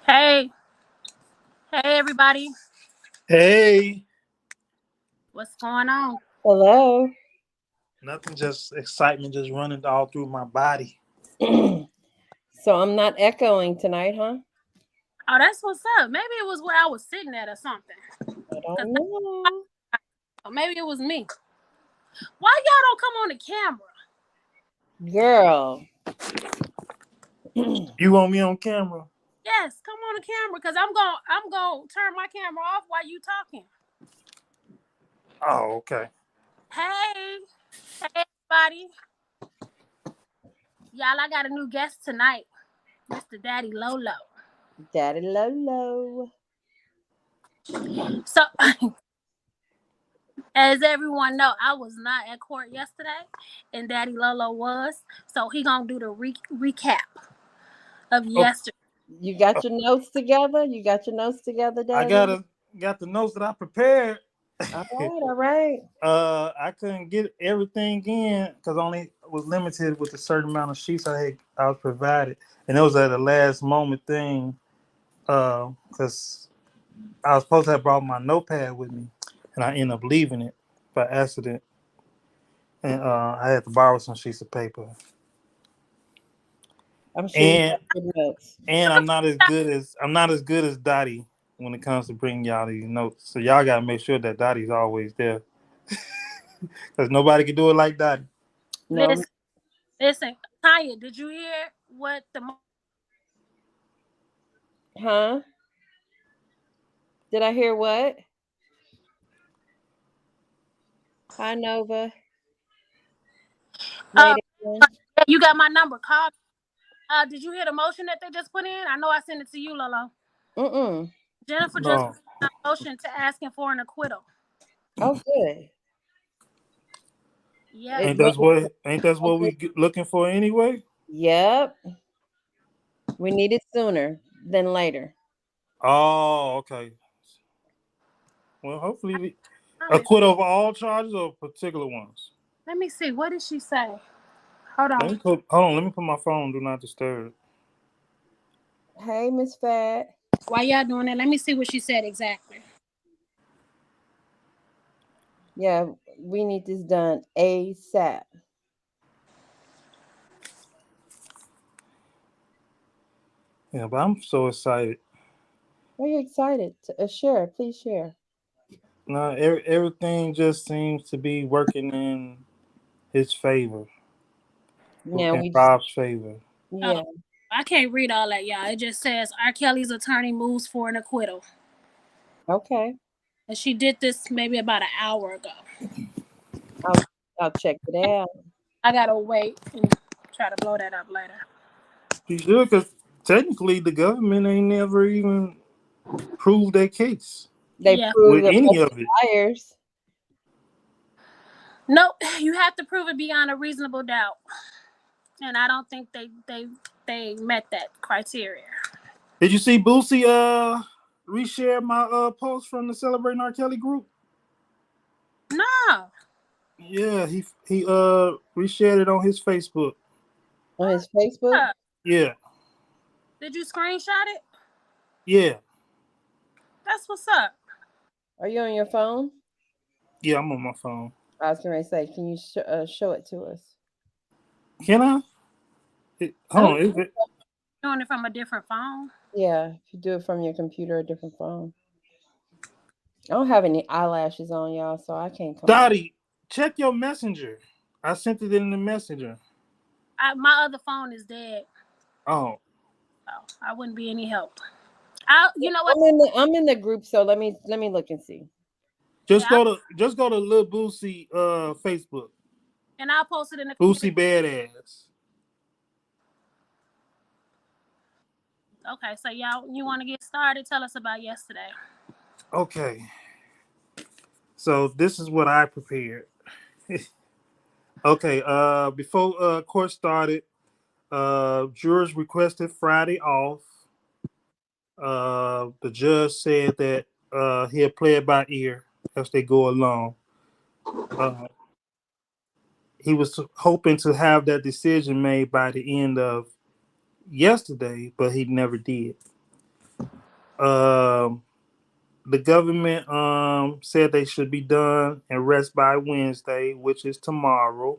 Hey, hey everybody. Hey, What's going on? Hello. nothing, just excitement just running all through my body. So I'm not echoing tonight, huh? Oh, that's what's up. Maybe it was where I was sitting at or something. I Cause don't know. or maybe it was me. Why y'all don't come on the camera? Girl. You want me on camera? Yes, come on the camera. Cause I'm gonna turn my camera off while you talking. Oh, okay. Hey, hey everybody. Y'all, I got a new guest tonight, Mr. Daddy Lolo. Daddy Lolo. So, as everyone know, I was not at court yesterday, and Daddy Lolo was. So he gonna do the recap of Okay. yesterday. You got your notes together? You got your notes together, I Daddy? got the notes that I prepared. All right, all right. I couldn't get everything in because only was limited with a certain amount of sheets I was provided, and it was at the last moment thing. Because I was supposed to have brought my notepad with me, and I ended up leaving it by accident, and I had to borrow some sheets of paper. I'm sure you And got good notes. And I'm not as good as Dottie when it comes to bringing y'all these notes. So y'all gotta make sure that Dottie's always there, because nobody can do it like Dottie. No, Listen, listen, Tanya, did you hear what the huh? Did I hear what? Hi, Nova. uh Night, everyone. you got my number? Call. Did you hear the motion that they just put in? I know I sent it to you, Lolo. Mm-mm. Jennifer just No, put in a motion to asking for an acquittal. Oh, good. Yep. It, ain't that's what we looking for anyway? yep. We need it sooner than later. Oh, okay. Well, hopefully Promise. acquit of all charges or particular ones. Let me see. What did she say? Hold Let on. me put hold on. Let me put my phone. Do not disturb. Hey, Miss Fat. Why y'all doing that? Let me see what she said exactly. Yeah, we need this done ASAP. Yeah, but I'm so excited. Are you excited? Share, please share. Now everything just seems to be working in his favor, Now in we just, Rob's favor. Oh, yeah, I can't read all that, y'all. It just says R. Kelly's attorney moves for an acquittal. okay. And she did this maybe about an hour ago. I'll I'll check it out. I gotta wait and try to blow that up later. He should, because technically the government ain't never even proved their case They Yeah. prove with a any bunch of of it. liars. Nope. You have to prove it beyond a reasonable doubt. And I don't think they met that criteria. Did you see Boosie reshare my post from the Celebrating R. Kelly group? No. Yeah, he reshared it on his Facebook. On his Facebook. Yeah, Did you screenshot it? yeah, That's what's up. Are you on your phone? yeah. I'm on my phone. I was going to say, can you show it to us? Can I? Hold on. Doing it from a different phone. Yeah, if you do it from your computer or a different phone. I don't have any eyelashes on, y'all, so I can't come on. Dottie, check your messenger. I sent it in the messenger. My other phone is dead. Oh, So I wouldn't be any help. You know what? I'm in the group, so let me look and see. just Yeah, go to Lil Boosie Facebook. and I'll post it in the community. Boosie Badass. Okay, so y'all, you want to get started? Tell us about yesterday. Okay. So this is what I prepared. Okay, before court started, jurors requested Friday off. The judge said that he'll play it by ear as they go along. Uh, he was hoping to have that decision made by the end of yesterday, but he never did. The government said they should be done and rest by Wednesday, which is tomorrow,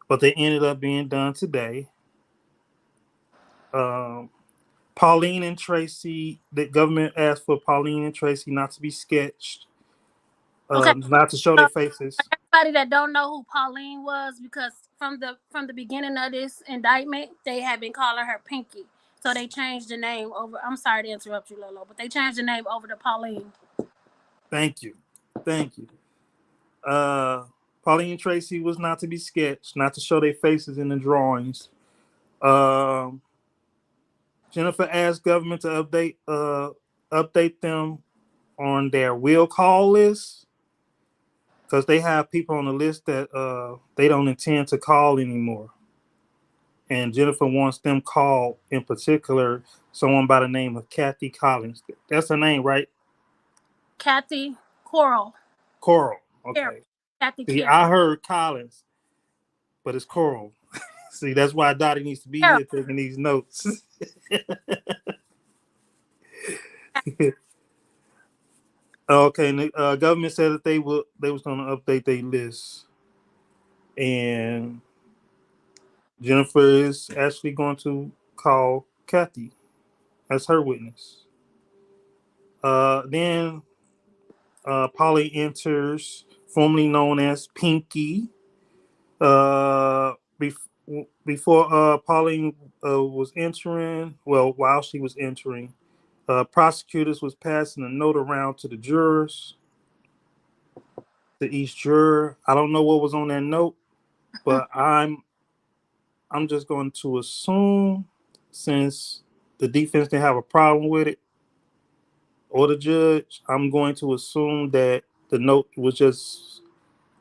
but they ended up being done today. Um, Pauline and Tracy, the government asked for Pauline and Tracy not to be sketched, Okay. not to show So their faces. everybody that don't know who Pauline was, because from the beginning of this indictment, they have been calling her Pinky. So they changed the name over. I'm sorry to interrupt you, Lolo, but they changed the name over to Pauline. Thank you. Thank you. Pauline and Tracy was not to be sketched, not to show their faces in the drawings. Um, Jennifer asked government to update them on their will call list because they have people on the list that they don't intend to call anymore. And Jennifer wants them called, in particular, someone by the name of Kathy Collins. That's her name, right? Kathy Coral. Coral. Carol. Okay. Kathy See, Carol. I heard Collins, but it's Coral. See, that's why Dottie needs to be Carol. here taking these notes. Okay, and the government said that they was going to update their list, and Jennifer is actually going to call Kathy as her witness. Then Polly enters, formerly known as Pinky. Uh, before Pauline was entering, well, while she was entering, prosecutors was passing a note around to the jurors, to each juror. I don't know what was on that note, but I'm just going to assume, since the defense didn't have a problem with it, or the judge, I'm going to assume that the note was just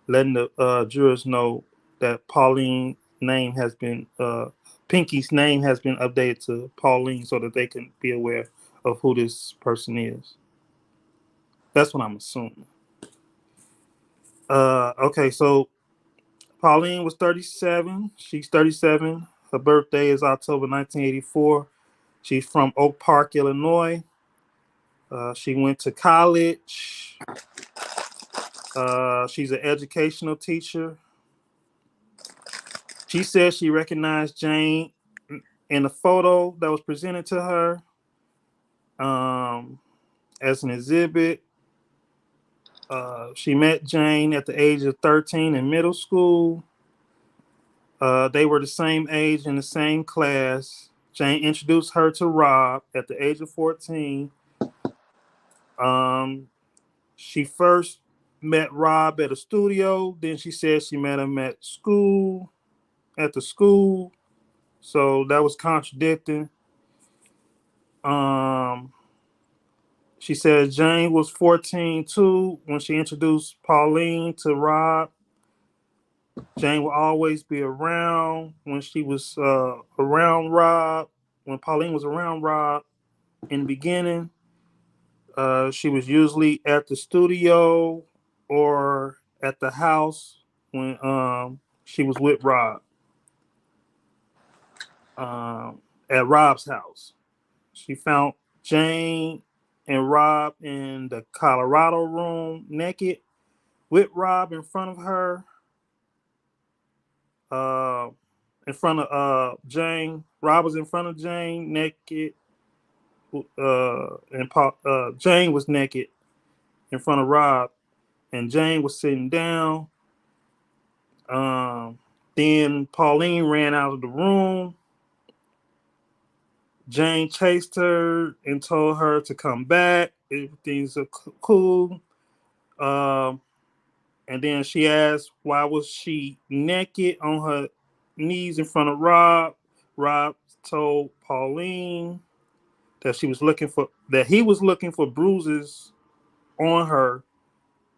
letting the jurors know that Pinky's name has been updated to Pauline so that they can be aware of who this person is. That's what I'm assuming. Okay, so Pauline was 37. She's 37. Her birthday is October 1984. She's from Oak Park, Illinois. She went to college. She's an educational teacher. She says she recognized Jane in the photo that was presented to her as an exhibit. She met Jane at the age of 13 in middle school. They were the same age in the same class. Jane introduced her to Rob at the age of 14. She first met Rob at a studio. Then she said she met him at the school. So that was contradicting. She said Jane was 14 too when she introduced Pauline to Rob. Jane will always be around when she was around Rob. When Pauline was around Rob in the beginning, she was usually at the studio or at the house when she was with Rob. At Rob's house, she found Jane and Rob in the Colorado room naked with Rob in front of her. In front of Jane. Rob was in front of Jane, naked, Jane was naked in front of Rob, and Jane was sitting down. Then Pauline ran out of the room. Jane chased her and told her to come back. Everything's cool. And then she asked why was she naked on her knees in front of Rob. Rob told Pauline that he was looking for bruises on her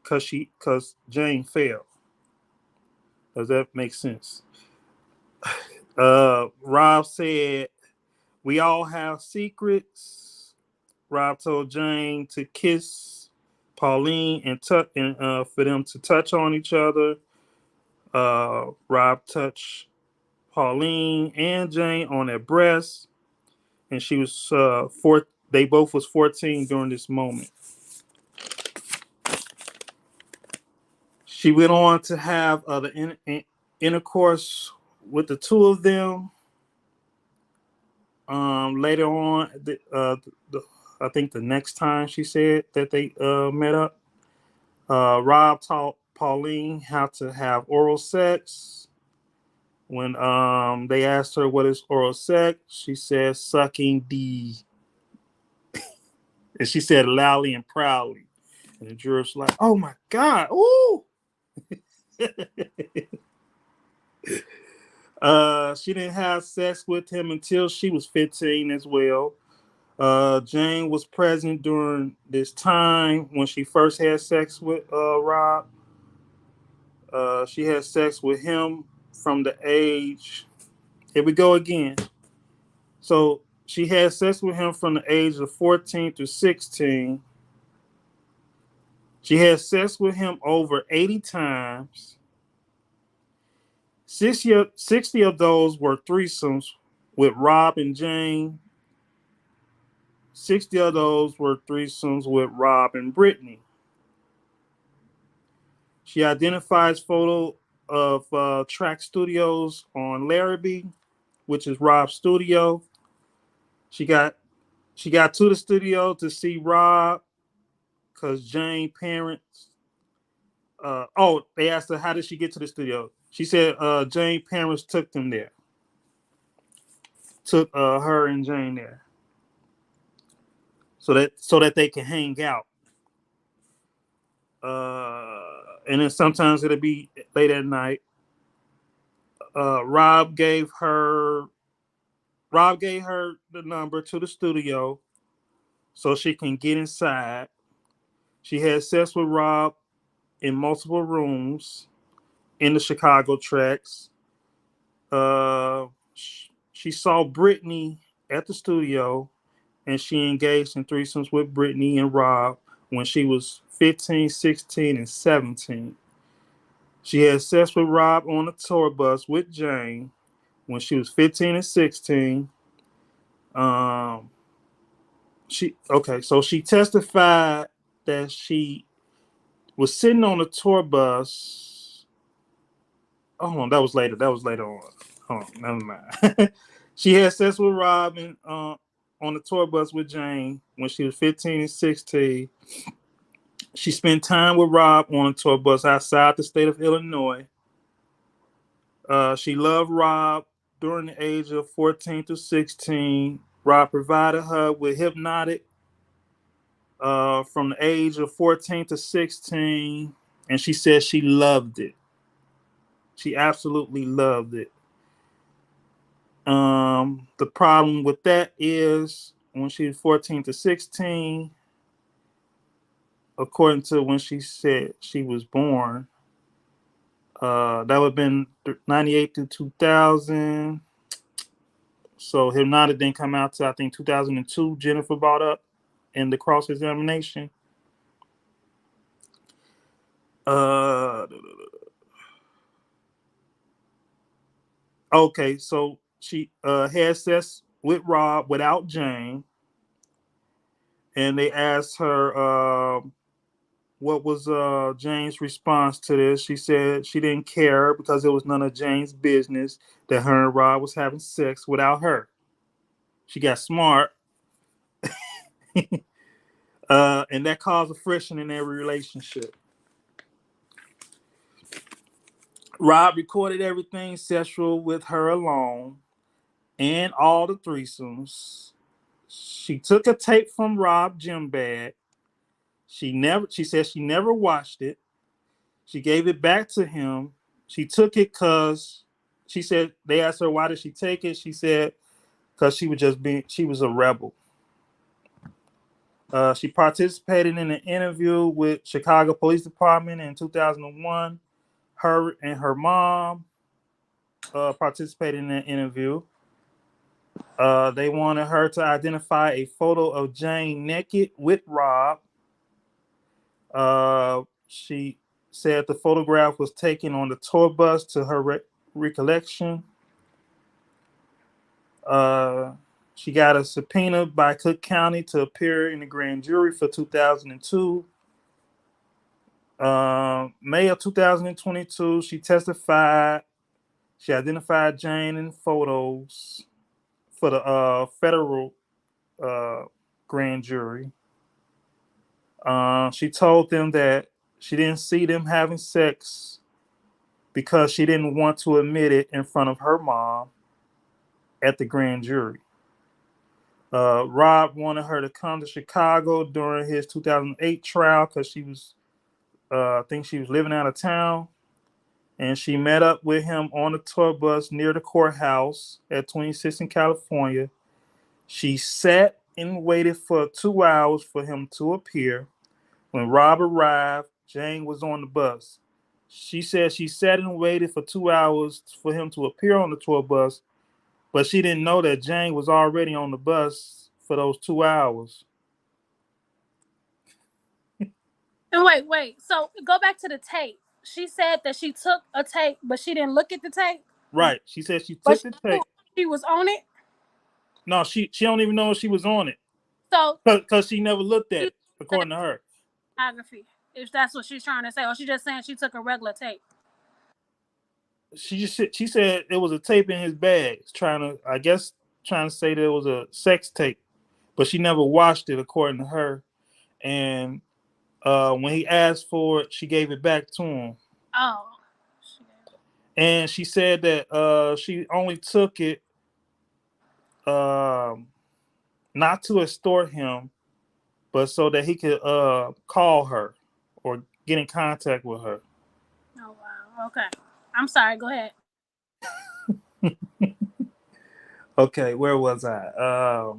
because Jane fell. Does that make sense? Rob said, "We all have secrets." Rob told Jane to kiss Pauline and for them to touch on each other. Rob touched Pauline and Jane on their breasts, and she was they both was 14 during this moment. She went on to have the intercourse with the two of them. Later on, I think the next time she said that they met up, Rob taught Pauline how to have oral sex. When they asked her what is oral sex, she said sucking D. And she said loudly and proudly. And the jurors were like, oh my God, ooh. She didn't have sex with him until she was 15 as well. Jane was present during this time when she first had sex with Rob. She had sex with him from the age. Here we go again. So she had sex with him from the age of 14 to 16. She had sex with him over 80 times. 60 of those were threesomes with Rob and Jane. 60 of those were threesomes with Rob and Brittany. She identifies photo of Track Studios on Larrabee, which is Rob's studio. She got to the studio to see Rob because Jane parents. They asked her how did she get to the studio. She said Jane parents took them there. Took her and Jane there, so that they can hang out. And then sometimes it'll be late at night. Rob gave her the number to the studio so she can get inside. She had sex with Rob in multiple rooms in the Chicago tracks. She saw Brittany at the studio, and she engaged in threesomes with Brittany and Rob when she was 15, 16, and 17. She had sex with Rob on a tour bus with Jane when she was 15 and 16. So she testified that she was sitting on a tour bus. Oh, hold on, that was later. On. Hold on, never mind. She had sex with Robin on the tour bus with Jane when she was 15 and 16. She spent time with Rob on a tour bus outside the state of Illinois. She loved Rob during the age of 14 to 16. Rob provided her with Hypnotic from the age of 14 to 16, and she said she loved it. She absolutely loved it. The problem with that is when she was 14 to 16, according to when she said she was born, that would have been 98 to 2000. So Hypnotic didn't come out till I think 2002. Jennifer brought up in the cross examination. Okay, so she had sex with Rob without Jane, and they asked her what was Jane's response to this. She said she didn't care because it was none of Jane's business that her and Rob was having sex without her. She got smart, and that caused a friction in every relationship. Rob recorded everything sexual with her alone and all the threesomes. She took a tape from Rob gym bag. She said she never watched it. She gave it back to him. She took it because she said they asked her why did she take it. She said because she was a rebel. She participated in an interview with Chicago Police Department in 2001. Her and her mom participated in an interview. They wanted her to identify a photo of Jane naked with Rob. She said the photograph was taken on the tour bus to her recollection. She got a subpoena by Cook County to appear in the grand jury for 2002. May of 2022, she testified. She identified Jane in photos for the federal grand jury. She told them that she didn't see them having sex because she didn't want to admit it in front of her mom at the grand jury. Rob wanted her to come to Chicago during his 2008 trial because she was, I think she was living out of town. And she met up with him on the tour bus near the courthouse at 26th in California. She sat and waited for 2 hours for him to appear. When Rob arrived, Jane was on the bus. She said she sat and waited for 2 hours for him to appear on the tour bus, but she didn't know that Jane was already on the bus for those 2 hours. And wait. So go back to the tape. She said that she took a tape, but she didn't look at the tape. Right. She said she But took the tape. she was on it. No, she don't even know if she was on it. So Because she never looked at it, according to her. Photography, if that's what she's trying to say, or she just saying she took a regular tape. She said it was a tape in his bag, trying to say that it was a sex tape, but she never watched it, according to her. And when he asked for it, she gave it back to him. Oh. And she said that she only took it not to extort him, but so that he could call her or get in contact with her. Oh wow. Okay. I'm sorry. Go ahead. Okay, where was I?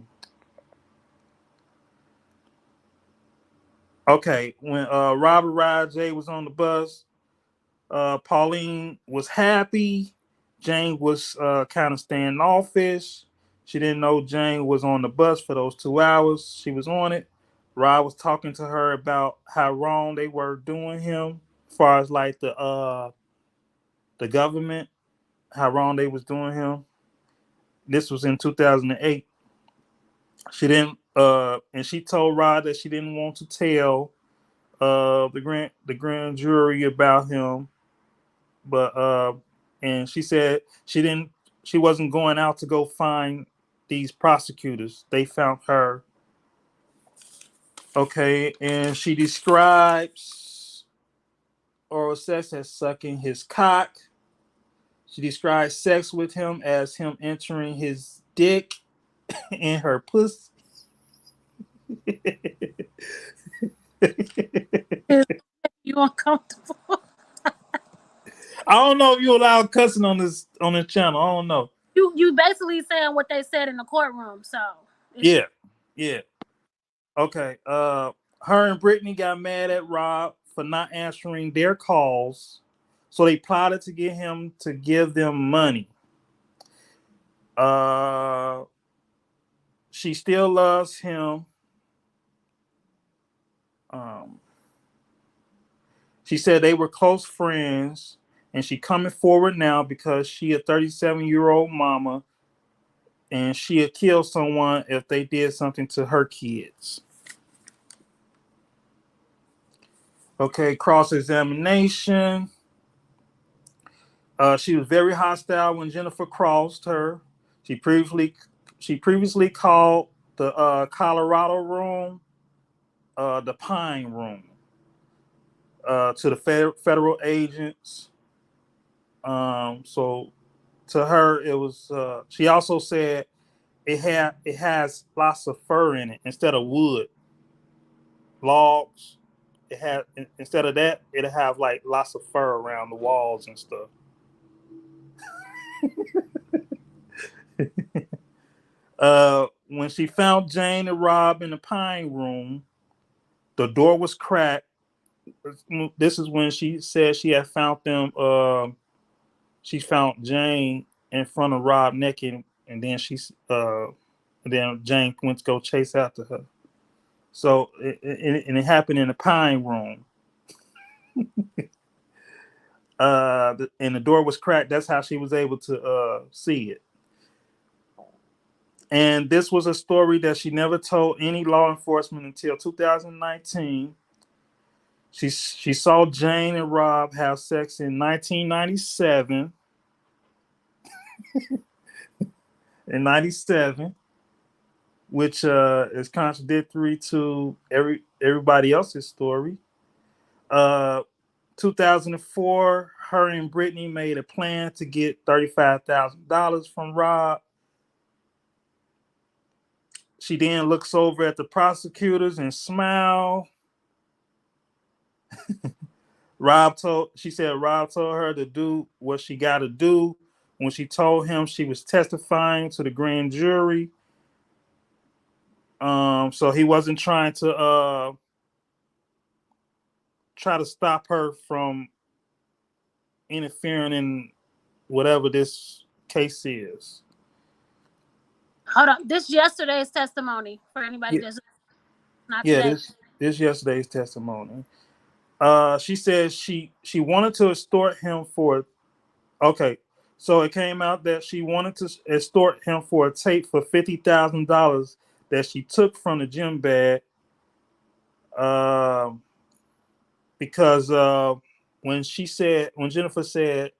Okay, when Robert arrived, Jay was on the bus. Pauline was happy. Jane was kind of standoffish. She didn't know Jane was on the bus for those 2 hours. She was on it. Rob was talking to her about how wrong they were doing him, as far as like the government, how wrong they was doing him. This was in 2008. She didn't, and she told Rod that she didn't want to tell the grand jury about him, but and she said she wasn't going out to go find these prosecutors. They found her. Okay, and she describes oral sex as sucking his cock. She describes sex with him as him entering his dick in her pussy. You uncomfortable? I don't know if you allow cussing on this channel. I don't know. You basically saying what they said in the courtroom. So Yeah. Okay. Her and Brittany got mad at Rob for not answering their calls, so they plotted to get him to give them money. She still loves him. She said they were close friends, and she coming forward now because she a 37-year-old mama, and she'd kill someone if they did something to her kids. Okay, cross-examination. She was very hostile when Jennifer crossed her. She previously called the Colorado room the Pine room to the federal agents. So to her, it was. She also said it has lots of fur in it instead of wood, logs. It had instead of that, it'll have like lots of fur around the walls and stuff. When she found Jane and Rob in the Pine room, the door was cracked. This is when she said she had found them. She found Jane in front of Rob naked, and then then Jane went to go chase after her. So it happened in the Pine room. And the door was cracked. That's how she was able to see it. And this was a story that she never told any law enforcement until 2019. She saw Jane and Rob have sex in 1997. In 97, which is contradictory to everybody else's story. 2004, her and Brittany made a plan to get $35,000 from Rob. She then looks over at the prosecutors and smiled. She said Rob told her to do what she got to do when she told him she was testifying to the grand jury. So he wasn't trying to try to stop her from interfering in whatever this case is. Hold on. This yesterday's testimony for anybody Yeah, that's not yeah. today. This yesterday's testimony. She says she wanted to extort him for. Okay, so it came out that she wanted to extort him for a tape for $50,000 that she took from the gym bag. Because when Jennifer said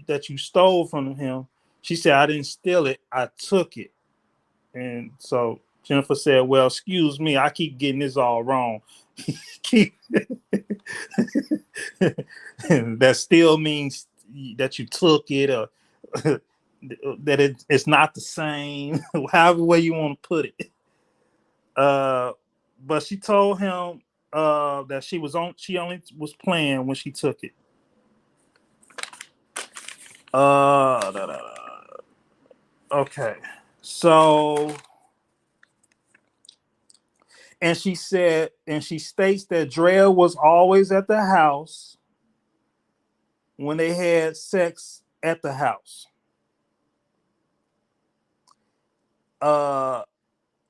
that you stole from him, she said, I didn't steal it, I took it. And so Jennifer said, well, excuse me, I keep getting this all wrong. That still means that you took it, or that it's not the same, however way you want to put it. But she told him that she only was playing when she took it. Okay. So, and she states that Drea was always at the house when they had sex at the house.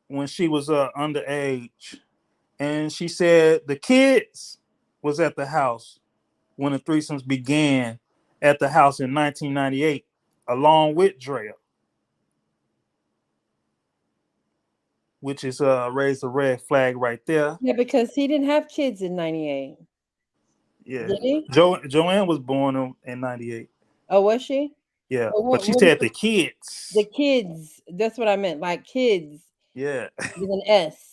When she was underage. And she said the kids was at the house when the threesomes began at the house in 1998, along with Drea, which is raised a red flag right there. Yeah, because he didn't have kids in 98. Yeah, Did he? Joanne was born in 98. Oh, was she? Yeah, Well, but she said the kids. The kids. That's what I meant. Like kids. Yeah. With an S.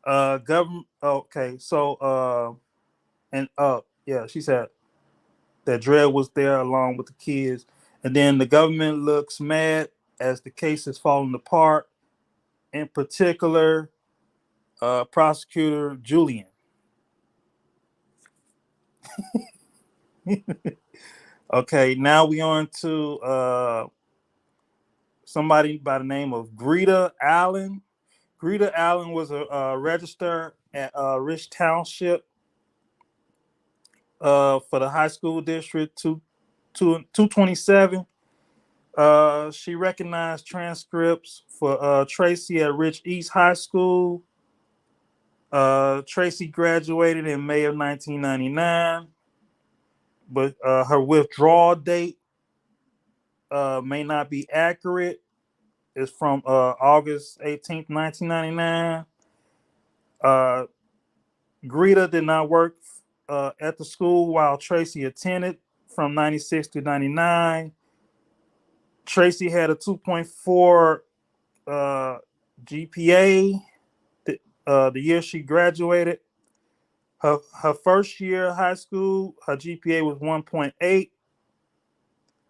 Government. Okay, so yeah, she said that Drea was there along with the kids, and then the government looks mad as the case is falling apart. In particular, prosecutor Julian. Okay, now we on to somebody by the name of Greta Allen. Greta Allen was a register at Rich Township for the high school district 227. She recognized transcripts for Tracy at Rich East High School. Tracy graduated in May of 1999, but her withdrawal date may not be accurate. It's from August 18th, 1999. Greta did not work at the school while Tracy attended from 96 to 99. Tracy had a 2.4 GPA the year she graduated. Her first year of high school, her GPA was 1.8,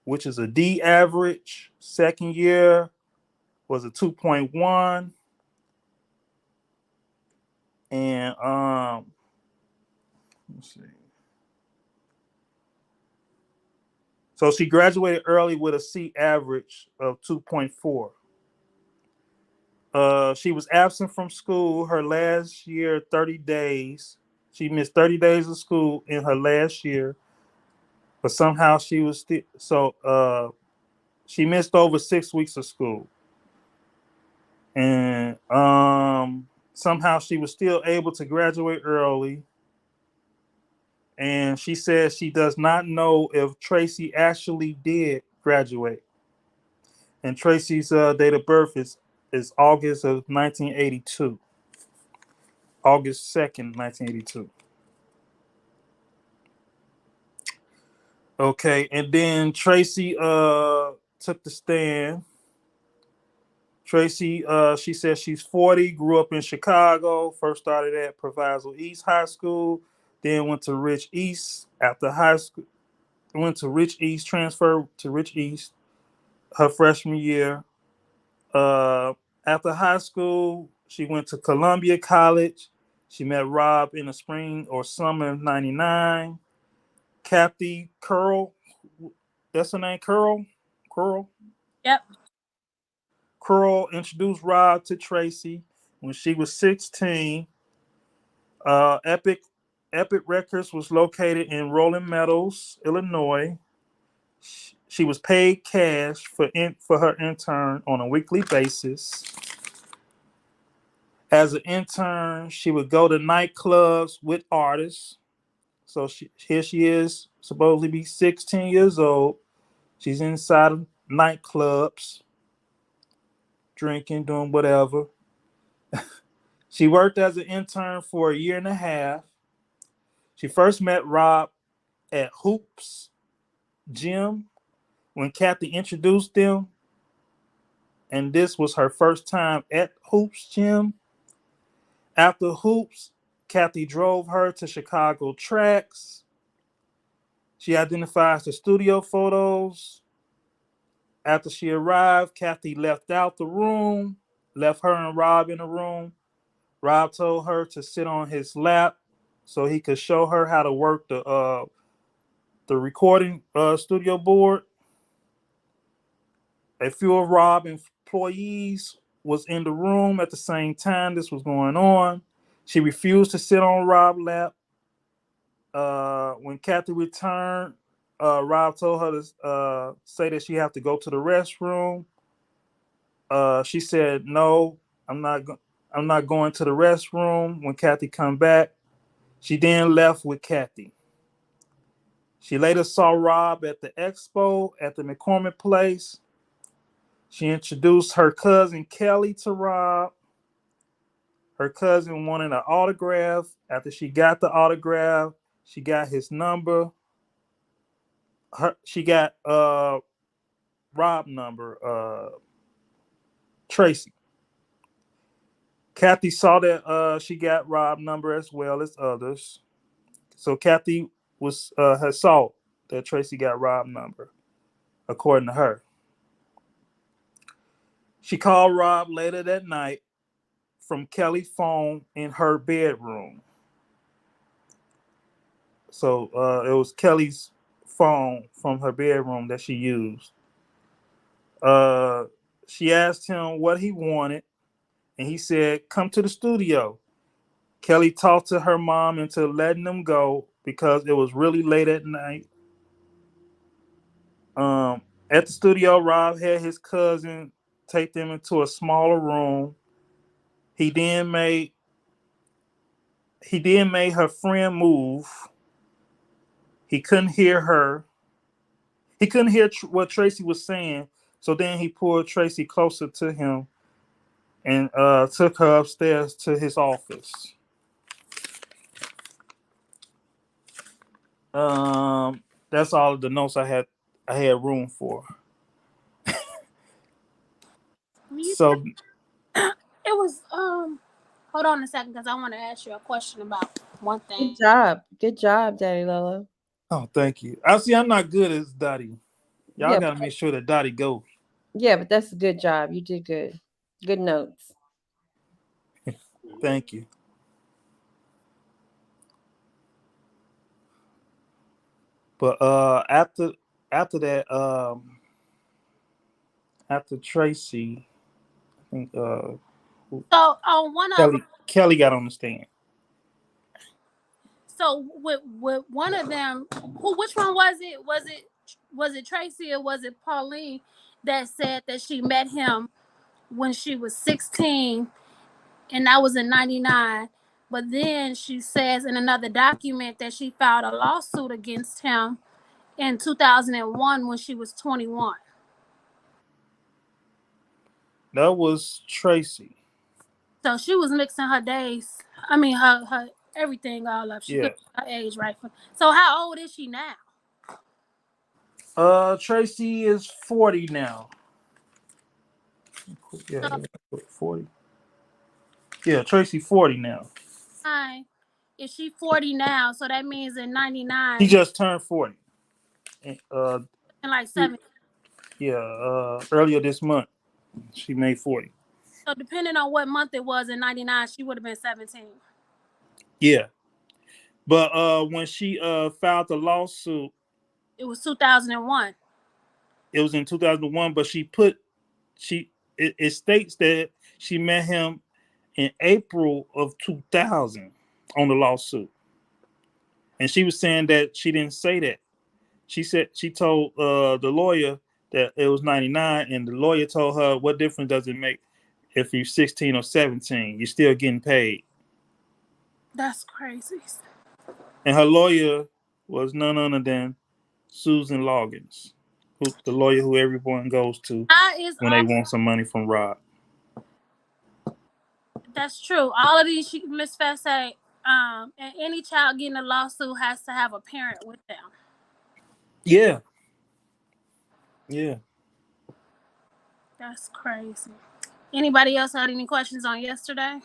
which is a D average. Second year was a 2.1. And let's see. So she graduated early with a C average of 2.4. She was absent from school her last year, 30 days. She missed 30 days of school in her last year, but somehow she was she missed over 6 weeks of school. And somehow she was still able to graduate early. And she says she does not know if Tracy actually did graduate. And Tracy's date of birth is August of 1982. August 2nd, 1982. Okay, and then Tracy took the stand. Tracy, she says she's 40, grew up in Chicago, first started at Proviso East High School, then went to Rich East after high school, went to Rich East, transferred to Rich East her freshman year. Uh, After high school, she went to Columbia College. She met Rob in the spring or summer of '99. Kathy Curl, that's her name, Curl? Curl? Yep. Curl introduced Rob to Tracy when she was 16. Epic Records was located in Rolling Meadows, Illinois. She was paid cash for her intern on a weekly basis. As an intern, she would go to nightclubs with artists. So here she is, supposedly be 16 years old. She's inside of nightclubs, drinking, doing whatever. She worked as an intern for a year and a half. She first met Rob at Hoops Gym when Kathy introduced them, and this was her first time at Hoops Gym. After Hoops, Kathy drove her to Chicago Tracks. She identifies the studio photos. After she arrived, Kathy left out the room, left her and Rob in the room. Rob told her to sit on his lap so he could show her how to work the recording studio board. A few of Rob employees was in the room at the same time this was going on. She refused to sit on Rob's lap. When Kathy returned, Rob told her to say that she had to go to the restroom. She said, "No, I'm not. I'm not going to the restroom." When Kathy come back, she then left with Kathy. She later saw Rob at the expo at the McCormick Place. She introduced her cousin Kelly to Rob. Her cousin wanted an autograph. After she got the autograph, she got his number. She got Rob number, Tracy. Kathy saw that she got Rob number as well as others. So Kathy had saw that Tracy got Rob number, according to her. She called Rob later that night from Kelly's phone in her bedroom. So it was Kelly's phone from her bedroom that she used. Uh, she asked him what he wanted, and he said, "Come to the studio." Kelly talked to her mom into letting them go because it was really late at night. At the studio, Rob had his cousin take them into a smaller room. He then made her friend move. He couldn't hear her. He couldn't hear what Tracy was saying. So then he pulled Tracy closer to him and took her upstairs to his office. That's all of the notes I had. I had room for. So It was hold on a second because I want to ask you a question about one thing. Good job, Daddy Lolo. oh, thank you. I see. I'm not good as Dottie. Y'all Yeah, gotta make sure that Dottie goes. yeah, but that's a good job. You did good. Good notes. Thank you. But after that, after Tracy, I think So on one of them, Kelly got on the stand. so with one of them, which one was it? Was it Tracy or was it Pauline that said that she met him when she was 16 and that was in 99? But then she says in another document that she filed a lawsuit against him in 2001 when she was 21. That was Tracy. So she was mixing her days. I mean, her everything all up. She Yeah. couldn't get her age right. So how old is she now? Tracy is 40 now. Yeah, So 40. Yeah, Tracy 40 now. is she 40 now? So that means in He 99 just turned 40. and like 7. Earlier this month, she made 40. So depending on what month it was in 99, she would have been 17. Yeah. But when she filed the lawsuit, It was 2001. it was in 2001, but it states that she met him in April of 2000 on the lawsuit. And she was saying that she didn't say that. She said she told the lawyer that it was 99, and the lawyer told her, what difference does it make if you're 16 or 17? You're still getting paid. That's crazy. And her lawyer was none other than Susan Loggins, the lawyer who everyone goes to That is when they want some money from Rob. That's true. All of these, Miss Fest say, and any child getting a lawsuit has to have a parent with them. Yeah. Yeah. That's crazy. Anybody else had any questions on yesterday?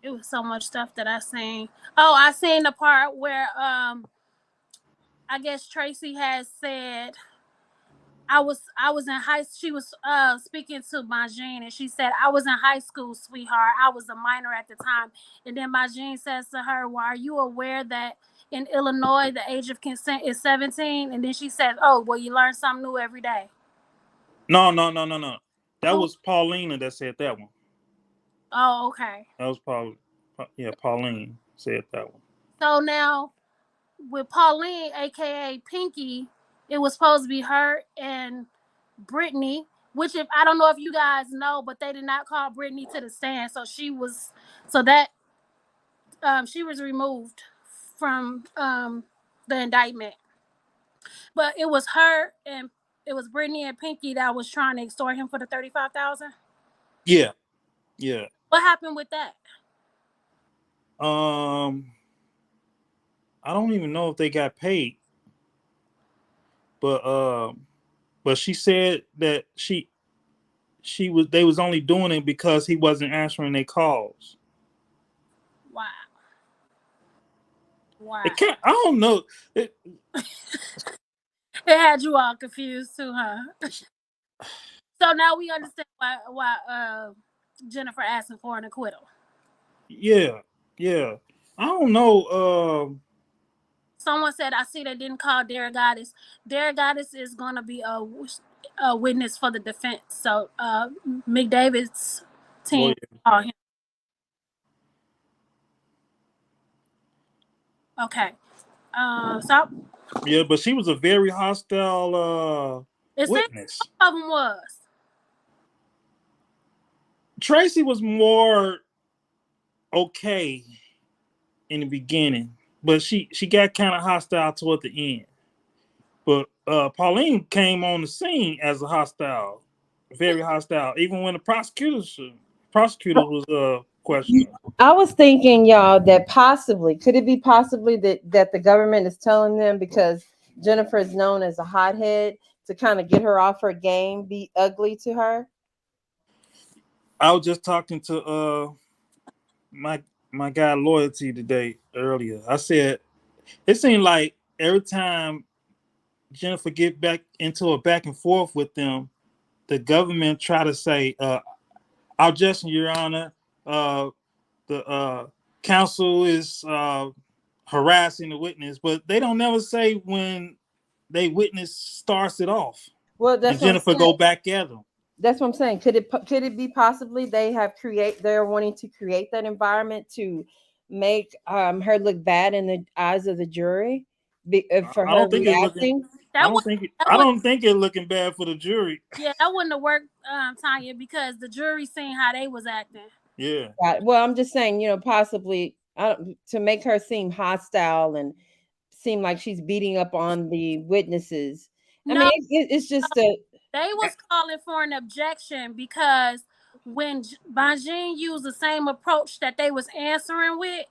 It was so much stuff that I seen. Oh, I seen the part where I guess Tracy has said I was in high. She was speaking to Majine, and she said I was in high school, sweetheart. I was a minor at the time, and then Majine says to her, "Well, are you aware that in Illinois the age of consent is 17?" And then she says, "Oh, well, you learn something new every day." No. That Who? was Paulina that said that one. Oh, okay. That was Pauline said that one. So now with Pauline, aka Pinky, it was supposed to be her and Brittany, which if I don't know if you guys know, but they did not call Brittany to the stand, so she was removed from the indictment. But it was her and it was Brittany and Pinky that was trying to extort him for the 35,000. Yeah. What happened with that? I don't even know if they got paid, but she said that they was only doing it because he wasn't answering their calls. Wow. I don't know. It had you all confused too, huh? So now we understand why Jennifer asking for an acquittal. Yeah. I don't know. Someone said, I see they didn't call Derek Goddess. Derek Goddess is going to be a witness for the defense. So McDavid's team called him. Okay. Yeah, but she was a very hostile witness. One of them was. Tracy was more okay in the beginning, but she got kind of hostile toward the end. But Pauline came on the scene as a hostile, very hostile, even when the prosecutor was questioning. I was thinking, y'all, that could it be possibly that the government is telling them because Jennifer is known as a hothead to kind of get her off her game, be ugly to her? I was just talking to my guy Loyalty today earlier. I said it seemed like every time Jennifer get back into a back and forth with them, the government try to say, objection, Your Honor, the counsel is harassing the witness, but they don't never say when they witness starts it off. Well, that's and Jennifer go back at them. That's what I'm saying. Could it be possibly they're wanting to create that environment to make her look bad in the eyes of the jury for her reacting? I don't think it's looking bad for the jury. Yeah, that wouldn't have worked, Tanya, because the jury seen how they was acting. Yeah. Well, I'm just saying, possibly to make her seem hostile and seem like she's beating up on the witnesses. I mean, it's just They was calling for an objection because when Bonjean used the same approach that they was answering with,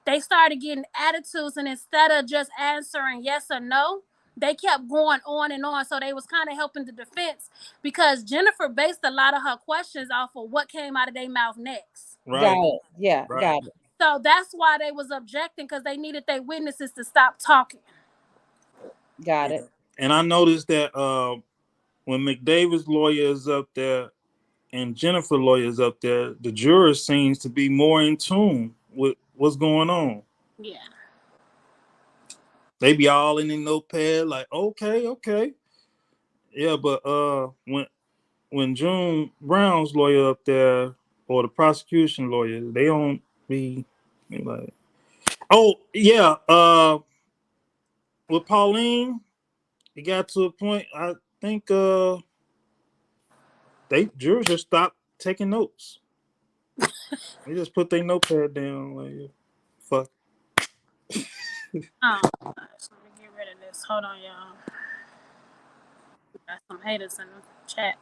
they started getting attitudes, and instead of just answering yes or no, they kept going on and on. So they was kind of helping the defense because Jennifer based a lot of her questions off of what came out of their mouth next. Right. Got it. Yeah, Right. got it. So that's why they was objecting, because they needed their witnesses to stop talking. Got it. And I noticed that when McDavid's lawyer is up there and Jennifer lawyer is up there, the juror seems to be more in tune with what's going on. Yeah. They be all in the notepad, like, okay. Yeah, but when June Brown's lawyer up there or the prosecution lawyer, they don't be like, oh yeah, with Pauline, it got to a point, I think jurors just stopped taking notes. They just put their notepad down, like, fuck. Oh gosh, let me get rid of this. Hold on, y'all. Got some haters in the chat.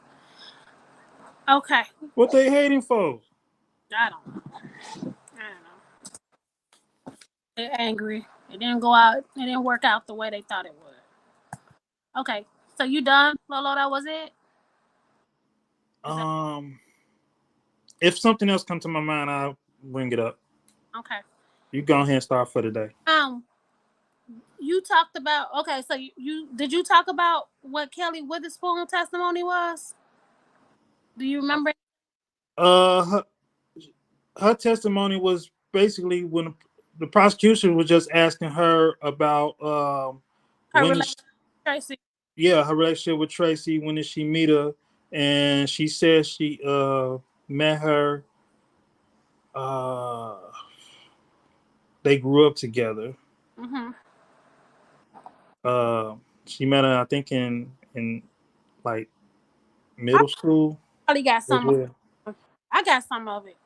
Okay. What they hating for? I don't know. They're angry. It didn't go out. It didn't work out the way they thought it would. Okay. So you done, Lolo? That was it? If something else comes to my mind, I'll bring it up. Okay. You go ahead and start for today. You talked about, okay, so did you talk about what Kelly Witherspoon testimony was? Do you remember? Her testimony was basically when the prosecution was just asking her about her relationship with Tracy. Yeah, her relationship with Tracy. When did she meet her? And she said she met her. They grew up together. Mm-hmm. She met her, I think, in like middle school. Probably got some of it. I got some of it.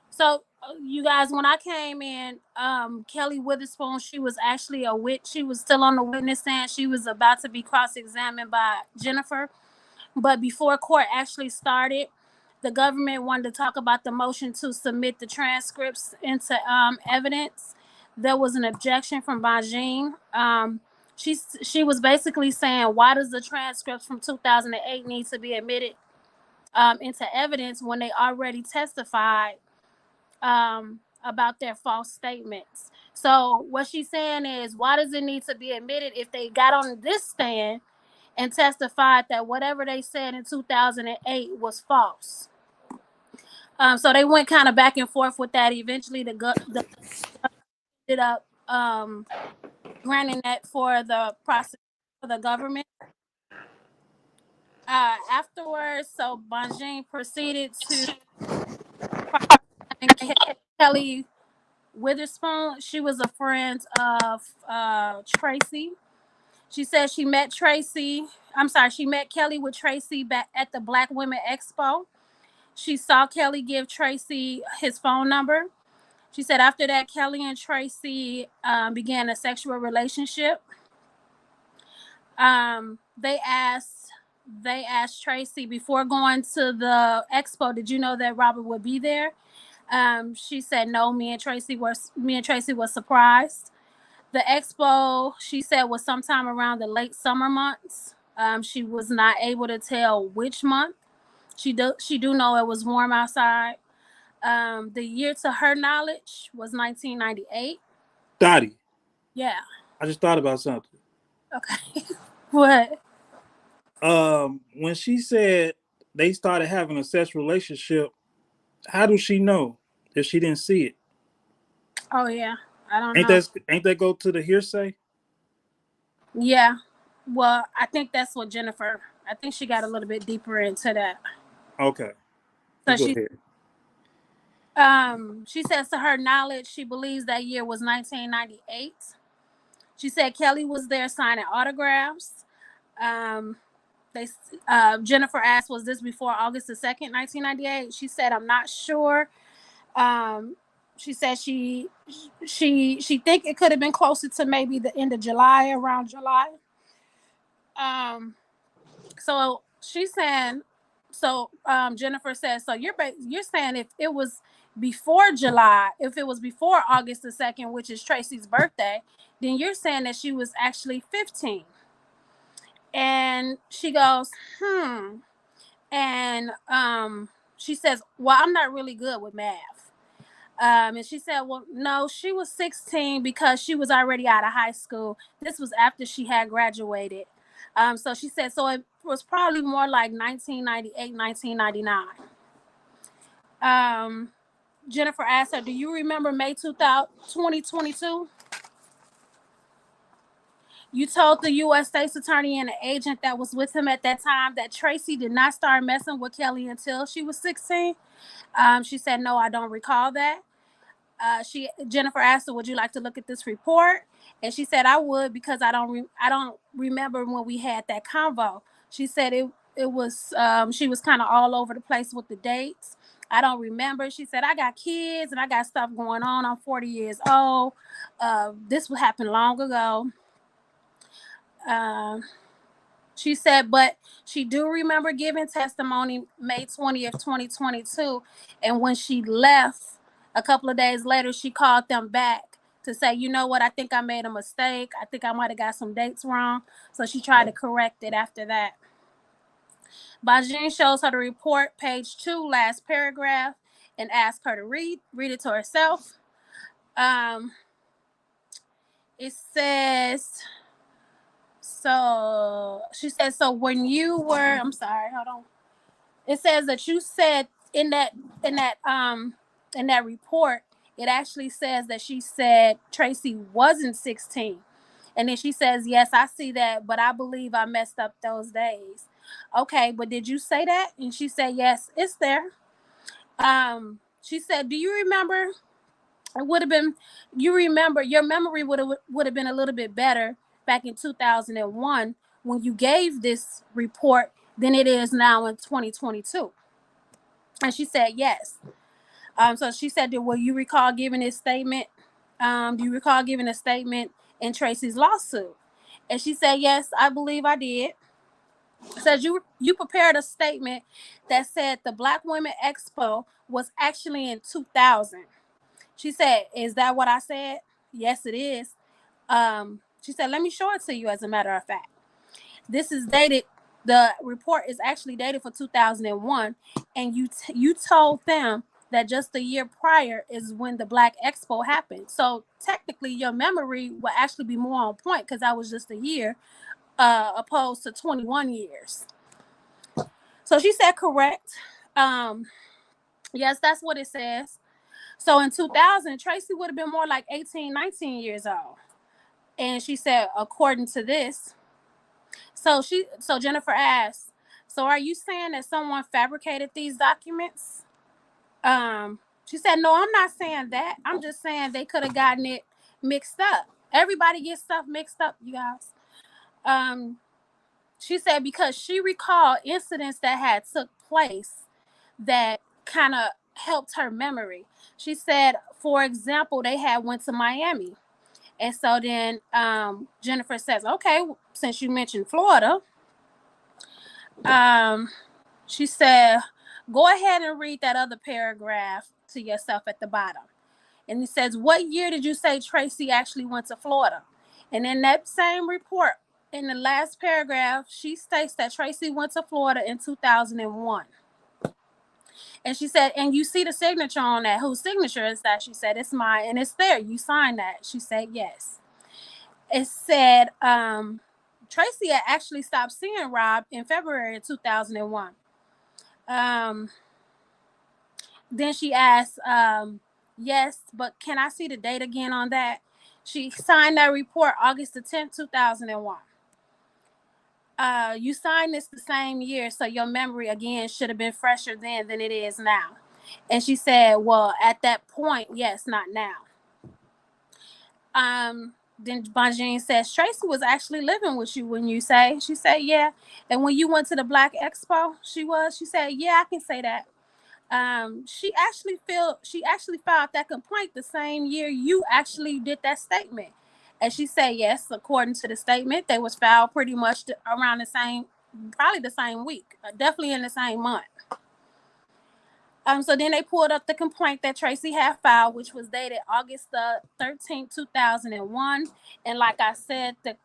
So you guys, when I came in, Kelly Witherspoon, she was actually a witch. She was still on the witness stand. She was about to be cross-examined by Jennifer. But before court actually started, the government wanted to talk about the motion to submit the transcripts into evidence. There was an objection from Bonjean. She was basically saying, why does the transcripts from 2008 need to be admitted into evidence when they already testified about their false statements? So what she's saying is, why does it need to be admitted if they got on this stand and testified that whatever they said in 2008 was false? So they went kind of back and forth with that. Eventually, the ended up granting that for the process for the government. Afterwards, so Bonjean proceeded to Kelly Witherspoon. She was a friend of Tracy. She said she met Kelly with Tracy back at the Black Women Expo. She saw Kelly give Tracy his phone number. She said after that, Kelly and Tracy began a sexual relationship. They asked Tracy before going to the expo, did you know that Robert would be there? She said no. Me and Tracy were surprised. The expo, she said, was sometime around the late summer months. She was not able to tell which month. She do know it was warm outside. The year to her knowledge was 1998. Dottie. Yeah. I just thought about something. Okay. What? When she said they started having a sexual relationship, how does she know if she didn't see it? Oh yeah, I don't know. Ain't that go to the hearsay? Yeah. Well, I think that's what Jennifer. I think she got a little bit deeper into that. Okay. So she says to her knowledge, she believes that year was 1998. She said Kelly was there signing autographs. Jennifer asked, was this before August the 2nd, 1998? She said, I'm not sure. She said she think it could have been closer to maybe the end of July, around July. So she's saying, so Jennifer says, so you're saying if it was before July, if it was before August the 2nd, which is Tracy's birthday, then you're saying that she was actually 15. And she goes, and she says, well, I'm not really good with math. And she said, well, no, she was 16 because she was already out of high school. This was after she had graduated. So she said, so it was probably more like 1998, 1999. Jennifer asked her, do you remember May 2022? You told the U.S. State's Attorney and the agent that was with him at that time that Tracy did not start messing with Kelly until she was 16. She said, no, I don't recall that. Jennifer asked her, would you like to look at this report? And she said, I would, because I don't remember when we had that convo. She said it was she was kind of all over the place with the dates. I don't remember. She said, I got kids and I got stuff going on. I'm 40 years old. This would happen long ago. She said, but she do remember giving testimony May 20th, 2022. And when she left, a couple of days later, she called them back to say, you know what, I think I made a mistake. I think I might have got some dates wrong. So she tried to correct it after that. Bajin shows her the report, page 2, last paragraph, and asks her to read it to herself. It says... So she says, so when you were, I'm sorry, hold on. It says that you said in that report, it actually says that she said Tracy wasn't 16. And then she says, yes, I see that, but I believe I messed up those days. Okay, but did you say that? And she said, yes, it's there. She said, do you remember? It would have been, you remember, your memory would have been a little bit better back in 2001 when you gave this report than it is now in 2022. And she said yes. So she said, will you recall giving this statement? Do you recall giving a statement in Tracy's lawsuit? And she said, yes, I believe I did. It says you prepared a statement that said the Black Women Expo was actually in 2000. She said, is that what I said? Yes, it is. She said, let me show it to you, as a matter of fact. This is dated, the report is actually dated for 2001, and you told them that just a year prior is when the Black Expo happened. So technically, your memory will actually be more on point because that was just a year, opposed to 21 years. So she said, correct. Yes, that's what it says. So in 2000, Tracy would have been more like 18, 19 years old. And she said, according to this. So Jennifer asked, so are you saying that someone fabricated these documents? She said, no, I'm not saying that. I'm just saying they could have gotten it mixed up. Everybody gets stuff mixed up, you guys. She said because she recalled incidents that had took place that kind of helped her memory. She said, for example, they had went to Miami. And so then Jennifer says, okay, since you mentioned Florida, she said, go ahead and read that other paragraph to yourself at the bottom. And it says, what year did you say Tracy actually went to Florida? And in that same report, in the last paragraph, she states that Tracy went to Florida in 2001. And she said, and you see the signature on that. Whose signature is that? She said, it's mine. And it's there. You signed that. She said, yes. It said, Tracy had actually stopped seeing Rob in February of 2001. Then she asked, yes, but can I see the date again on that? She signed that report August the 10th, 2001. You signed this the same year, so your memory again should have been fresher then than it is now. And she said, well, at that point, yes, not now. Then Bonjean says, Tracy was actually living with you when you say. She said, yeah. And when you went to the Black Expo, she said, yeah, I can say that. She actually filed that complaint the same year you actually did that statement. And she said, yes, according to the statement, they was filed pretty much around the probably the same week, definitely in the same month. So then they pulled up the complaint that Tracy had filed, which was dated August the 13th, 2001. And like I said, the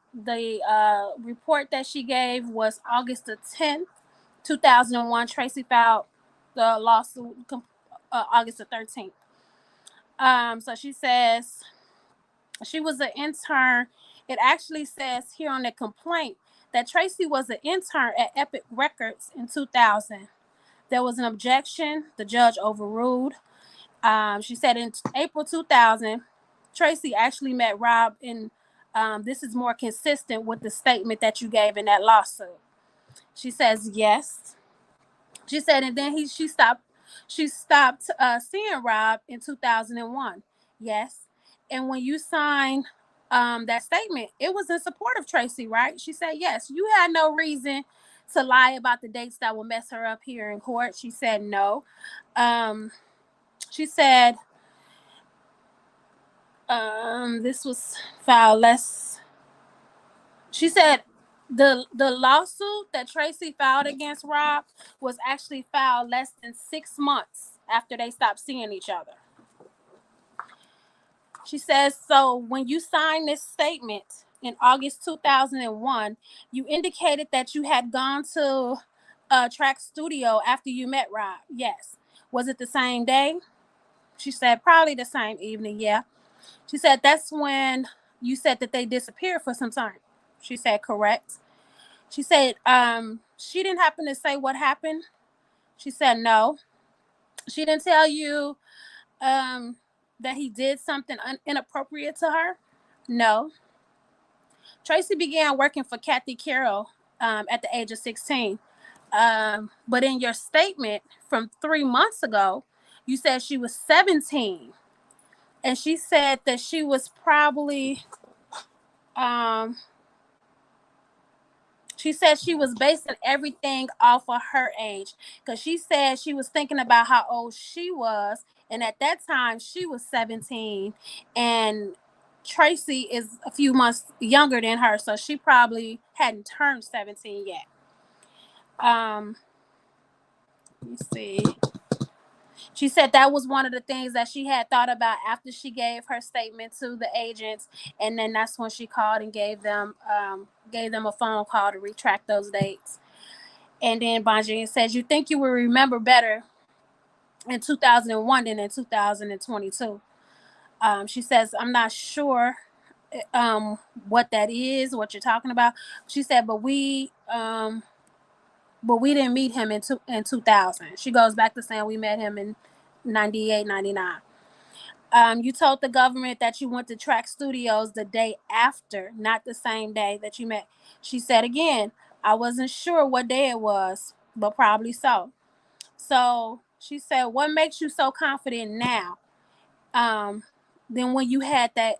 report that she gave was August the 10th, 2001. Tracy filed the lawsuit August the 13th. So she says she was an intern. It actually says here on the complaint that Tracy was an intern at Epic Records in 2000. There was an objection. The judge overruled. She said in April 2000, Tracy actually met Rob, and this is more consistent with the statement that you gave in that lawsuit. She says yes. She said, and then she stopped seeing Rob in 2001. Yes. And when you signed that statement, it was in support of Tracy, right? She said, yes. You had no reason to lie about the dates that will mess her up here in court. She said no. She said this was filed less. She said the lawsuit that Tracy filed against Rob was actually filed less than 6 months after they stopped seeing each other. She says, so when you signed this statement in August 2001, you indicated that you had gone to a track studio after you met Rob. Yes. Was it the same day? She said, probably the same evening. Yeah. She said, that's when you said that they disappeared for some time. She said, correct. She said, she didn't happen to say what happened. She said, no. She didn't tell you that he did something inappropriate to her. No. Tracy began working for Kathy Carroll at the age of 16. But in your statement from 3 months ago, you said she was 17. And she said that she was probably she said she was basing everything off of her age, because she said she was thinking about how old she was, and at that time she was 17, and Tracy is a few months younger than her, so she probably hadn't turned 17 yet. Let me see. She said that was one of the things that she had thought about after she gave her statement to the agents, and then that's when she called and gave them a phone call to retract those dates. And then Bonjean says, you think you will remember better in 2001 than in 2022. She says, I'm not sure what that is, what you're talking about. She said, but we didn't meet him in 2000. She goes back to saying we met him in 98, 99. You told the government that you went to Track Studios the day after, not the same day that you met. She said again, I wasn't sure what day it was, but probably so. So she said, what makes you so confident now? Then when you had that,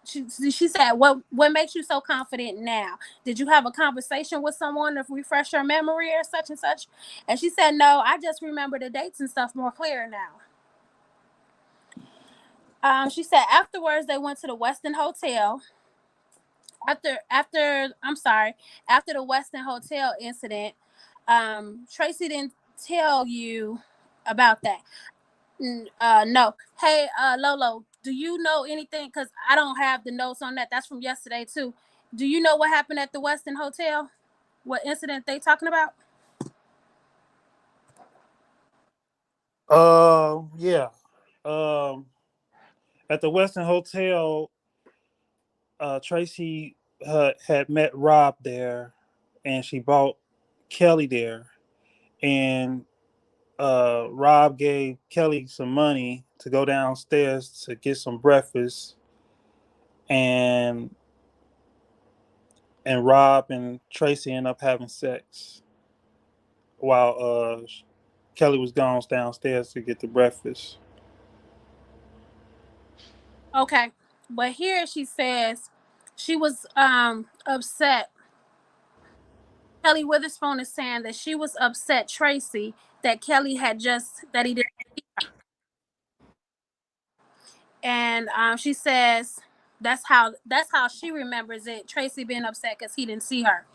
she said, what makes you so confident now? Did you have a conversation with someone to refresh your memory or such and such? And she said, no, I just remember the dates and stuff more clear now. She said afterwards they went to the Westin Hotel. After the Westin Hotel incident, Tracy didn't tell you about that. No. Hey, Lolo, do you know anything? Because I don't have the notes on that. That's from yesterday too. Do you know what happened at the Westin Hotel? What incident they talking about? Yeah. At the Westin Hotel, Tracy had met Rob there, and she brought Kelly there, and Rob gave Kelly some money to go downstairs to get some breakfast, and Rob and Tracy end up having sex while Kelly was gone downstairs to get the breakfast. Okay, but here she says she was upset. Kelly Witherspoon is saying that she was upset Tracy that Kelly had just that he didn't. And she says that's how she remembers it. Tracy being upset because he didn't see her.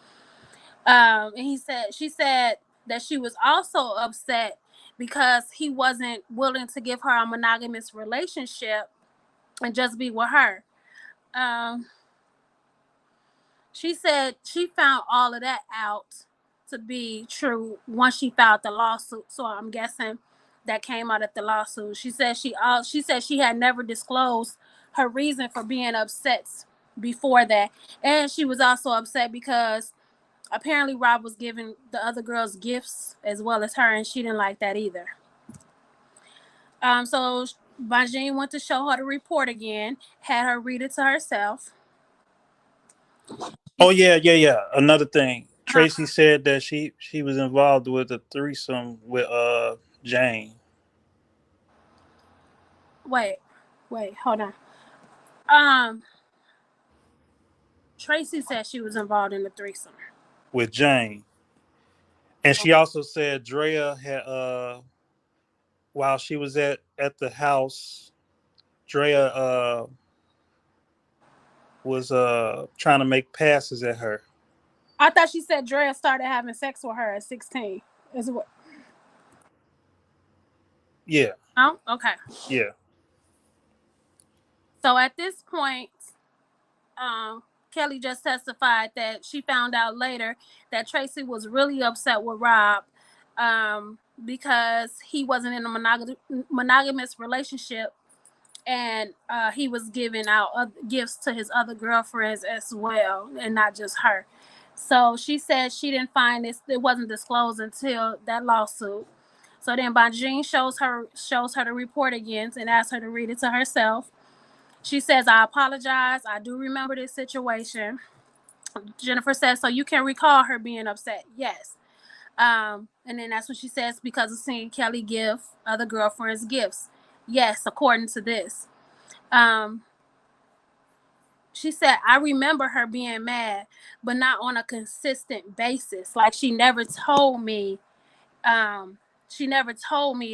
And she said that she was also upset because he wasn't willing to give her a monogamous relationship and just be with her. She said she found all of that out to be true once she filed the lawsuit. So I'm guessing that came out at the lawsuit. She said she had never disclosed her reason for being upset before that, and she was also upset because apparently Rob was giving the other girls gifts as well as her, and she didn't like that either. So Bonjean went to show her the report again, had her read it to herself. Oh yeah. Another thing, Tracy said that she was involved with a threesome with Jane. Wait, hold on. Um, Tracy said she was involved in the threesome With Jane, and she also said Drea had while she was at the house, Drea was trying to make passes at her. I thought she said Drea started having sex with her at 16. Is what? Yeah. Oh, okay. Yeah. So at this point, Kelly just testified that she found out later that Tracy was really upset with Rob because he wasn't in a monogamous relationship, and he was giving out gifts to his other girlfriends as well, and not just her. So she said she didn't find this; it wasn't disclosed until that lawsuit. So then Bonjean shows her the report again and asks her to read it to herself. She says, "I apologize. I do remember this situation." Jennifer says, "So you can recall her being upset?" Yes. And then that's when she says, "Because of seeing Kelly give other girlfriends gifts." Yes, according to this. Um, she said, "I remember her being mad, but not on a consistent basis. Like she never told me,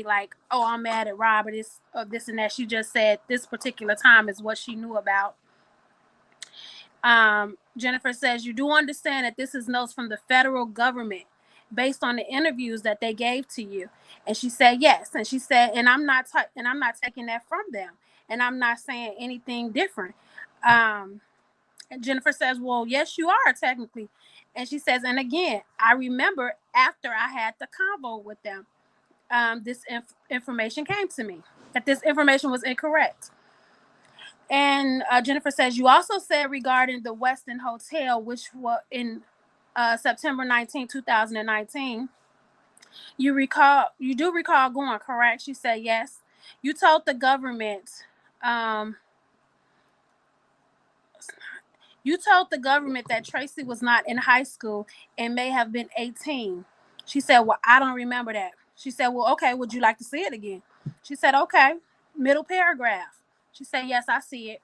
like, oh, I'm mad at Rob or this and that. She just said this particular time is what she knew about." Jennifer says, "You do understand that this is notes from the federal government based on the interviews that they gave to you." And she said, "Yes." And she said, and I'm not taking that from them. And I'm not saying anything different. And Jennifer says, "Well, yes, you are technically." And she says, "And again, I remember after I had the convo with them, this information came to me that this information was incorrect." And Jennifer says, "You also said regarding the Westin Hotel, which was in September 19, 2019, you do recall going, correct?" She said, "Yes." You told the government, um, that Tracy was not in high school and may have been 18. She said, "Well, I don't remember that." She said, "Well, okay, would you like to see it again?" She said, "Okay." Middle paragraph. She said, "Yes, I see it."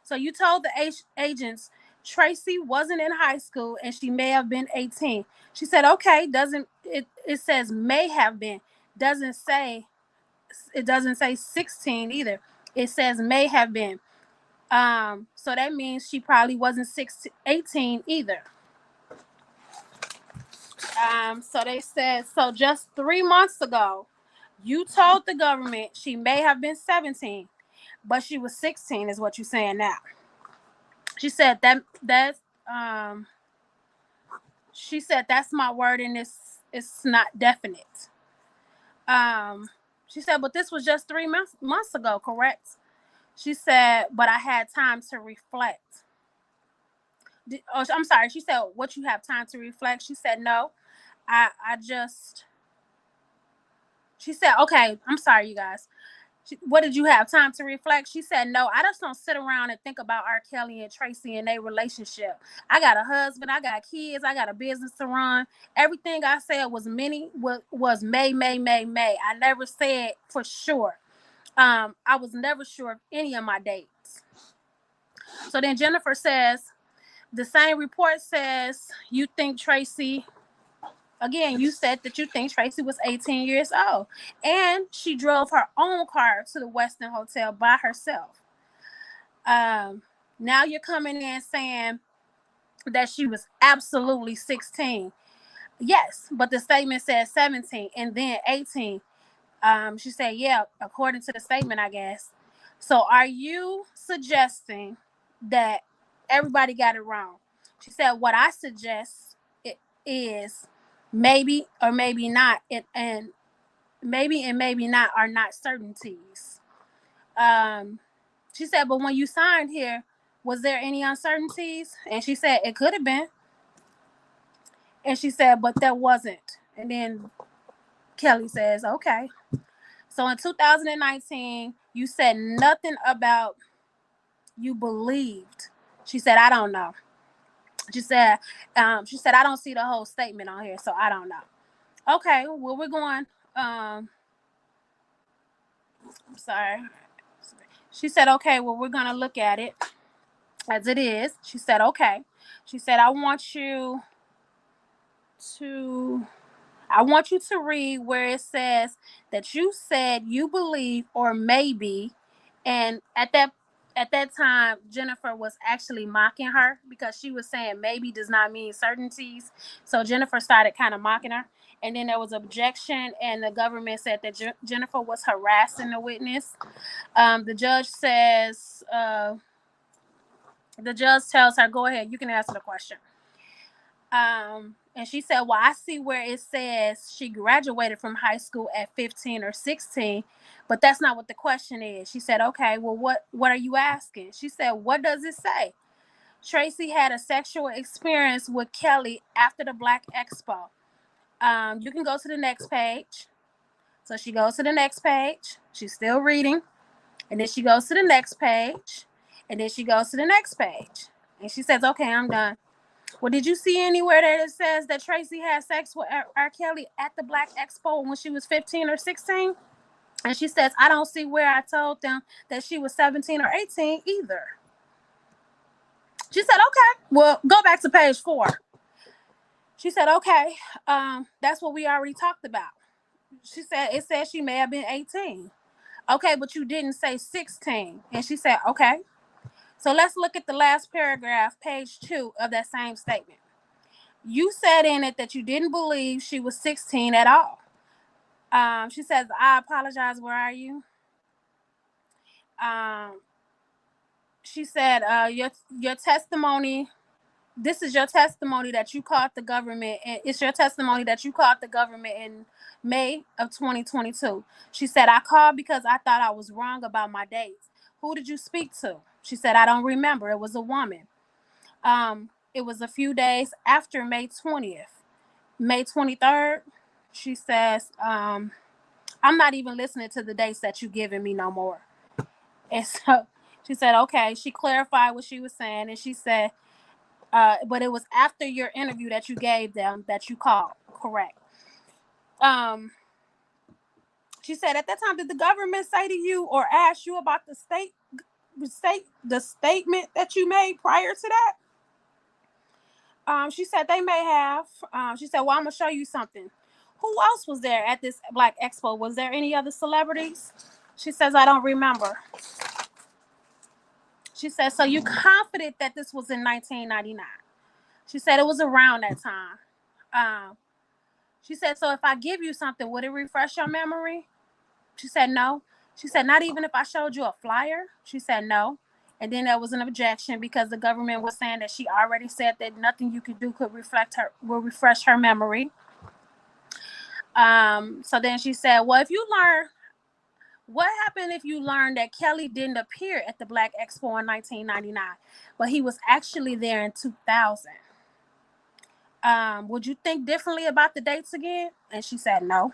So you told the agents Tracy wasn't in high school and she may have been 18. She said, "Okay, doesn't it says may have been. Doesn't say it doesn't say 16 either. It says may have been. So that means she probably wasn't 18 either." So they said, "So just 3 months ago, you told the government she may have been 17, but she was 16 is what you're saying now." She said that's she said, "That's my word and it's not definite." Um, she said, "But this was just 3 months ago, correct?" She said, "But I had time to reflect." I'm sorry. She said, "What, you have time to reflect?" She said, "No, I just." She said, "Okay, I'm sorry, you guys. What, did you have time to reflect?" She said, "No, I just don't sit around and think about R. Kelly and Tracy and their relationship. I got a husband, I got kids, I got a business to run. Everything I said was may. I never said for sure. I was never sure of any of my dates." So then Jennifer says, "The same report says you think Tracy." Again, you said that you think Tracy was 18 years old, and she drove her own car to the Westin Hotel by herself. Now you're coming in saying that she was absolutely 16. Yes, but the statement said 17 and then 18. She said, yeah, according to the statement, I guess. So are you suggesting that everybody got it wrong? She said, what I suggest it is maybe or maybe not, and maybe and maybe not are not certainties. Um, she said, but when you signed here, was there any uncertainties? And she said, it could have been. And she said, but there wasn't. And then Kelly says, okay. So in 2019, you said nothing about you believed. She said, I don't know. She said, I don't see the whole statement on here, so I don't know. Okay, well, we're going. I'm sorry. She said, okay, well, we're gonna look at it as it is. She said, okay. She said, to I want you to read where it says that you said you believe or maybe, and at that time Jennifer was actually mocking her because she was saying maybe does not mean certainties. So Jennifer started kind of mocking her, and then there was objection, and the government said that Jennifer was harassing the witness. The judge says, the judge tells her, "Go ahead, you can answer the question." And she said, well, I see where it says she graduated from high school at 15 or 16, but that's not what the question is. She said, okay, well, what are you asking? She said, what does it say? Tracy had a sexual experience with Kelly after the Black Expo. You can go to the next page. So she goes to the next page. She's still reading. And then she goes to the next page. And then she goes to the next page. And she says, okay, I'm done. Well, did you see anywhere that it says that Tracy had sex with R. Kelly at the Black Expo when she was 15 or 16? And she says, I don't see where I told them that she was 17 or 18 either. She said, okay, well, go back to page 4. She said, okay, that's what we already talked about. She said, it says she may have been 18. Okay, but you didn't say 16. And she said, okay. So let's look at the last paragraph, page 2 of that same statement. You said in it that you didn't believe she was 16 at all. She says, I apologize. Where are you? She said, your testimony. This is your testimony that you called the government. And it's your testimony that you called the government in May of 2022. She said, I called because I thought I was wrong about my dates. Who did you speak to? She said, I don't remember. It was a woman. It was a few days after May 20th. May 23rd, she says, I'm not even listening to the dates that you're giving me no more. And so she said, okay. She clarified what she was saying. And she said, but it was after your interview that you gave them that you called. Correct. She said, at that time, did the government say to you or ask you about the statement that you made prior to that? She said they may have. She said, well, I'm going to show you something. Who else was there at this Black Expo? Was there any other celebrities? She says, I don't remember. She said, so you confident that this was in 1999? She said it was around that time. She said, so if I give you something, would it refresh your memory? She said, no. She said, not even if I showed you a flyer? She said, no. And then there was an objection because the government was saying that she already said that nothing you could do will refresh her memory. So then she said, well, what happened if you learned that Kelly didn't appear at the Black Expo in 1999, but he was actually there in 2000? Would you think differently about the dates again? And she said, no.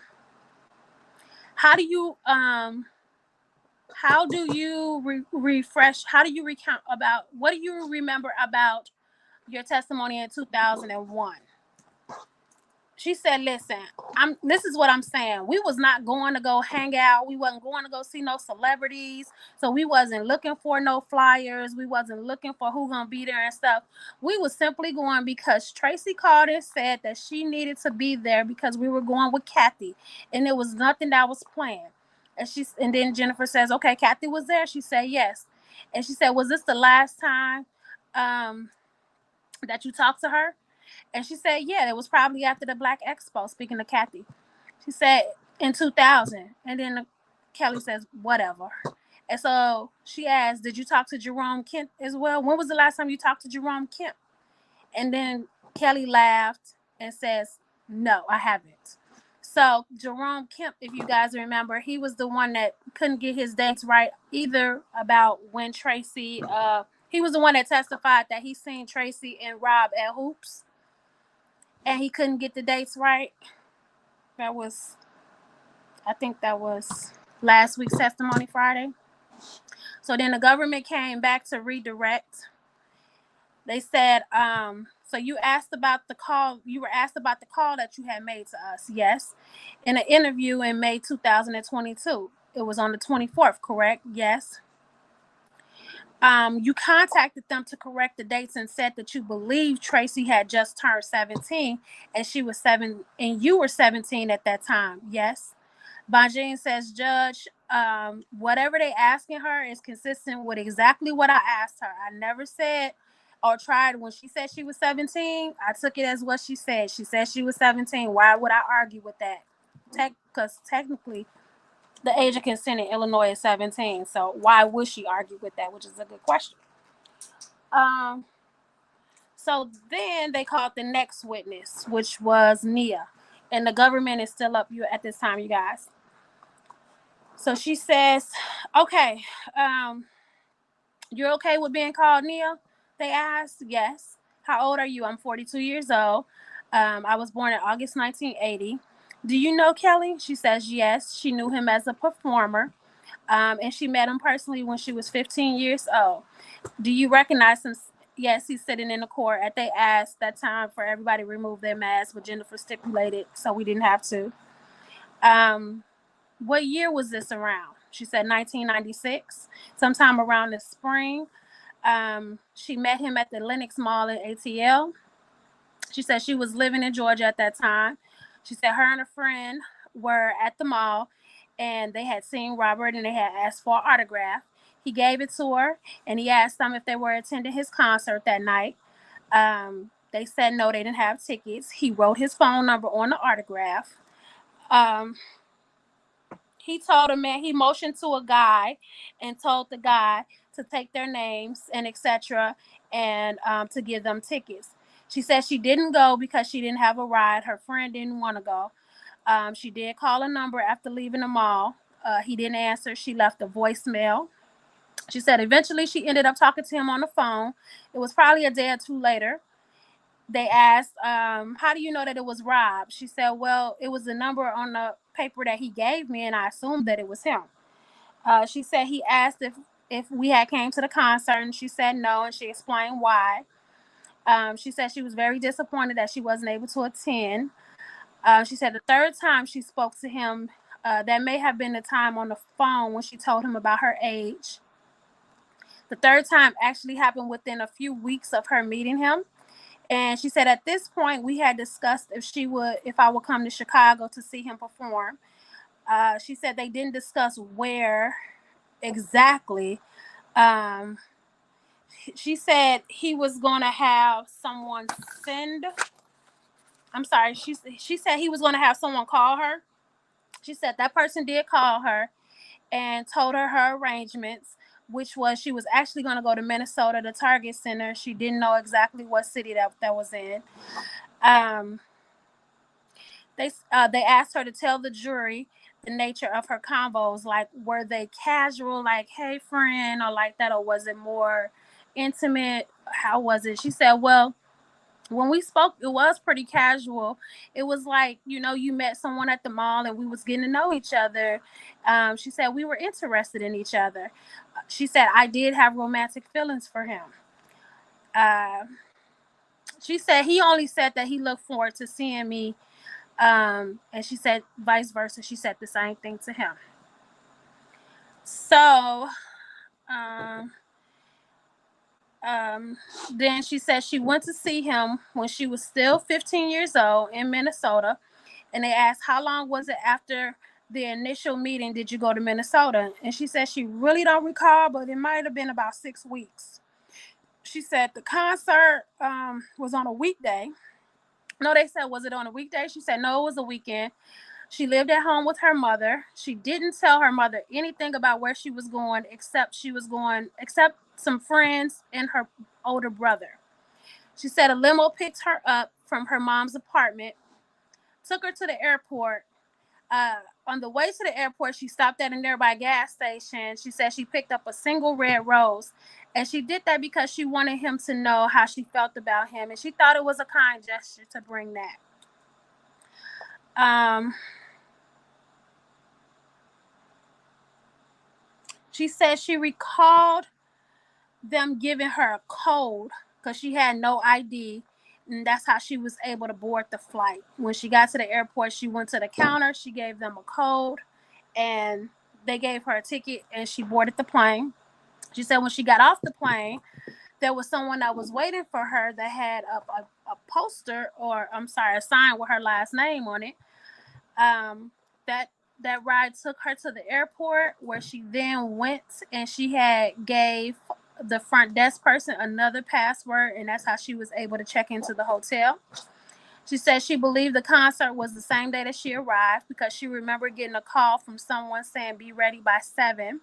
How do you recount about, what do you remember about your testimony in 2001? She said, listen, this is what I'm saying. We was not going to go hang out. We wasn't going to go see no celebrities. So we wasn't looking for no flyers. We wasn't looking for who gonna be there and stuff. We was simply going because Tracy called and said that she needed to be there because we were going with Kathy. And there was nothing that was planned. And then Jennifer says, okay, Kathy was there. She said, yes. And she said, was this the last time that you talked to her? And she said, yeah, it was probably after the Black Expo, speaking to Kathy. She said, in 2000. And then Kelly says, whatever. And so she asked, did you talk to Jerome Kemp as well? When was the last time you talked to Jerome Kemp? And then Kelly laughed and says, no, I haven't. So Jerome Kemp, if you guys remember, he was the one that couldn't get his dates right either about when Tracy, he was the one that testified that he seen Tracy and Rob at Hoops and he couldn't get the dates right. I think that was last week's testimony Friday. So then the government came back to redirect. They said, so you asked about the call. You were asked about the call that you had made to us. Yes. In an interview in May 2022. It was on the 24th, correct? Yes. You contacted them to correct the dates and said that you believe Tracy had just turned 17 and she was 7 and you were 17 at that time. Yes. Bonjean says, Judge, whatever they asking her is consistent with exactly what I asked her. I never said or tried when she said she was 17. I took it as what she said. She said she was 17. Why would I argue with that? Because technically, the age of consent in Illinois is 17. So why would she argue with that? Which is a good question. So then they called the next witness, which was Nia. And the government is still up at this time, you guys. So she says, okay, you're okay with being called Nia? They asked. Yes. How old are you? I'm 42 years old. I was born in August 1980. Do you know Kelly? She says, yes. She knew him as a performer. And she met him personally when she was 15 years old. Do you recognize him? Yes, he's sitting in the court. They asked that time for everybody to remove their masks, but Jennifer stipulated, so we didn't have to. What year was this around? She said 1996, sometime around the spring. She met him at the Lenox Mall in ATL. She said she was living in Georgia at that time. She said her and a friend were at the mall and they had seen Robert and they had asked for an autograph. He gave it to her and he asked them if they were attending his concert that night. They said no, they didn't have tickets. He wrote his phone number on the autograph. He told a man, he motioned to a guy and told the guy to take their names and etc. and to give them tickets. She said she didn't go because she didn't have a ride. Her friend didn't want to go. She did call a number after leaving the mall. He didn't answer. She left a voicemail. She said eventually she ended up talking to him on the phone. It was probably a day or two later. They asked, how do you know that it was Rob? She said, well, it was the number on the paper that he gave me, and I assumed that it was him. She said he asked if we had came to the concert, and she said no, and she explained why. She said she was very disappointed that she wasn't able to attend. She said the third time she spoke to him, that may have been the time on the phone when she told him about her age. The third time actually happened within a few weeks of her meeting him. And she said at this point we had discussed if I would come to Chicago to see him perform. She said they didn't discuss where exactly. She said he was going to have someone send. I'm sorry. She said he was going to have someone call her. She said that person did call her and told her arrangements, which was she was actually going to go to Minnesota, the Target Center. She didn't know exactly what city that was in. They asked her to tell the jury the nature of her convos. Like, were they casual, like, hey, friend, or like that, or was it more intimate? How was it? She said, well, when we spoke, it was pretty casual. It was like, you met someone at the mall and we was getting to know each other. She said we were interested in each other. She said I did have romantic feelings for him. She said he only said that he looked forward to seeing me. And she said vice versa. She said the same thing to him. So, then she said she went to see him when she was still 15 years old in Minnesota. And they asked, how long was it after the initial meeting did you go to Minnesota? And she said she really don't recall, but it might have been about 6 weeks. She said the concert was on a weekday. No, they said, was it on a weekday? She said, no, it was a weekend. She lived at home with her mother. She didn't tell her mother anything about where she was going, except some friends and her older brother. She said a limo picked her up from her mom's apartment, took her to the airport. On the way to the airport, she stopped at a nearby gas station. She said she picked up a single red rose, and she did that because she wanted him to know how she felt about him, and she thought it was a kind gesture to bring that. She said she recalled them giving her a code because she had no ID, and that's how she was able to board the flight. When she got to the airport, she went to the counter, she gave them a code, and they gave her a ticket, and she boarded the plane. She said when she got off the plane, there was someone that was waiting for her that had a poster, or I'm sorry, a sign with her last name on it. That ride took her to the airport, where she then went and she had gave the front desk person another password, and that's how she was able to check into the hotel. She said she believed the concert was the same day that she arrived because she remembered getting a call from someone saying be ready by 7.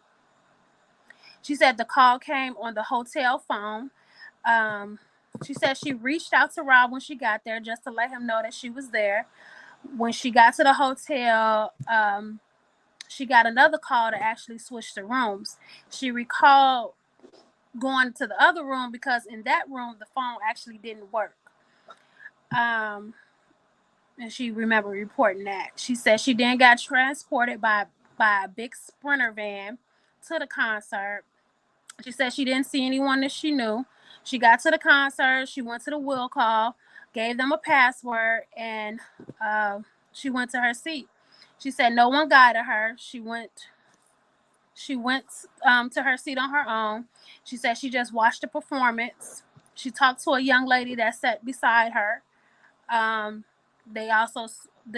She said the call came on the hotel phone. She said she reached out to Rob when she got there just to let him know that she was there. When she got to the hotel, she got another call to actually switch the rooms. She recalled going to the other room because in that room the phone actually didn't work. And she remembered reporting that. She said she then got transported by a big Sprinter van to the concert. She said she didn't see anyone that she knew. She got to the concert. She went to the will call, gave them a password, and she went to her seat. She said no one guided her. She went to her seat on her own. She said she just watched the performance. She talked to a young lady that sat beside her.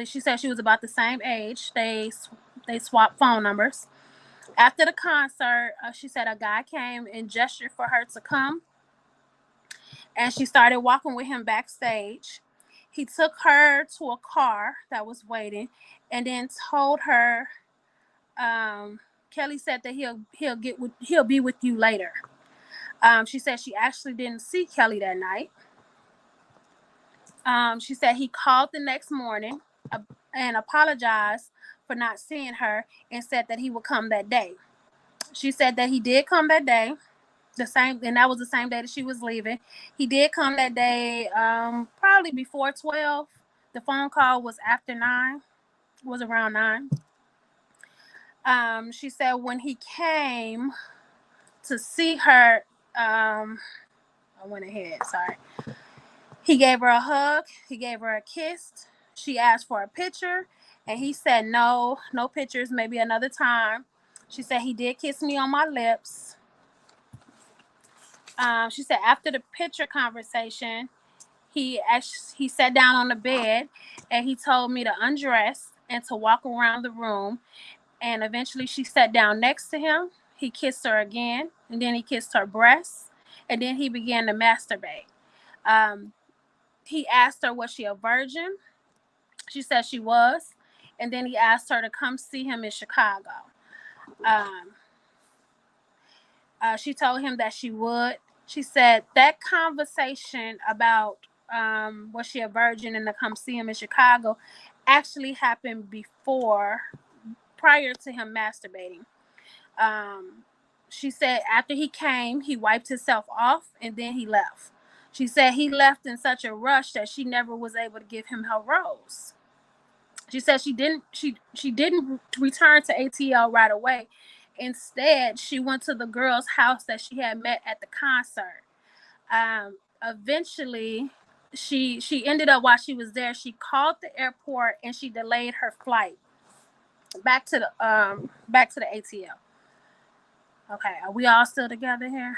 She said she was about the same age. They swapped phone numbers. After the concert, she said a guy came and gestured for her to come, and she started walking with him backstage. He took her to a car that was waiting, and then told her, Kelly said that he'll be with you later. She said she actually didn't see Kelly that night. She said he called the next morning and apologized for not seeing her and said that he would come that day. She said that he did come that day, and that was the same day that she was leaving. He did come that day, probably before 12. The phone call was after 9, was around 9. She said when he came to see her, I went ahead, sorry. He gave her a hug. He gave her a kiss. She asked for a picture, and he said, no pictures, maybe another time. She said he did kiss me on my lips. She said after the picture conversation, he sat down on the bed, and he told me to undress and to walk around the room. And eventually she sat down next to him. He kissed her again, and then he kissed her breasts, and then he began to masturbate. He asked her, was she a virgin? She said she was. And then he asked her to come see him in Chicago. She told him that she would. She said that conversation about was she a virgin and to come see him in Chicago actually happened prior to him masturbating. She said after he came, he wiped himself off and then he left. She said he left in such a rush that she never was able to give him her rose. She said she didn't return to ATL right away. Instead, she went to the girl's house that she had met at the concert. Eventually, she ended up, while she was there, she called the airport and she delayed her flight back to the ATL. Okay, are we all still together here?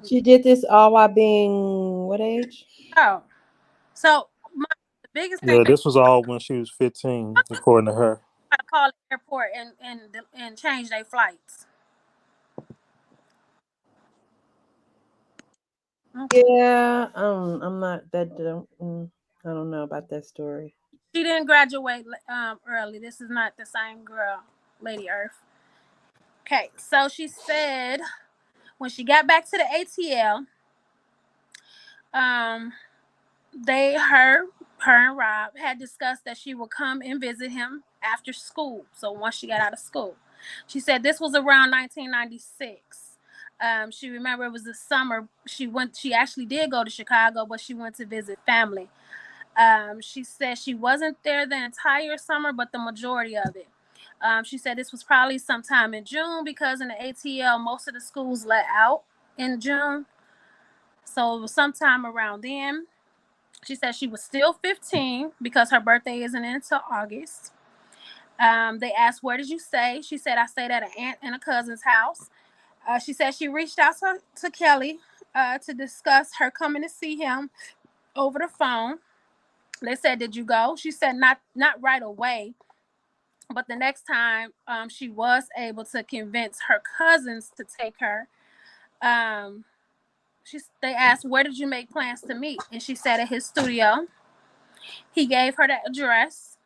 She did this all while being what age? Oh, so the biggest thing. Yeah, this was all when she was 15, according to her. To call the airport and change their flights. Okay. Yeah, I'm not that. I don't know about that story. She didn't graduate early. This is not the same girl, Lady Earth. Okay, so she said when she got back to the ATL, um, her and Rob had discussed that she would come and visit him after school. So once she got out of school, she said this was around 1996. She remember it was the summer she went. She actually did go to Chicago, but she went to visit family. She said she wasn't there the entire summer, but the majority of it. She said this was probably sometime in June because in the ATL, most of the schools let out in June. So it was sometime around then. She said she was still 15 because her birthday isn't until August. They asked, "Where did you stay?" She said, "I stayed at an aunt and a cousin's house." She said she reached out to Kelly to discuss her coming to see him over the phone. They said, "Did you go?" She said, "Not right away, but the next time she was able to convince her cousins to take her." Um, they asked, "Where did you make plans to meet?" And she said, "At his studio." He gave her the address.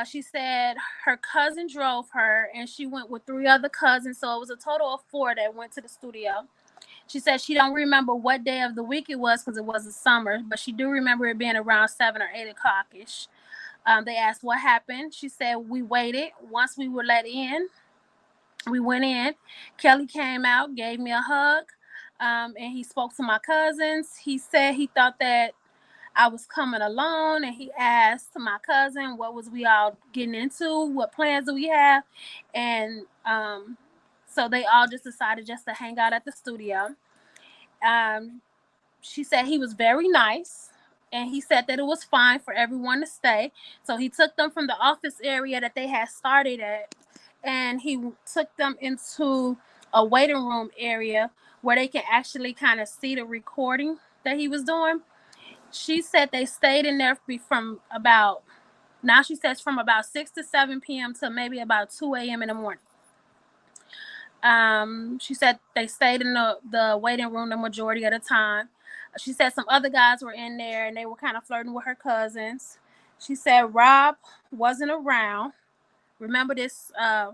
She said her cousin drove her and she went with three other cousins. So it was a total of four that went to the studio. She said she don't remember what day of the week it was because it was the summer, but she do remember it being around 7 or 8 o'clock ish. They asked what happened. She said we waited. Once we were let in, we went in. Kelly came out, gave me a hug, and he spoke to my cousins. He said he thought that I was coming alone, and he asked my cousin what was we all getting into, what plans do we have, and so they all just decided just to hang out at the studio. Um, she said he was very nice, and he said that it was fine for everyone to stay. So he took them from the office area that they had started at, and he took them into a waiting room area where they can actually kind of see the recording that he was doing. She said they stayed in there from about, now she says from about 6 to 7 p.m. to maybe about 2 a.m. in the morning. She said they stayed in the waiting room the majority of the time. She said some other guys were in there and they were kind of flirting with her cousins. She said Rob wasn't around. Remember this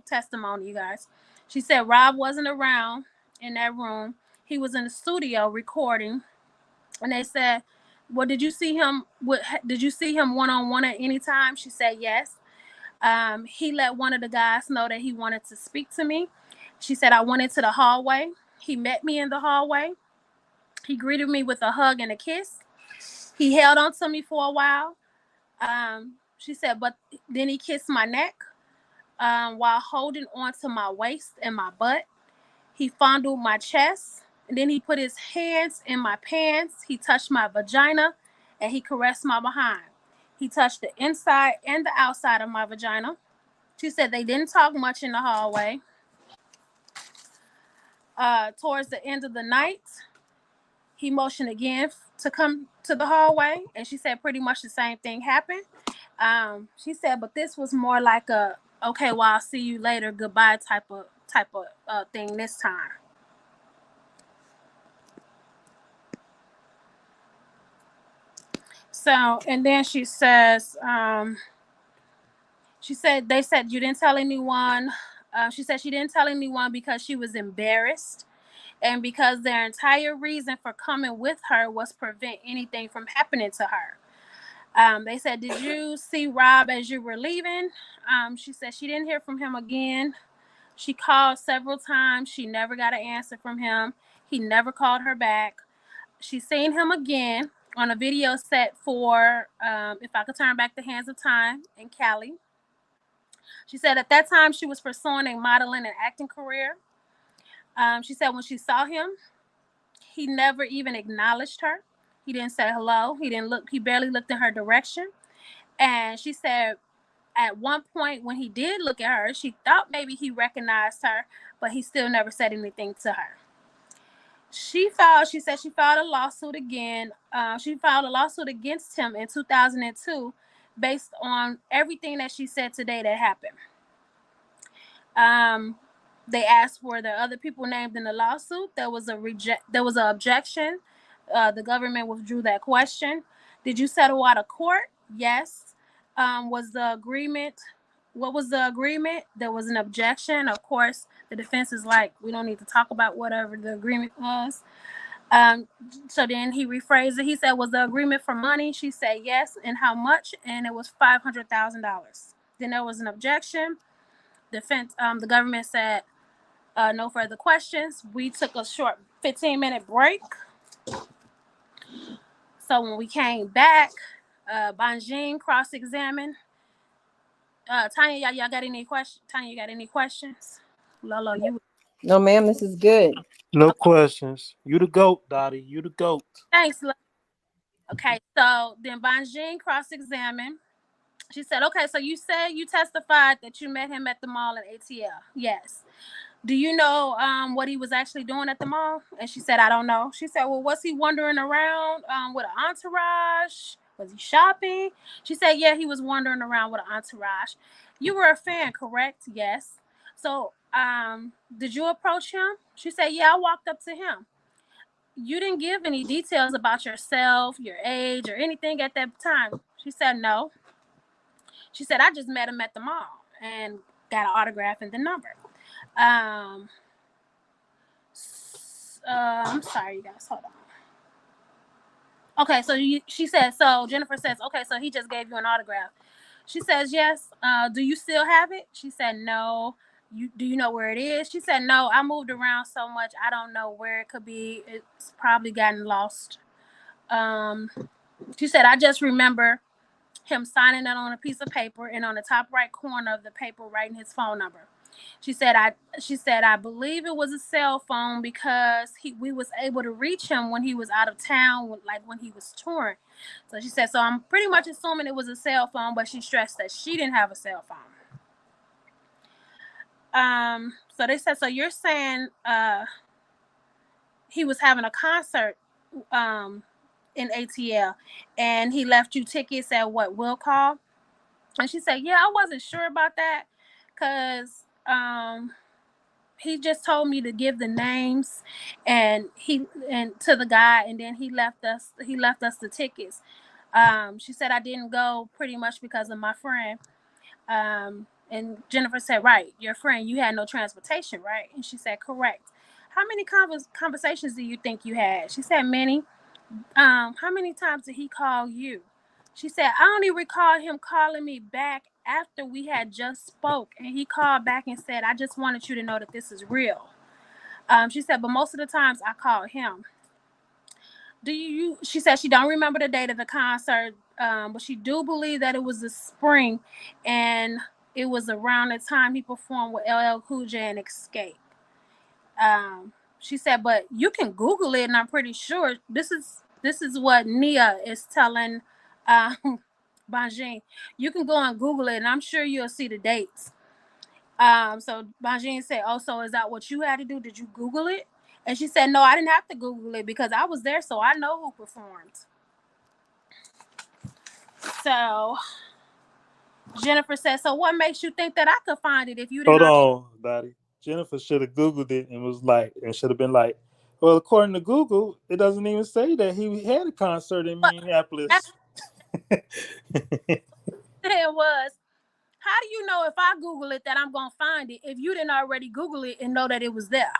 testimony, you guys. She said Rob wasn't around in that room. He was in the studio recording. And they said, "Well, did you see him? Did you see him one on one at any time?" She said, "Yes." He let one of the guys know that he wanted to speak to me. She said, "I went into the hallway. He met me in the hallway. He greeted me with a hug and a kiss. He held on to me for a while." She said, "But then he kissed my neck while holding on to my waist and my butt. He fondled my chest, and then he put his hands in my pants. He touched my vagina, and he caressed my behind. He touched the inside and the outside of my vagina." She said they didn't talk much in the hallway. Towards the end of the night, he motioned again to come to the hallway, and she said pretty much the same thing happened. She said, but this was more like a "okay, well, I'll see you later, goodbye" type of thing this time. So, and then she said they said you didn't tell anyone. She said she didn't tell anyone because she was embarrassed and because their entire reason for coming with her was prevent anything from happening to her. They said, "Did you see Rob as you were leaving?" She said she didn't hear from him again. She called several times. She never got an answer from him. He never called her back. She seen him again on a video set for If I Could Turn Back the Hands of Time in Cali. She said at that time she was pursuing a modeling and acting career. She said when she saw him, he never even acknowledged her. He didn't say hello. He didn't look. He barely looked in her direction. And she said at one point when he did look at her, she thought maybe he recognized her, but he still never said anything to her. She said she filed a lawsuit again. She filed a lawsuit against him in 2002 based on everything that she said today that happened. They asked were there other people named in the lawsuit. There was an objection. the government withdrew that question. Did you settle out of court? Yes. Was the agreement? What was the agreement? There was an objection. Of course, the defense is like, we don't need to talk about whatever the agreement was. Um, so then he rephrased it. He said, was the agreement for money? She said yes. And how much? And it was $500,000. Then there was an objection. The government said, no further questions. We took a short 15-minute break. So when we came back, Banjin cross-examined. Tanya, y'all got any questions? Tanya, you got any questions? Lolo, you. No, ma'am, this is good. No questions. You the GOAT, Dottie. You the GOAT. Thanks, Lolo. Okay, so then Banjin cross-examined. She said, okay, so you said you testified that you met him at the mall in ATL. Yes. Do you know what he was actually doing at the mall? And she said, I don't know. She said, well, was he wandering around with an entourage? Was he shopping? She said, yeah, he was wandering around with an entourage. You were a fan, correct? Yes. So did you approach him? She said, yeah, I walked up to him. You didn't give any details about yourself, your age, or anything at that time. She said, no. She said, I just met him at the mall and got an autograph and the number. I'm sorry, you guys. Hold on. Okay, so she says, so Jennifer says, okay, so he just gave you an autograph. She says, yes. Do you still have it? She said, no. Do you know where it is? She said, no, I moved around so much. I don't know where it could be. It's probably gotten lost. She said, I just remember him signing it on a piece of paper and on the top right corner of the paper writing his phone number. She said, I believe it was a cell phone because we was able to reach him when he was out of town, like when he was touring. So she said, so I'm pretty much assuming it was a cell phone, but she stressed that she didn't have a cell phone. So they said, so you're saying he was having a concert in ATL and he left you tickets at what, Will Call? And she said, yeah, I wasn't sure about that because he just told me to give the names and to the guy, and then he left us the tickets. She said, I didn't go pretty much because of my friend. And Jennifer said, right, your friend, you had no transportation, right? And she said, correct. How many conversations do you think you had? She said, many. How many times did he call you? She said, I only recall him calling me back after we had just spoke, and he called back and said, I just wanted you to know that this is real. She said, but most of the times I called him. She said she don't remember the date of the concert, but she do believe that it was the spring, and it was around the time he performed with LL Cool J and Escape. She said, but you can Google it, and I'm pretty sure this is what Nia is telling Banjin. You can go and Google it, and I'm sure you'll see the dates. So Banjin said, oh, so is that what you had to do? Did you Google it? And she said, no, I didn't have to Google it because I was there, so I know who performed. So Jennifer said, so what makes you think that I could find it if you didn't? Hold on, Dottie. Jennifer should have Googled it and should have been like, well, according to Google, it doesn't even say that he had a concert in Minneapolis. It was, how do you know if I Google it that I'm going to find it if you didn't already Google it and know that it was there?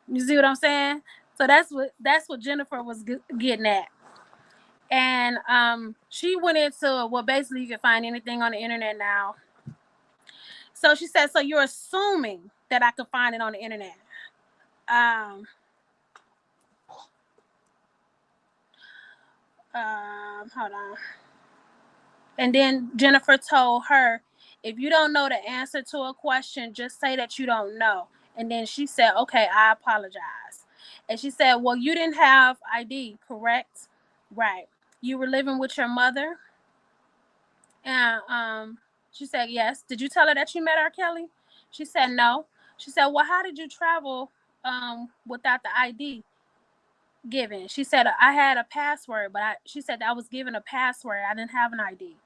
You see what I'm saying? So that's what Jennifer was getting at. And she went into, well, basically you can find anything on the internet now. So she said, so you're assuming that I could find it on the internet. Hold on. And then Jennifer told her, if you don't know the answer to a question, just say that you don't know. And then she said, okay, I apologize. And she said, well, you didn't have ID, correct? Right. You were living with your mother? And she said, yes. Did you tell her that you met R. Kelly? She said, no. She said, well, how did you travel without the ID given? She said, I had a password, but she said I was given a password. I didn't have an ID.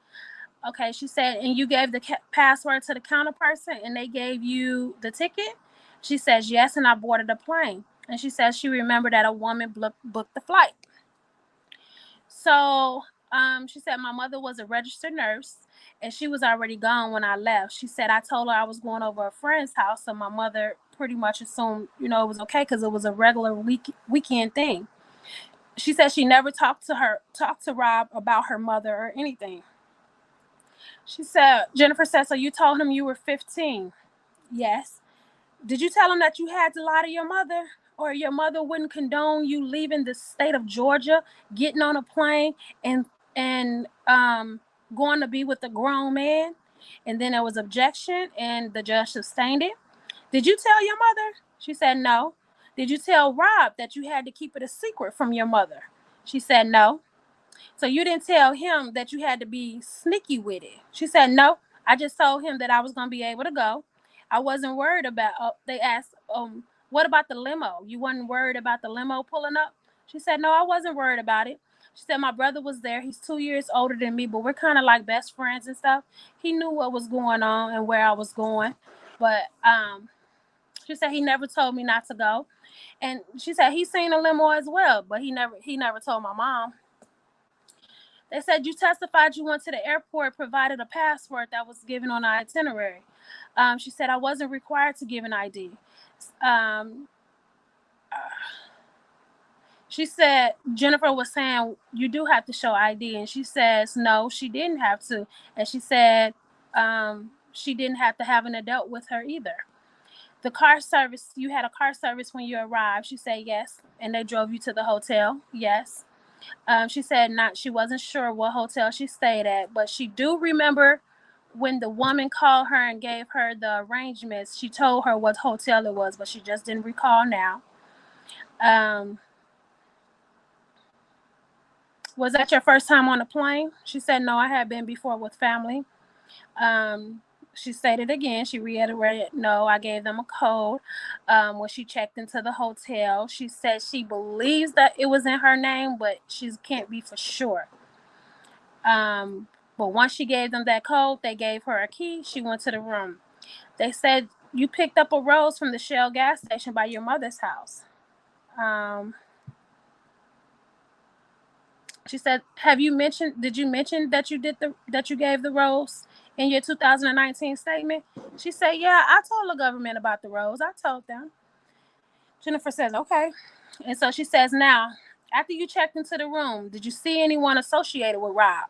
Okay, she said, and you gave the password to the counter person and they gave you the ticket? She says, yes, and I boarded a plane. And she says she remembered that a woman booked the flight. So she said my mother was a registered nurse and she was already gone when I left. She said I told her I was going over a friend's house, so my mother pretty much assumed, it was okay because it was a regular weekend thing. She said she never talked to Rob about her mother or anything. She said, Jennifer said, so you told him you were 15? Yes. Did you tell him that you had to lie to your mother? Or your mother wouldn't condone you leaving the state of Georgia, getting on a plane, and going to be with a grown man? And then there was objection, and the judge sustained it. Did you tell your mother? She said no. Did you tell Rob that you had to keep it a secret from your mother? She said no. So you didn't tell him that you had to be sneaky with it? She said no. I just told him that I was going to be able to go. I wasn't worried about. They asked, what about the limo? You wasn't worried about the limo pulling up? She said no, I wasn't worried about it. She said my brother was there. He's 2 years older than me, but we're kind of like best friends and stuff. He knew what was going on and where I was going, but she said he never told me not to go. And she said he's seen a limo as well, but he never told my mom. They said you testified you went to the airport, provided a passport that was given on the itinerary. She said I wasn't required to give an ID. She said Jennifer was saying you do have to show ID, and she says no, she didn't have to. And she said she didn't have to have an adult with her either. The car service, you had a car service when you arrived. She said yes. And they drove you to the hotel? Yes. She said she wasn't sure what hotel she stayed at, but she do remember when the woman called her and gave her the arrangements. She told her what hotel it was, but she just didn't recall now. Was that your first time on a plane? She said no, I had been before with family. She stated again, she reiterated, no, I gave them a code when she checked into the hotel. She said she believes that it was in her name, but she can't be for sure. But once she gave them that code, they gave her a key. She went to the room. They said, you picked up a rose from the Shell gas station by your mother's house. She said, did you mention that you gave the rose in your 2019 statement? She said, yeah, I told the government about the rose. I told them. Jennifer says, okay. And so she says, now, after you checked into the room, did you see anyone associated with Rob?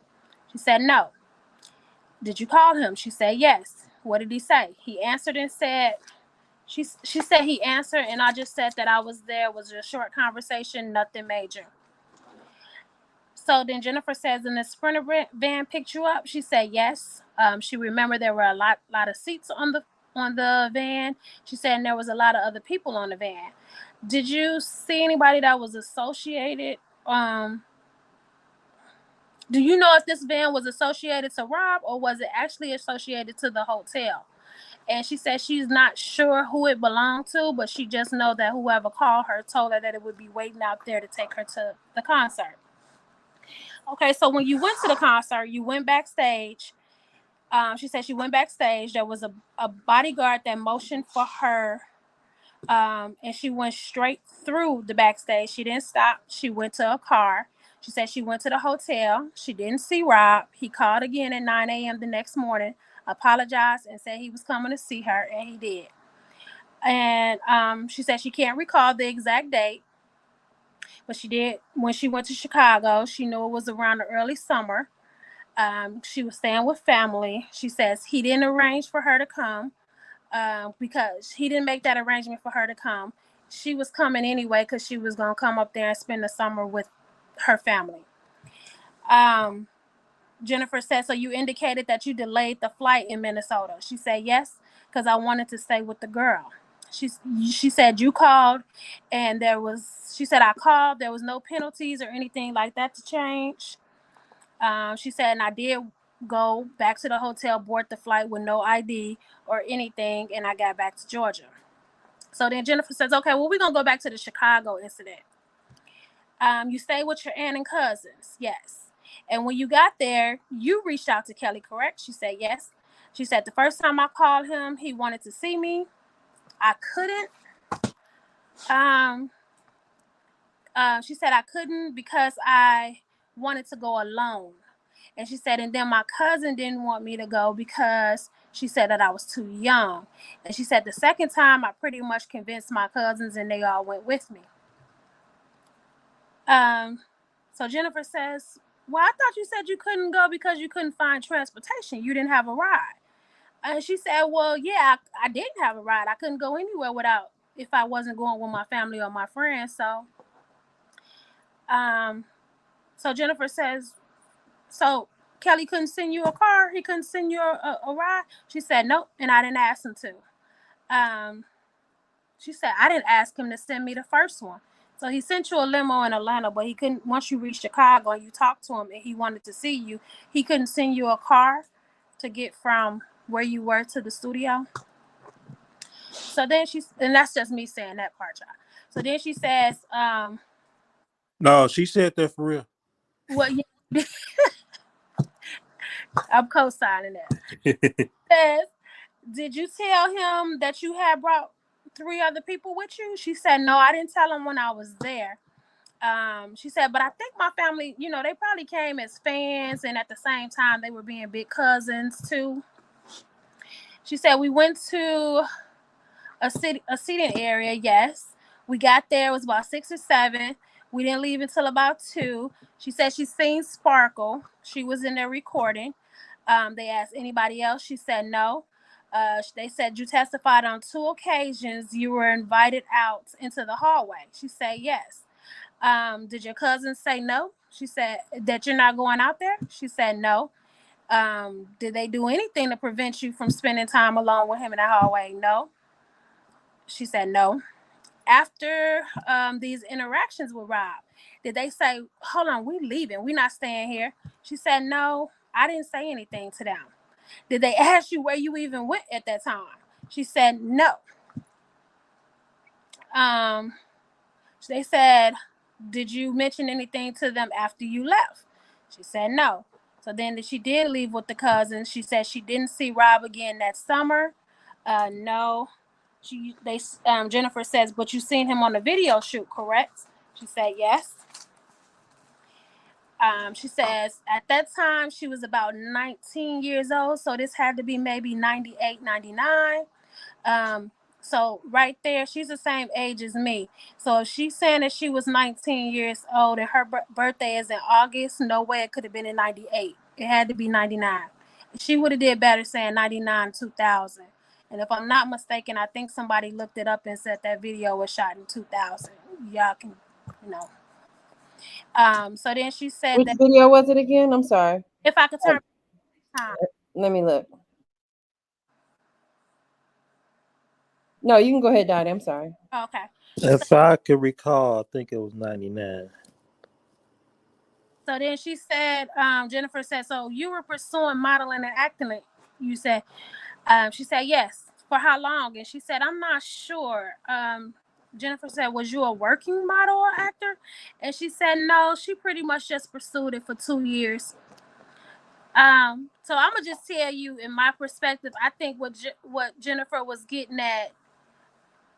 She said, no. Did you call him? She said, yes. What did he say? He answered and said, she said he answered, and I just said that I was there. It was a short conversation, nothing major. So then Jennifer says, in the Sprinter van picked you up? She said yes. She remembered there were a lot of seats on the van. She said there was a lot of other people on the van. Did you see anybody that was associated? Do you know if this van was associated to Rob or was it actually associated to the hotel? And she said she's not sure who it belonged to, but she just know that whoever called her told her that it would be waiting out there to take her to the concert. Okay, so when you went to the concert, you went backstage. She said she went backstage. There was a bodyguard that motioned for her, and she went straight through the backstage. She didn't stop. She went to a car. She said she went to the hotel. She didn't see Rob. He called again at 9 a.m. the next morning, apologized, and said he was coming to see her, and he did. And she said she can't recall the exact date, but she did. When she went to Chicago, she knew it was around the early summer. She was staying with family. She says he didn't arrange for her to come because he didn't make that arrangement for her to come. She was coming anyway because she was going to come up there and spend the summer with her family. Jennifer said, so you indicated that you delayed the flight in Minnesota. She said, yes, because I wanted to stay with the girl. She said you called and she said I called. There was no penalties or anything like that to change. She said, and I did go back to the hotel, board the flight with no ID or anything, and I got back to Georgia. So then Jennifer says, okay, well, we're going to go back to the Chicago incident. You stayed with your aunt and cousins. Yes. And when you got there, you reached out to Kelly, correct? She said, yes. She said, the first time I called him, he wanted to see me. I couldn't. She said I couldn't because I wanted to go alone. And she said, and then my cousin didn't want me to go because she said that I was too young. And she said the second time I pretty much convinced my cousins and they all went with me. So Jennifer says, well, I thought you said you couldn't go because you couldn't find transportation. You didn't have a ride. And she said, well, yeah, I didn't have a ride. I couldn't go anywhere without, if I wasn't going with my family or my friends. So Jennifer says, so Kelly couldn't send you a car? He couldn't send you a ride? She said, nope, and I didn't ask him to. She said, I didn't ask him to send me the first one. So he sent you a limo in Atlanta, but he couldn't, once you reached Chicago and you talked to him and he wanted to see you, he couldn't send you a car to get from where you were to the studio. So then and that's just me saying that part, y'all. So then she says, no, she said that for real. Well, yeah, I'm co-signing that. Says, did you tell him that you had brought 3 other people with you? She said, no, I didn't tell him when I was there. She said, but I think my family, you know, they probably came as fans, and at the same time, they were being big cousins too. She said, we went to a seating area. Yes, we got there. It was about 6 or 7. We didn't leave until about 2. She said she seen Sparkle. She was in there recording. They asked anybody else. She said no. They said you testified on 2 occasions. You were invited out into the hallway. She said yes. Did your cousin say no? She said that you're not going out there. She said no. Did they do anything to prevent you from spending time alone with him in the hallway? No. She said no. After these interactions with Rob, did they say, hold on, we leaving, we not staying here? She said no, I didn't say anything to them. Did they ask you where you even went at that time? She said no. They said, did you mention anything to them after you left? She said no. So then she did leave with the cousins. She said she didn't see Rob again that summer. No. Jennifer says, but you seen him on the video shoot, correct? She said yes. She says at that time she was about 19 years old, so this had to be maybe 98, 99. So right there, she's the same age as me. So if she's saying that she was 19 years old and her birthday is in August, no way it could have been in 98. It had to be 99. She would have did better saying 99, 2000. And if I'm not mistaken, I think somebody looked it up and said that video was shot in 2000. Y'all can, you know. So then she said, which video was it again? I'm sorry. If I could turn time. Let me look. No, you can go ahead, Dottie. I'm sorry. Okay. If I could recall, I think it was 99. So then she said, Jennifer said, so you were pursuing modeling and acting, you said. She said, yes. For how long? And she said, I'm not sure. Jennifer said, was you a working model or actor? And she said, no, she pretty much just pursued it for 2 years. So I'm going to just tell you, in my perspective, I think what Jennifer was getting at,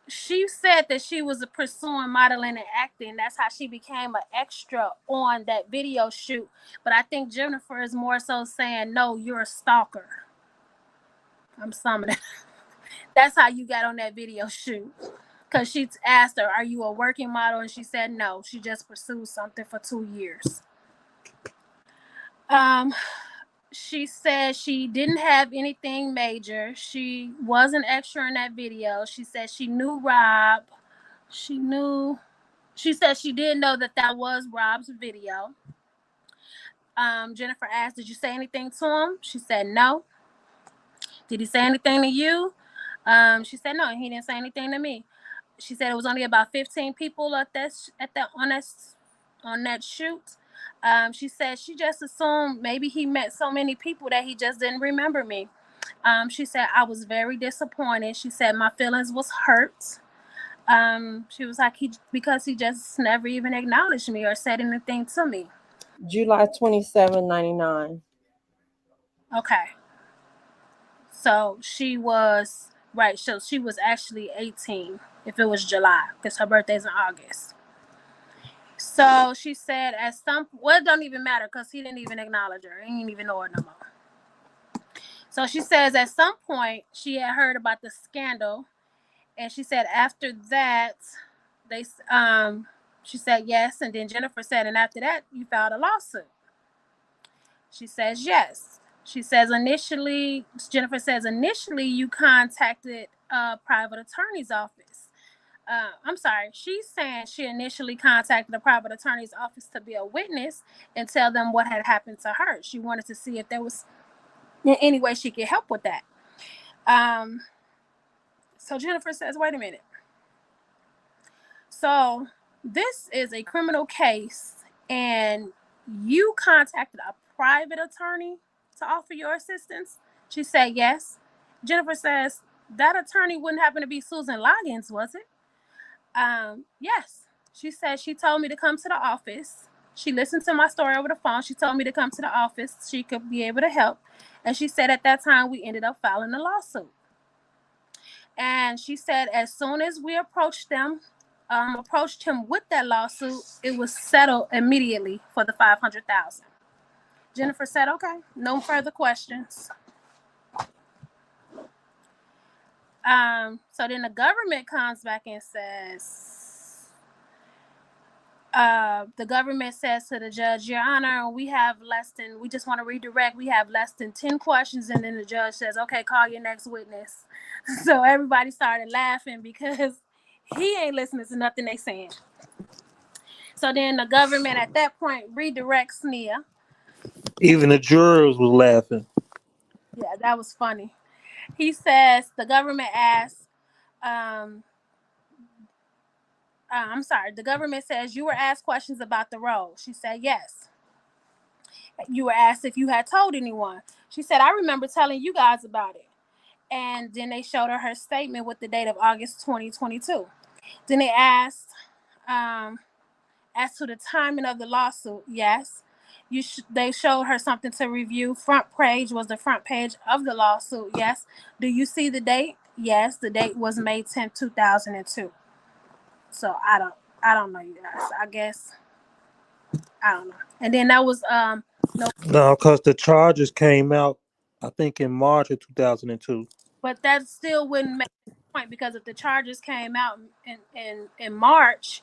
she said that she was pursuing modeling and acting. That's how she became an extra on that video shoot. But I think Jennifer is more so saying, no, you're a stalker. I'm summing it. That's how you got on that video shoot. Because she asked her, are you a working model? And she said no. She just pursued something for 2 years. She said she didn't have anything major. She was an extra in that video. She said she knew Rob. She said she did know that was Rob's video. Jennifer asked, did you say anything to him? She said no. Did he say anything to you? She said no, he didn't say anything to me. She said it was only about 15 people on that shoot. She said she just assumed maybe he met so many people that he just didn't remember me. She said I was very disappointed. She said my feelings was hurt. She was like, because he just never even acknowledged me or said anything to me. July 27, 99. Okay. So she was right. So she was actually 18. if it was July, because her birthday's in August. So she said it don't even matter because he didn't even acknowledge her. He didn't even know her no more. So she says at some point she had heard about the scandal, and she said after that she said yes, and then Jennifer said, and after that you filed a lawsuit. She says yes. Jennifer says initially you contacted a private attorney's office. I'm sorry, she's saying she initially contacted a private attorney's office to be a witness and tell them what had happened to her. She wanted to see if there was any way she could help with that. So Jennifer says, wait a minute. So this is a criminal case, and you contacted a private attorney to offer your assistance? She said yes. Jennifer says, that attorney wouldn't happen to be Susan Loggins, was it? Yes. She said she told me to come to the office. She listened to my story over the phone. She told me to come to the office. She could be able to help. And she said at that time we ended up filing a lawsuit. And she said as soon as we approached him with that lawsuit, it was settled immediately for the $500,000. Jennifer said, okay, no further questions. So then the government comes back and says, the government says to the judge, Your Honor, we just want to redirect. We have less than 10 questions. And then the judge says, okay, call your next witness. So everybody started laughing because he ain't listening to nothing they saying. So then the government at that point redirects Nia. Even the jurors was laughing. Yeah, that was funny. He says the government asked, the government says you were asked questions about the role. She said yes. You were asked if you had told anyone. She said, I remember telling you guys about it. And then they showed her statement with the date of August 2022. Then they asked, as to the timing of the lawsuit, yes. They showed her something to review. Front page was the front page of the lawsuit, yes. Do you see the date? Yes, the date was May 10th, 2002. So I don't know, you guys. I guess I don't know. And then that was No, because the charges came out, I think, in March of 2002. But that still wouldn't make the point, because if the charges came out in March,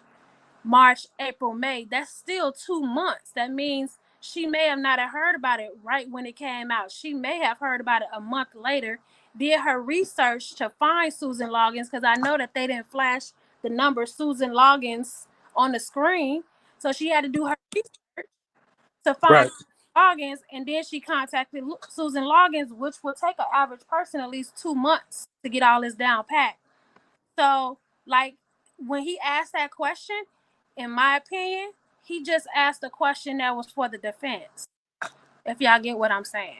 April, May, that's still 2 months. That means she may have not have heard about it right when it came out. She may have heard about it a month later, did her research to find Susan Loggins, because I know that they didn't flash the number Susan Loggins on the screen. So she had to do her research to find Loggins, and then she contacted Susan Loggins, which would take an average person at least 2 months to get all this down pat. So, like, when he asked that question, in my opinion, he just asked a question that was for the defense, if y'all get what I'm saying.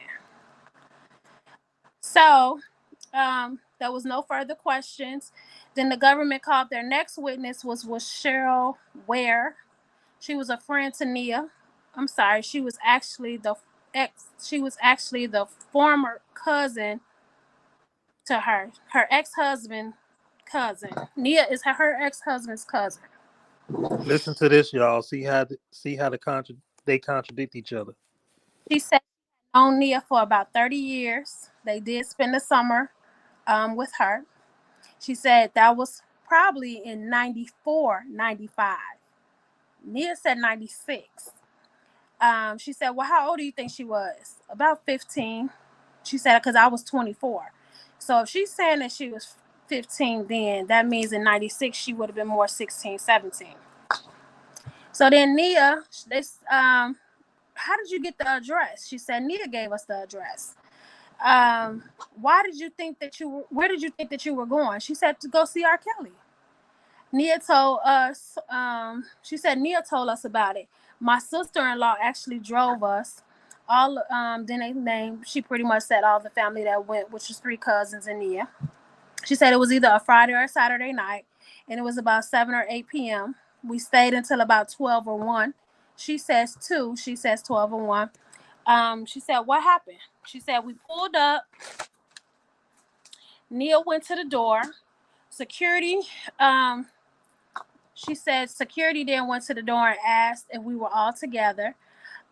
So, there was no further questions. Then the government called their next witness, was Cheryl Ware. She was a friend to Nia. I'm sorry, she was actually the former cousin to her ex-husband cousin. Nia is her ex-husband's cousin. Listen to this, y'all. See how they contradict each other. She said she'd known Nia for about 30 years. They did spend the summer with her. She said that was probably in 94, 95. Nia said 96. She said, well, how old do you think she was? About 15. She said, because I was 24. So if she's saying that she was 15 then, that means in 96 she would have been more 16, 17. So then Nia, how did you get the address? She said, Nia gave us the address. Where did you think that you were going? She said, to go see R. Kelly. Nia told us, she said Nia told us about it. My sister-in-law actually drove us. She pretty much said all the family that went, which was 3 cousins and Nia. She said it was either a Friday or a Saturday night, and it was about 7 or 8 p.m. We stayed until about 12 or 1. She says 2. She says 12 or 1. She said, what happened? She said, we pulled up. Nia went to the door. security, she said security then went to the door and asked if we were all together.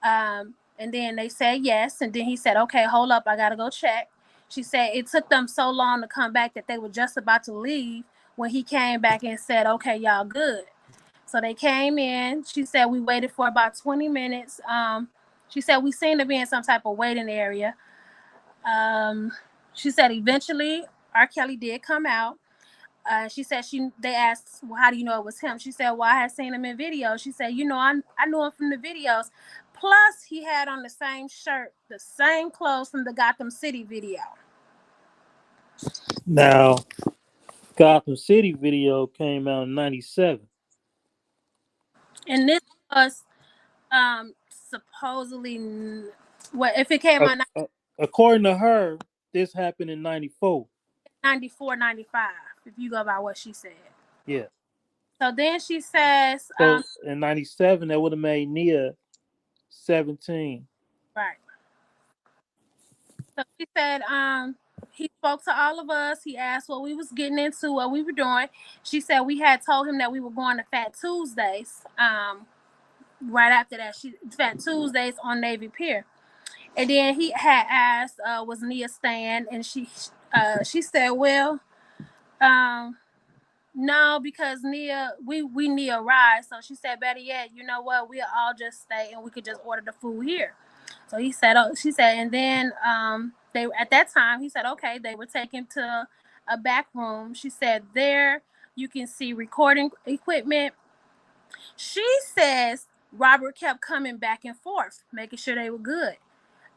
And then they said yes. And then he said, okay, hold up, I gotta go check. She said it took them so long to come back that they were just about to leave when he came back and said, okay, y'all good. So they came in. She said we waited for about 20 minutes. She said we seemed to be in some type of waiting area. She said eventually R. Kelly did come out. She said they asked, well, how do you know it was him? She said, well, I had seen him in videos. She said, I knew him from the videos. Plus, he had on the same shirt, the same clothes from the Gotham City video. Now, Gotham City video came out in 97. And this was supposedly, if it came out According to her, this happened in 94. 94, 95, if you go by what she said. Yeah. So then she says... So in 97, that would have made Nia 17. Right. So she said he spoke to all of us. He asked what we was getting into, what we were doing. She said we had told him that we were going to Fat Tuesdays. Right after that, Fat Tuesdays on Navy Pier. And then he had asked, was Nia staying? And she said, well, no, because Nia, we need a ride. So she said, better yet, you know what? We'll all just stay and we could just order the food here. So she said, and then they at that time, he said, okay, they were taken to a back room. She said, there you can see recording equipment. She says Robert kept coming back and forth, making sure they were good.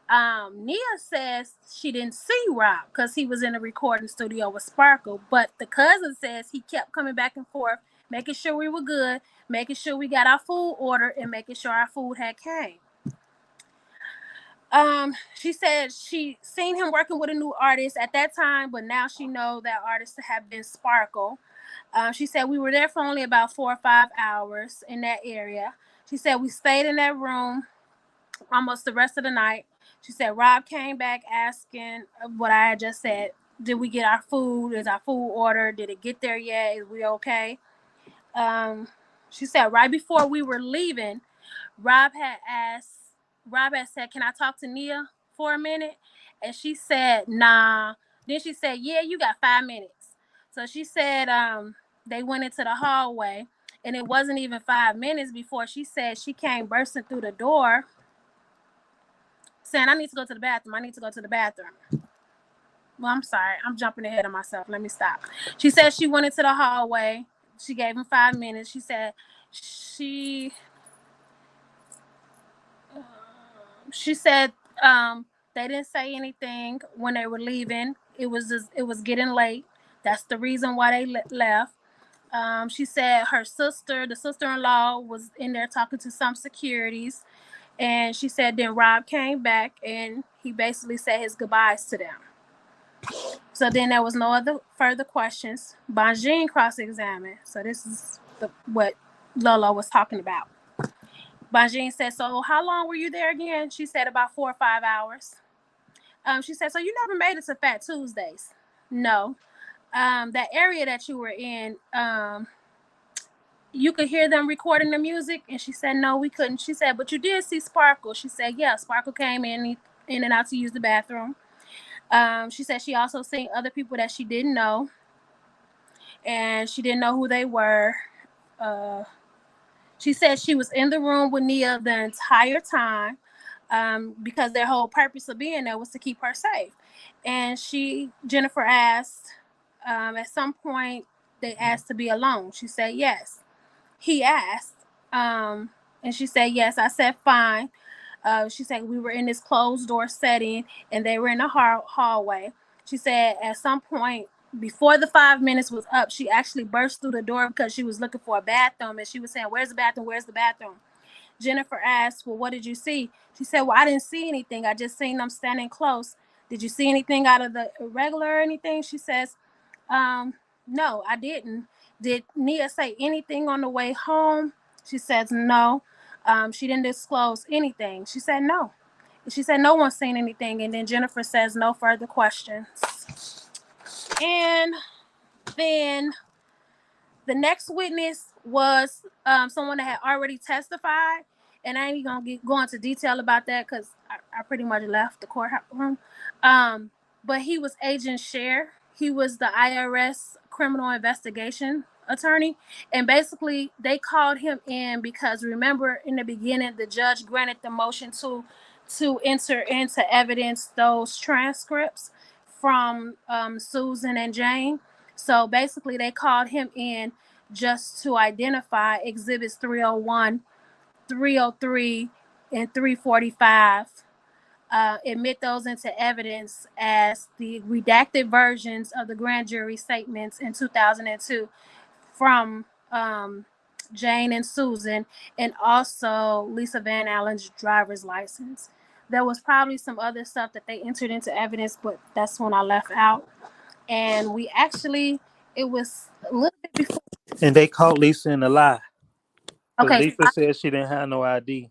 Nia says she didn't see Rob because he was in the recording studio with Sparkle, but the cousin says he kept coming back and forth, making sure we were good, making sure we got our food ordered, and making sure our food had came. She said she seen him working with a new artist at that time, but now she know that artist to have been Sparkle. She said we were there for only about 4 or 5 hours in that area. She said we stayed in that room almost the rest of the night. She said Rob came back asking what I had just said. Did we get our food? Is our food ordered? Did it get there yet? Is we okay? She said right before we were leaving, Rob had said, can I talk to Nia for a minute? And she said, nah. Then she said, yeah, you got 5 minutes. So she said they went into the hallway, and it wasn't even 5 minutes before she said she came bursting through the door saying, I need to go to the bathroom. Well, I'm sorry. I'm jumping ahead of myself. Let me stop. She said she went into the hallway. She gave him 5 minutes. She said they didn't say anything when they were leaving. It was getting late. That's the reason why they left. She said the sister-in-law, was in there talking to some securities. And she said then Rob came back and he basically said his goodbyes to them. So then there was no other further questions. Bonjean cross-examined. So this is what Lolo was talking about. Bonjean said, so how long were you there again? She said about 4 or 5 hours. She said, so you never made it to Fat Tuesdays? No. That area that you were in, you could hear them recording the music? And she said, no, we couldn't. She said, but you did see Sparkle. She said, yeah, Sparkle came in and out to use the bathroom. She said she also seen other people that she didn't know, and she didn't know who they were. She said she was in the room with Nia the entire time because their whole purpose of being there was to keep her safe. And Jennifer asked, at some point, they asked to be alone. She said yes. He asked, and she said yes. I said fine. She said we were in this closed door setting and they were in a hallway. She said at some point before the 5 minutes was up, she actually burst through the door because she was looking for a bathroom, and she was saying, where's the bathroom? Where's the bathroom? Jennifer asked, well, what did you see? She said, well, I didn't see anything. I just seen them standing close. Did you see anything out of the irregular or anything? She says, no, I didn't. Did Nia say anything on the way home? She says, no. She didn't disclose anything. She said, no. She said, no one's seen anything. And then Jennifer says, no further questions. And Then the next witness was someone that had already testified, and I ain't gonna go into detail about that because I pretty much left the courtroom. But he was Agent Share. He was the IRS criminal investigation attorney, and basically they called him in because remember in the beginning the judge granted the motion to enter into evidence those transcripts from Susan and Jane. So basically they called him in just to identify exhibits 301, 303, and 345, admit those into evidence as the redacted versions of the grand jury statements in 2002 from Jane and Susan, and also Lisa Van Allen's driver's license. There was probably some other stuff that they entered into evidence, but that's when I left out. And we actually, it was a little bit before. And they caught Lisa in a lie. Because Okay, Lisa said she didn't have no ID.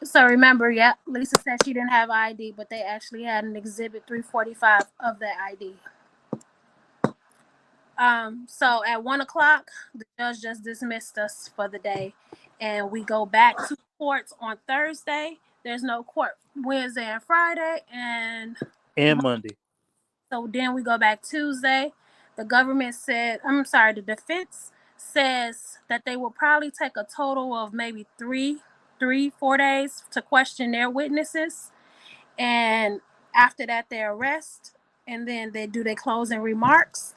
so remember, yeah, Lisa said she didn't have ID, but they actually had an exhibit 345 of that ID. So at 1:00, the judge just dismissed us for the day, and we go back to courts on Thursday. There's no court Wednesday and Friday, and Monday. So then we go back Tuesday. The government said, I'm sorry, the defense says that they will probably take a total of maybe 4 days to question their witnesses, and after that they arrest, and then they do their closing remarks.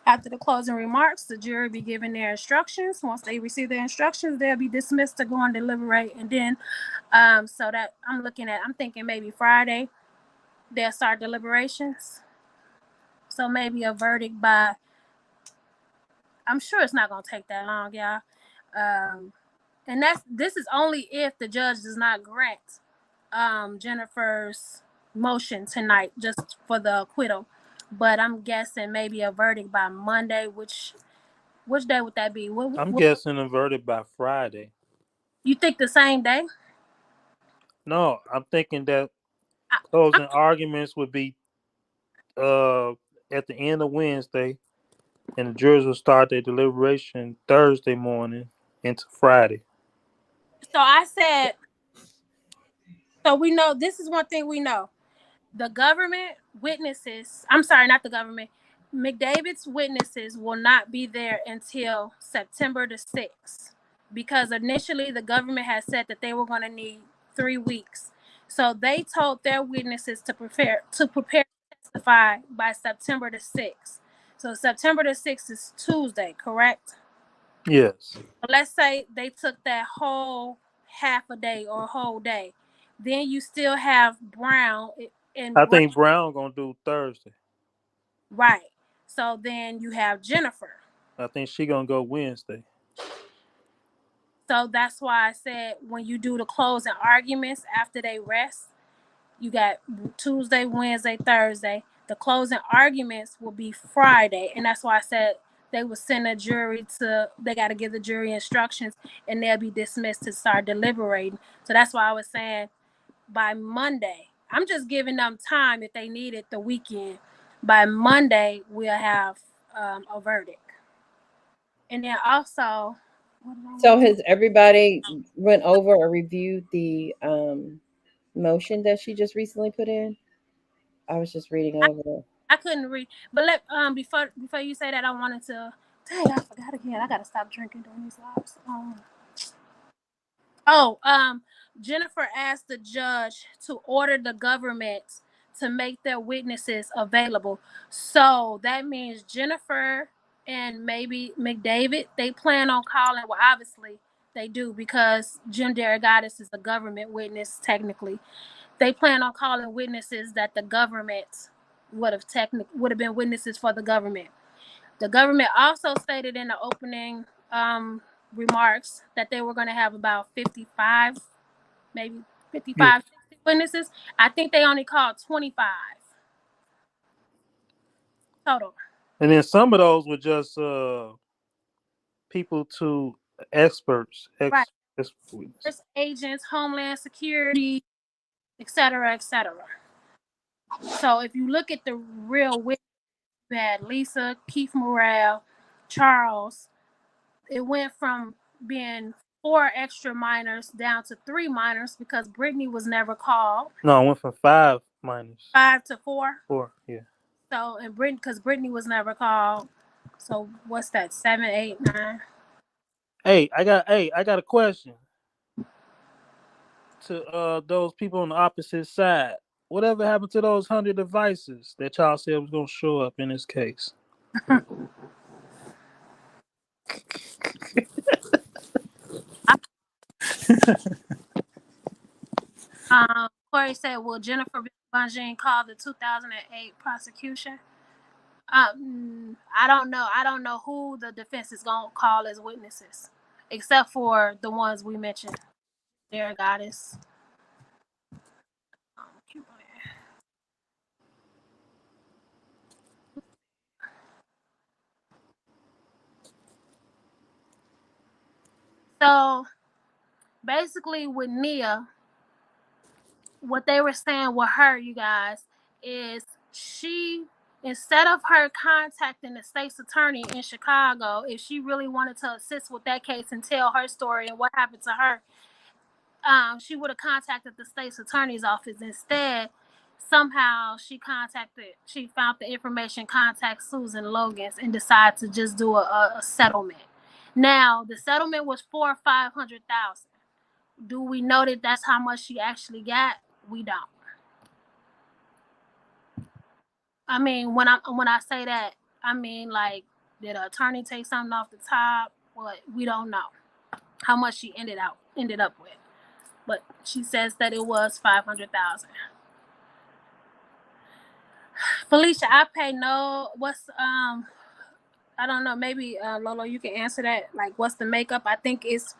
After the closing remarks, the jury be given their instructions. Once they receive their instructions, they'll be dismissed to go and deliberate. And then, so that I'm thinking maybe Friday, they'll start deliberations. So maybe a verdict by, I'm sure it's not going to take that long, y'all. And this is only if the judge does not grant Jennifer's motion tonight just for the acquittal. But I'm guessing maybe a verdict by Monday, which day would that be? I'm guessing a verdict by Friday. You think the same day? No, I'm thinking that closing arguments would be at the end of Wednesday, and the jurors will start their deliberation Thursday morning into Friday. So I said, so we know, this is one thing we know. The government witnesses, I'm sorry, not the government, McDavid's witnesses will not be there until September the 6th, because initially the government had said that they were going to need 3 weeks. So they told their witnesses to prepare to testify by September the 6th. So September the 6th is Tuesday, correct? Yes. Let's say they took that whole half a day or a whole day. Then you still have Brown. And I think Brown gonna do Thursday. Right. So then you have Jennifer. I think she gonna go Wednesday. So that's why I said when you do the closing arguments after they rest, you got Tuesday, Wednesday, Thursday. The closing arguments will be Friday. And that's why I said they will send a jury they got to give the jury instructions, and they'll be dismissed to start deliberating. So that's why I was saying by Monday. I'm just giving them time if they need it the weekend. By Monday, we'll have a verdict. And then also, so has everybody went over or reviewed the motion that she just recently put in? I was just reading over. I couldn't read, but before you say that, I wanted to. Dang, I forgot again. I gotta stop drinking during these lives. Jennifer asked the judge to order the government to make their witnesses available. So that means Jennifer and maybe McDavid, they plan on calling. Well, obviously they do, because Jim Derogatis is a government witness technically. They plan on calling witnesses that the government would have been witnesses for the government. The government also stated in the opening remarks that they were going to have about 55, maybe 55, 60 witnesses. I think they only called 25 total. And then some of those were just people to experts, Right. Agents, Homeland Security, etc., etc. So if you look at the real witness, You had Lisa, Keith Morrell, Charles. It went from being 4 extra minors down to 3 minors because Brittany was never called. No, it went from 5 minors. 5 to 4. 4, yeah. So and because Brittany was never called. So what's that? 7, 8, 9. Hey, I got a question to those people on the opposite side. Whatever happened to those 100 devices that y'all said was gonna show up in this case? Corey said, "Will Jennifer Bungine call the 2008 prosecution?" I don't know. I don't know who the defense is gonna call as witnesses, except for the ones we mentioned. There, Goddess. So basically, with Nia, what they were saying with her, you guys, is she, instead of her contacting the state's attorney in Chicago, if she really wanted to assist with that case and tell her story and what happened to her, she would have contacted the state's attorney's office. Instead, somehow she found the information, contact Susan Logan's, and decided to just do a settlement. Now, the settlement was for $500,000. Do we know that that's how much she actually got? We don't. I mean, when I say that, I mean, like, did an attorney take something off the top? Well, we don't know how much she ended up with. But she says that it was $500,000. Felicia, I pay no. What's I don't know. Maybe Lolo, you can answer that. Like, what's the makeup? I think it's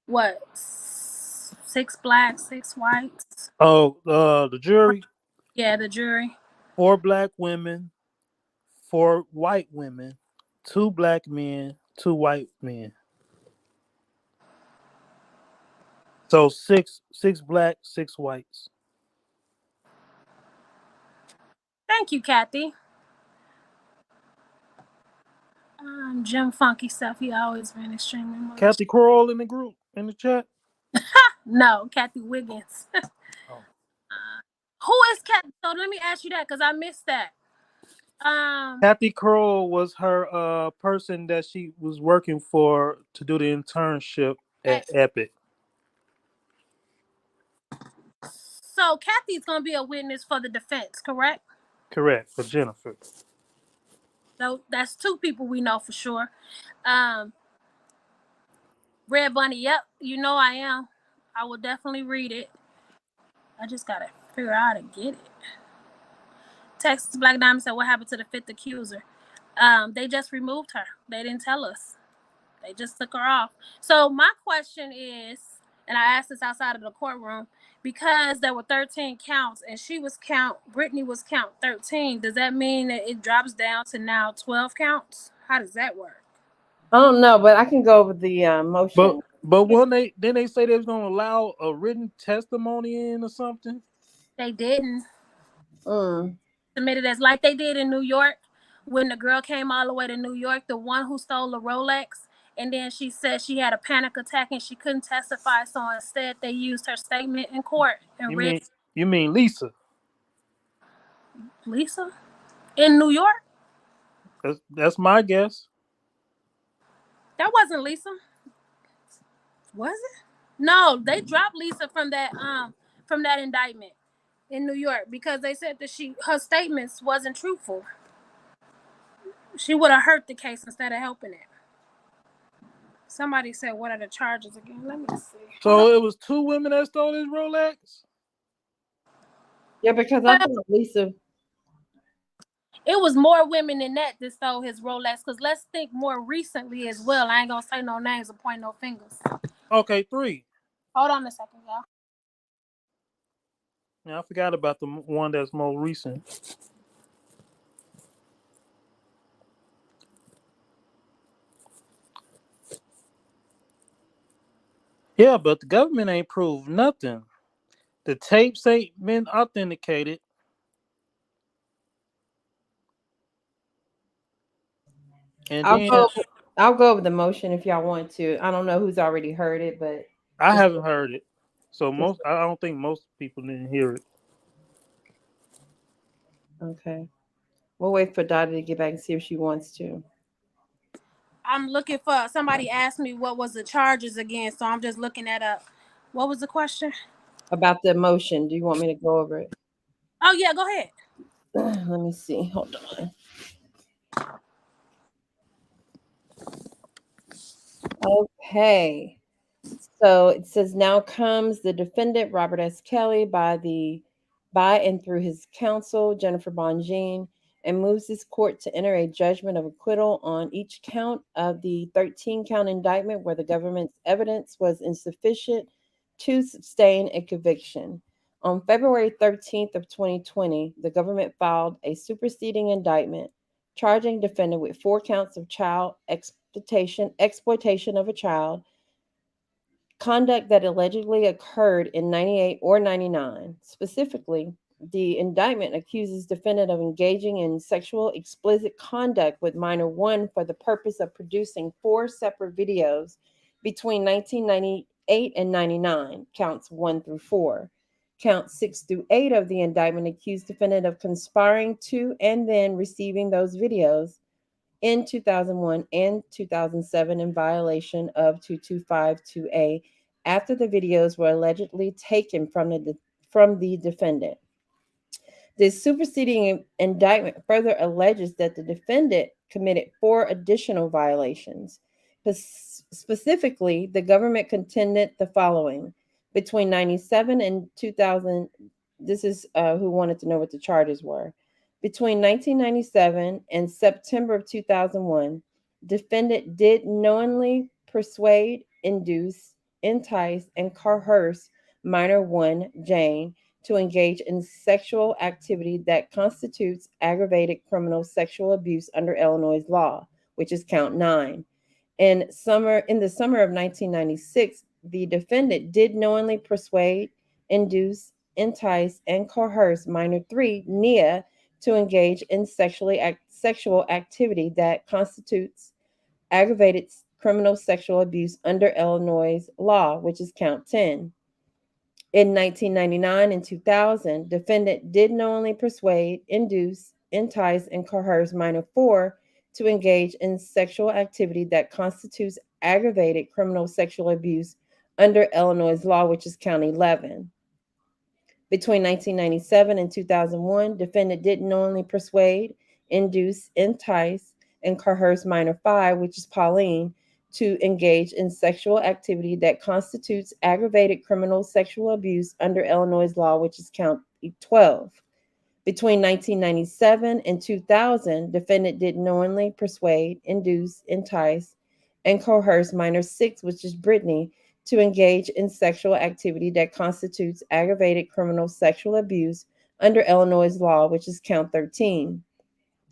what, 6 blacks, 6 whites. Oh, the jury. Yeah, the jury. 4 black women, 4 white women, 2 black men, 2 white men. So 6 black, 6 whites. Thank you, Kathy. Jim Funky stuff. He always been extremely much. Kathy Kroll in the group, in the chat? No, Kathy Wiggins. Oh. Who is Kathy? So let me ask you that because I missed that. Kathy Kroll was her person that she was working for to do the internship at Epic. So Kathy's gonna be a witness for the defense, correct? Correct, for Jennifer. So that's 2 people we know for sure. Red Bunny, yep, you know I am. I will definitely read it. I just gotta figure out how to get it. Texas Black Diamond said, "What happened to the 5th accuser?" They just removed her. They didn't tell us. They just took her off. So my question is, and I asked this outside of the courtroom, because there were 13 counts and Brittany was count 13, does that mean that it drops down to now 12 counts? How does that work? I don't know, but I can go over the motion. But didn't they say they was gonna allow a written testimony in or something? They didn't. Submitted as like they did in New York when the girl came all the way to New York, the one who stole the Rolex, and then she said she had a panic attack and she couldn't testify, so instead they used her statement in court and You mean Lisa? Lisa in New York? That's my guess. That wasn't Lisa. Was it? No, they dropped Lisa from that indictment in New York because they said that her statements wasn't truthful. She would have hurt the case instead of helping it. Somebody said, "What are the charges again?" Let me see. So it was 2 women that stole his Rolex? Yeah, because I thought Lisa. It was more women than that stole his Rolex. Because let's think more recently as well. I ain't gonna say no names or point no fingers. Okay, 3. Hold on a second, y'all. Yeah, I forgot about the one that's more recent. Yeah, but the government ain't proved nothing. The tapes ain't been authenticated. And I'll then go. I'll go over the motion if y'all want to. I don't know who's already heard it, but I just, haven't heard it, so just I don't think most people didn't hear it. okay. We'll wait for Dottie to get back and see if she wants to. I'm looking for somebody asked me what was the charges again, so I'm just looking that up. What was the question? About the motion. Do you want me to go over it? Oh yeah, go ahead. Let me see. Hold on. Okay. So it says now comes the defendant Robert S. Kelly by and through his counsel Jennifer Bonjean and moves this court to enter a judgment of acquittal on each count of the 13 count indictment where the government's evidence was insufficient to sustain a conviction. On February 13th of 2020, the government filed a superseding indictment charging defendant with 4 counts of child exploitation of a child, conduct that allegedly occurred in 98 or 99. Specifically, the indictment accuses defendant of engaging in sexual explicit conduct with minor one for the purpose of producing 4 separate videos between 1998 and 99, counts 1 through 4. Counts 6 through 8 of the indictment accuse defendant of conspiring to and then receiving those videos in 2001 and 2007 in violation of 2252A after the videos were allegedly taken from the defendant. This superseding indictment further alleges that the defendant committed 4 additional violations. Specifically, the government contended the following. Between 97 and 2000, this is who wanted to know what the charges were. Between 1997 and September of 2001, defendant did knowingly persuade, induce, entice, and coerce minor one, Jane, to engage in sexual activity that constitutes aggravated criminal sexual abuse under Illinois law, which is count 9. In the summer of 1996, the defendant did knowingly persuade, induce, entice, and coerce minor 3, Nia, to engage in sexual activity that constitutes aggravated criminal sexual abuse under Illinois law, which is count 10. In 1999 and 2000, defendant did knowingly persuade, induce, entice, and coerce minor 4 to engage in sexual activity that constitutes aggravated criminal sexual abuse under Illinois law, which is count 11. Between 1997 and 2001, defendant did knowingly persuade, induce, entice, and coerce minor 5, which is Pauline, to engage in sexual activity that constitutes aggravated criminal sexual abuse under Illinois law, which is count 12. Between 1997 and 2000, defendant did knowingly persuade, induce, entice, and coerce minor 6, which is Brittany, to engage in sexual activity that constitutes aggravated criminal sexual abuse under Illinois law, which is count 13.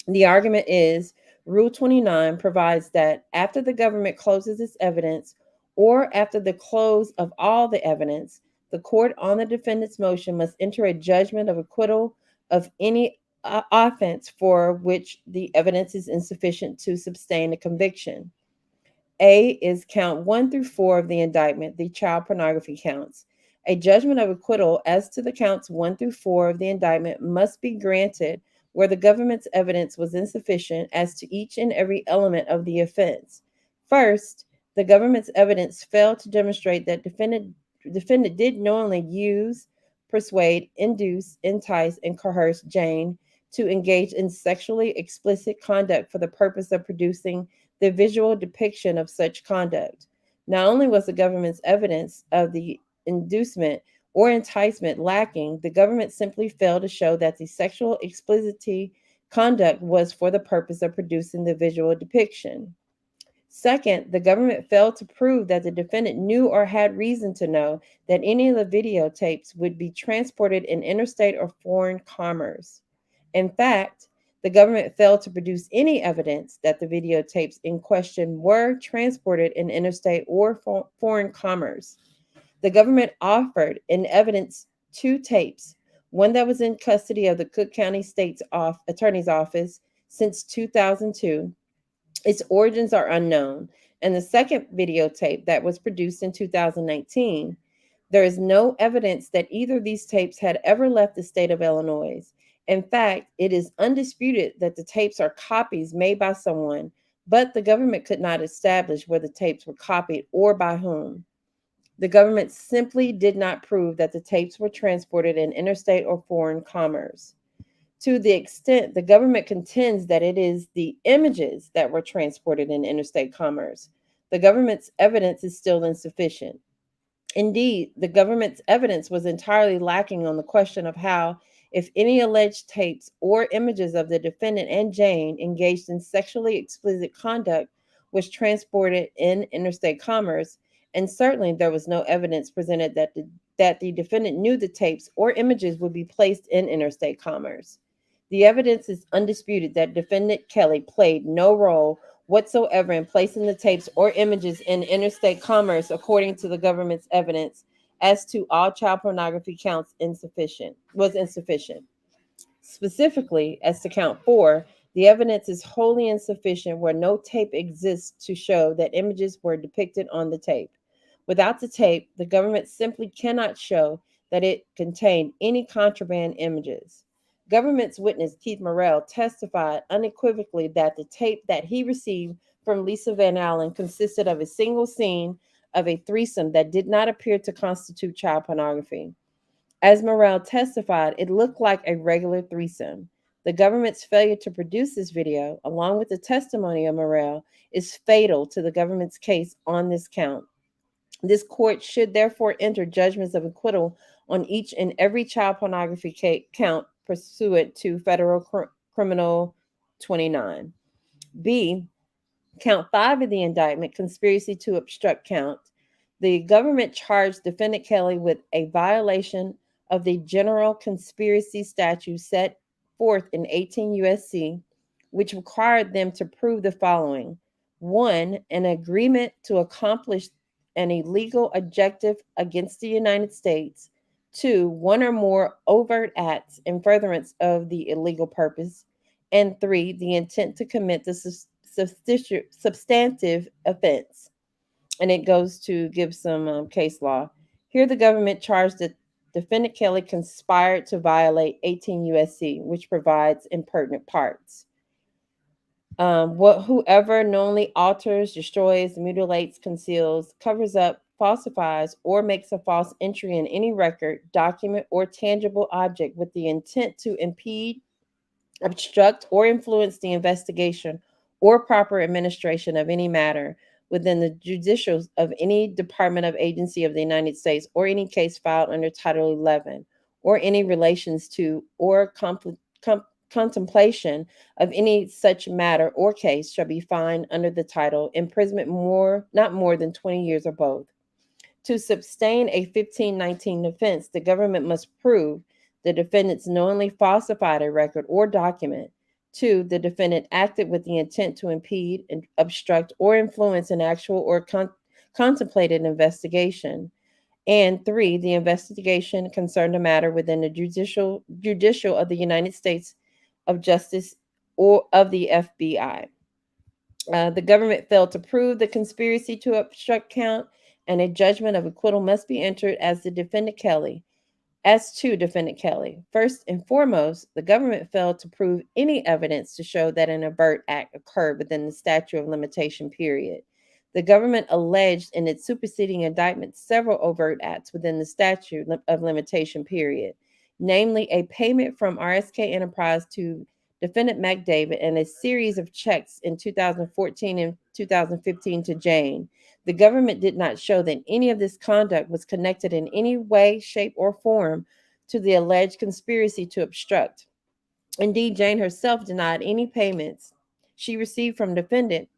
The argument is Rule 29 provides that after the government closes its evidence or after the close of all the evidence, the court on the defendant's motion must enter a judgment of acquittal of any offense for which the evidence is insufficient to sustain a conviction. A is count 1 through 4 of the indictment, the child pornography counts. A judgment of acquittal as to the counts 1 through 4 of the indictment must be granted where the government's evidence was insufficient as to each and every element of the offense. First, the government's evidence failed to demonstrate that defendant did knowingly use, persuade, induce, entice, and coerce Jane to engage in sexually explicit conduct for the purpose of producing the visual depiction of such conduct. Not only was the government's evidence of the inducement or enticement lacking, the government simply failed to show that the sexual explicit conduct was for the purpose of producing the visual depiction. Second, the government failed to prove that the defendant knew or had reason to know that any of the videotapes would be transported in interstate or foreign commerce. In fact, the government failed to produce any evidence that the videotapes in question were transported in interstate or foreign commerce. The government offered in evidence 2 tapes, one that was in custody of the Cook County State's Attorney's Office since 2002, Its origins are unknown. And the second videotape that was produced in 2019, there is no evidence that either of these tapes had ever left the state of Illinois. In fact, it is undisputed that the tapes are copies made by someone, but the government could not establish where the tapes were copied or by whom. The government simply did not prove that the tapes were transported in interstate or foreign commerce. To the extent the government contends that it is the images that were transported in interstate commerce, the government's evidence is still insufficient. Indeed, the government's evidence was entirely lacking on the question of how, if any alleged tapes or images of the defendant and Jane engaged in sexually explicit conduct was transported in interstate commerce, and certainly there was no evidence presented that the defendant knew the tapes or images would be placed in interstate commerce. The evidence is undisputed that defendant Kelly played no role whatsoever in placing the tapes or images in interstate commerce, according to the government's evidence as to all child pornography counts was insufficient. Specifically, as to count 4, the evidence is wholly insufficient where no tape exists to show that images were depicted on the tape. Without the tape, the government simply cannot show that it contained any contraband images. Government's witness Keith Morrell testified unequivocally that the tape that he received from Lisa Van Allen consisted of a single scene of a threesome that did not appear to constitute child pornography. As Morrell testified, it looked like a regular threesome. The government's failure to produce this video, along with the testimony of Morrell, is fatal to the government's case on this count. This court should therefore enter judgments of acquittal on each and every child pornography count pursuant to Federal Criminal 29. B. Count 5 of the indictment, conspiracy to obstruct count. The government charged defendant Kelly with a violation of the general conspiracy statute set forth in 18 U.S.C., which required them to prove the following: 1, an agreement to accomplish an illegal objective against the United States; 2, one or more overt acts in furtherance of the illegal purpose; and 3, the intent to commit the substantive offense. And it goes to give some case law. Here, the government charged that defendant Kelly conspired to violate 18 U.S.C., which provides impertinent parts. Whoever knowingly alters, destroys, mutilates, conceals, covers up, falsifies, or makes a false entry in any record, document, or tangible object with the intent to impede, obstruct, or influence the investigation or proper administration of any matter within the judicial of any department of agency of the United States, or any case filed under Title 11, or any relations to or contemplation of any such matter or case, shall be fined under the title imprisonment not more than 20 years, or both. To sustain a 1519 offense, the government must prove the defendants knowingly falsified a record or document. 2, the defendant acted with the intent to impede, obstruct, or influence an actual or contemplated investigation. And 3, the investigation concerned a matter within the judicial of the United States of Justice or of the FBI. The government failed to prove the conspiracy to obstruct count, and a judgment of acquittal must be entered as to defendant Kelly. First and foremost, the government failed to prove any evidence to show that an overt act occurred within the statute of limitation period. The government alleged in its superseding indictment several overt acts within the statute of limitation period, namely a payment from RSK Enterprise to defendant McDavid and a series of checks in 2014 and 2015 to Jane. The government did not show that any of this conduct was connected in any way, shape, or form to the alleged conspiracy to obstruct. Indeed, Jane herself denied any payments she received from defendant,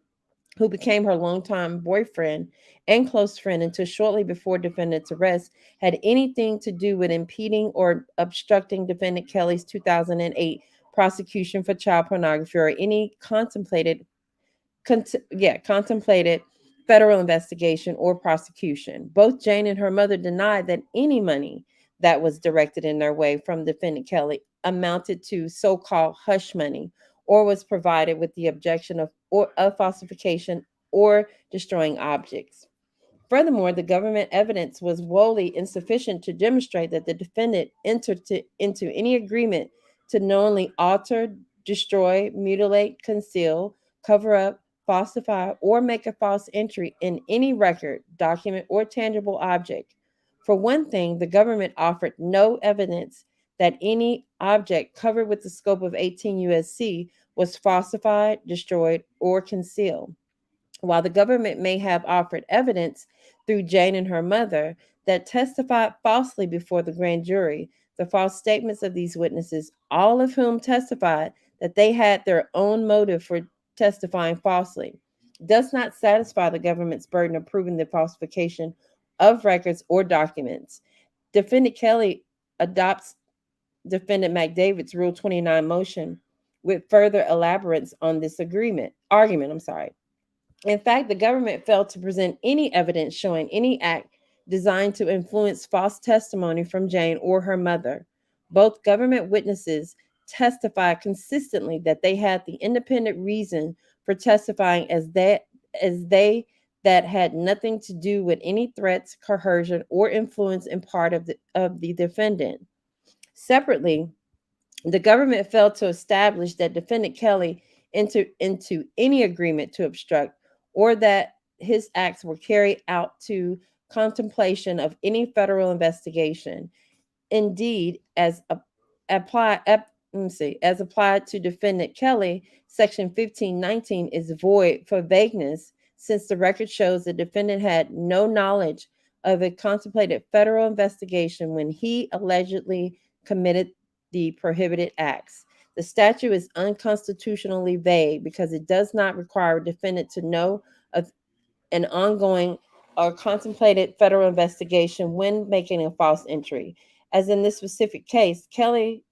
who became her longtime boyfriend and close friend until shortly before defendant's arrest, had anything to do with impeding or obstructing defendant Kelly's 2008 prosecution for child pornography or any contemplated federal investigation or prosecution. Both Jane and her mother denied that any money that was directed in their way from defendant Kelly amounted to so-called hush money or was provided with the or of falsification or destroying objects. Furthermore, the government evidence was wholly insufficient to demonstrate that the defendant entered into any agreement to knowingly alter, destroy, mutilate, conceal, cover up, falsify, or make a false entry in any record, document, or tangible object. For one thing, the government offered no evidence that any object covered with the scope of 18 USC was falsified, destroyed, or concealed. While the government may have offered evidence through Jane and her mother that testified falsely before the grand jury, the false statements of these witnesses, all of whom testified that they had their own motive for testifying falsely, does not satisfy the government's burden of proving the falsification of records or documents. Defendant Kelly adopts Defendant McDavid's Rule 29 motion with further elaborates on this argument. In fact, the government failed to present any evidence showing any act designed to influence false testimony from Jane or her mother. Both government witnesses testified consistently that they had the independent reason for testifying as they that had nothing to do with any threats, coercion, or influence in part of the defendant. Separately, the government failed to establish that Defendant Kelly entered into any agreement to obstruct or that his acts were carried out to contemplation of any federal investigation. Indeed, as applied to Defendant Kelly, Section 1519 is void for vagueness since the record shows the defendant had no knowledge of a contemplated federal investigation when he allegedly committed the prohibited acts. The statute is unconstitutionally vague because it does not require a defendant to know of an ongoing or contemplated federal investigation when making a false entry. As in this specific case, Kelly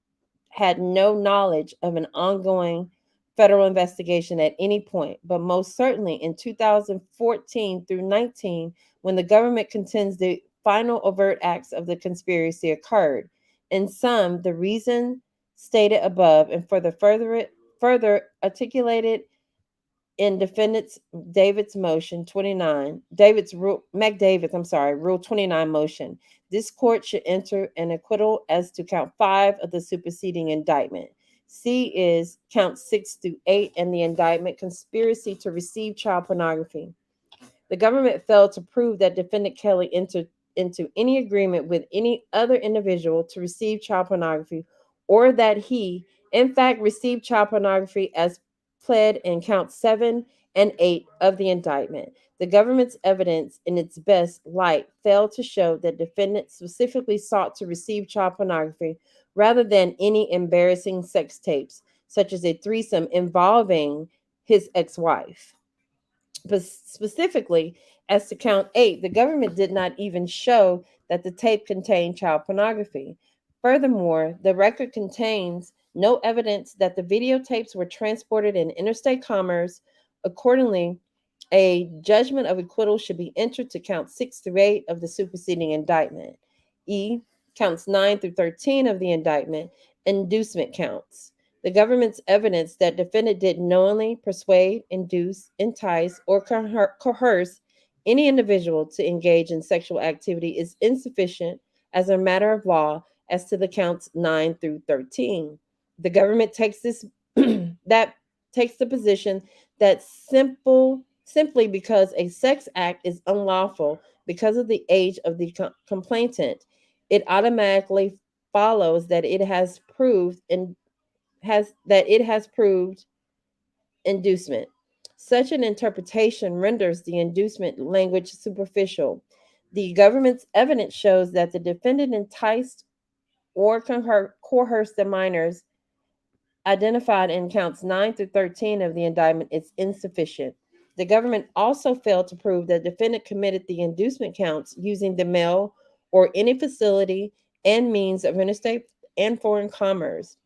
had no knowledge of an ongoing federal investigation at any point, but most certainly in 2014 through 19, when the government contends the final overt acts of the conspiracy occurred. In sum, the reason stated above and for the further articulated in defendants David's motion 29, Rule 29 motion, this court should enter an acquittal as to count 5 of the superseding indictment. C is count 6 through 8 and the indictment conspiracy to receive child pornography. The government failed to prove that Defendant Kelly entered into any agreement with any other individual to receive child pornography or that he, in fact, received child pornography as pled in count 7 and 8 of the indictment. The government's evidence in its best light failed to show that defendant specifically sought to receive child pornography rather than any embarrassing sex tapes, such as a threesome involving his ex-wife. But specifically, as to count 8, the government did not even show that the tape contained child pornography. Furthermore, the record contains no evidence that the videotapes were transported in interstate commerce. Accordingly, a judgment of acquittal should be entered to count 6 through 8 of the superseding indictment. E, counts 9 through 13 of the indictment, inducement counts. The government's evidence that defendant did knowingly persuade, induce, entice, or coerce any individual to engage in sexual activity is insufficient as a matter of law as to the counts 9 through 13. The government takes the position that simply because a sex act is unlawful because of the age of the complainant, it automatically follows that it has proved inducement. Such an interpretation renders the inducement language superficial. The government's evidence shows that the defendant enticed or coerced the minors identified in counts 9 through 13 of the indictment is insufficient. The government also failed to prove that the defendant committed the inducement counts using the mail or any facility and means of interstate and foreign commerce.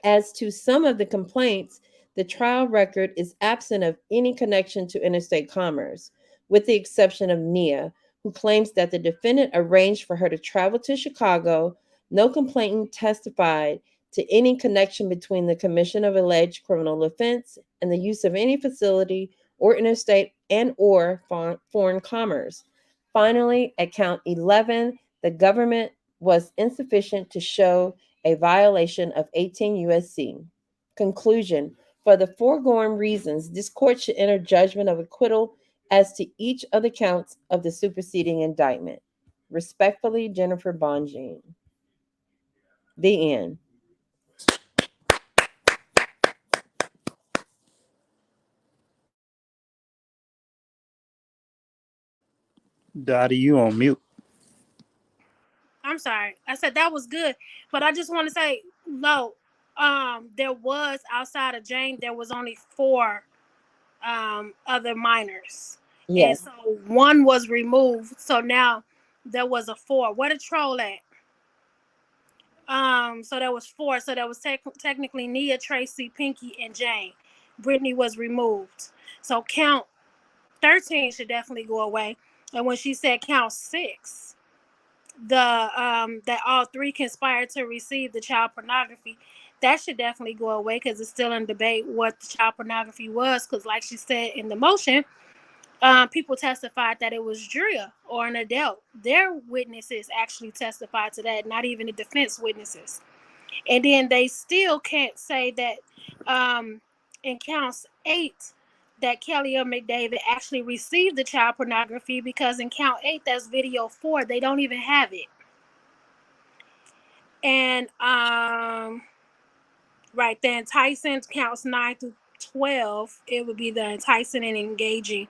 As to some of the complaints, the trial record is absent of any connection to interstate commerce, with the exception of Nia, who claims that the defendant arranged for her to travel to Chicago. No complainant testified to any connection between the commission of alleged criminal offense and the use of any facility or interstate and or foreign commerce. Finally, at count 11, the government was insufficient to show a violation of 18 U.S.C. Conclusion: for the foregoing reasons, this court should enter judgment of acquittal as to each of the counts of the superseding indictment. Respectfully, Jennifer Bonjean. The end. Dottie, you on mute. I'm sorry. I said that was good, but I just want to say, no, there was outside of Jane, there was only 4 other minors, Yes. and so 1 was removed. So now there was a 4. Where the troll at? So there was 4. So there was technically Nia, Tracy, Pinky, and Jane. Brittany was removed. So count 13 should definitely go away. And when she said count 6, that all 3 conspired to receive the child pornography, that should definitely go away because it's still in debate what the child pornography was. Because like she said in the motion, people testified that it was Drea or an adult. Their witnesses actually testified to that, not even the defense witnesses. And then they still can't say that in counts 8 that Kelly or McDavid actually received the child pornography, because in count 8, that's video 4. They don't even have it. And right then, Tyson counts 9 through 12. It would be the enticing and engaging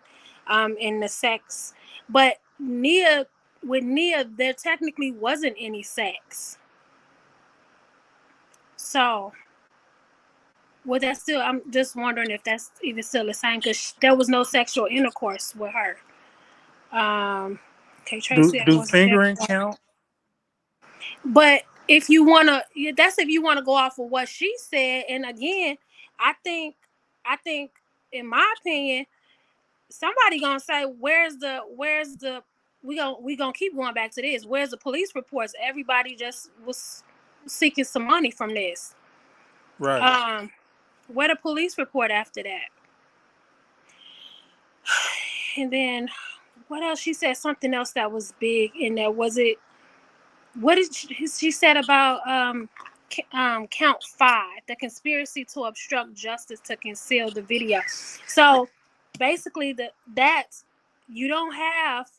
in the sex. But with Nia, there technically wasn't any sex. So, well, that's still, I'm just wondering if that's even still the same, because there was no sexual intercourse with her. Okay, Tracy, Do fingering count? But if you want to, that's if you want to go off of what she said. And again, I think, in my opinion, somebody gonna say, where's the we gonna keep going back to this. Where's the police reports? Everybody just was seeking some money from this. Right. Where the police report after that? And then what else? She said something else that was big in there. Was it, what did she said about count 5, the conspiracy to obstruct justice to conceal the video? So basically that you don't have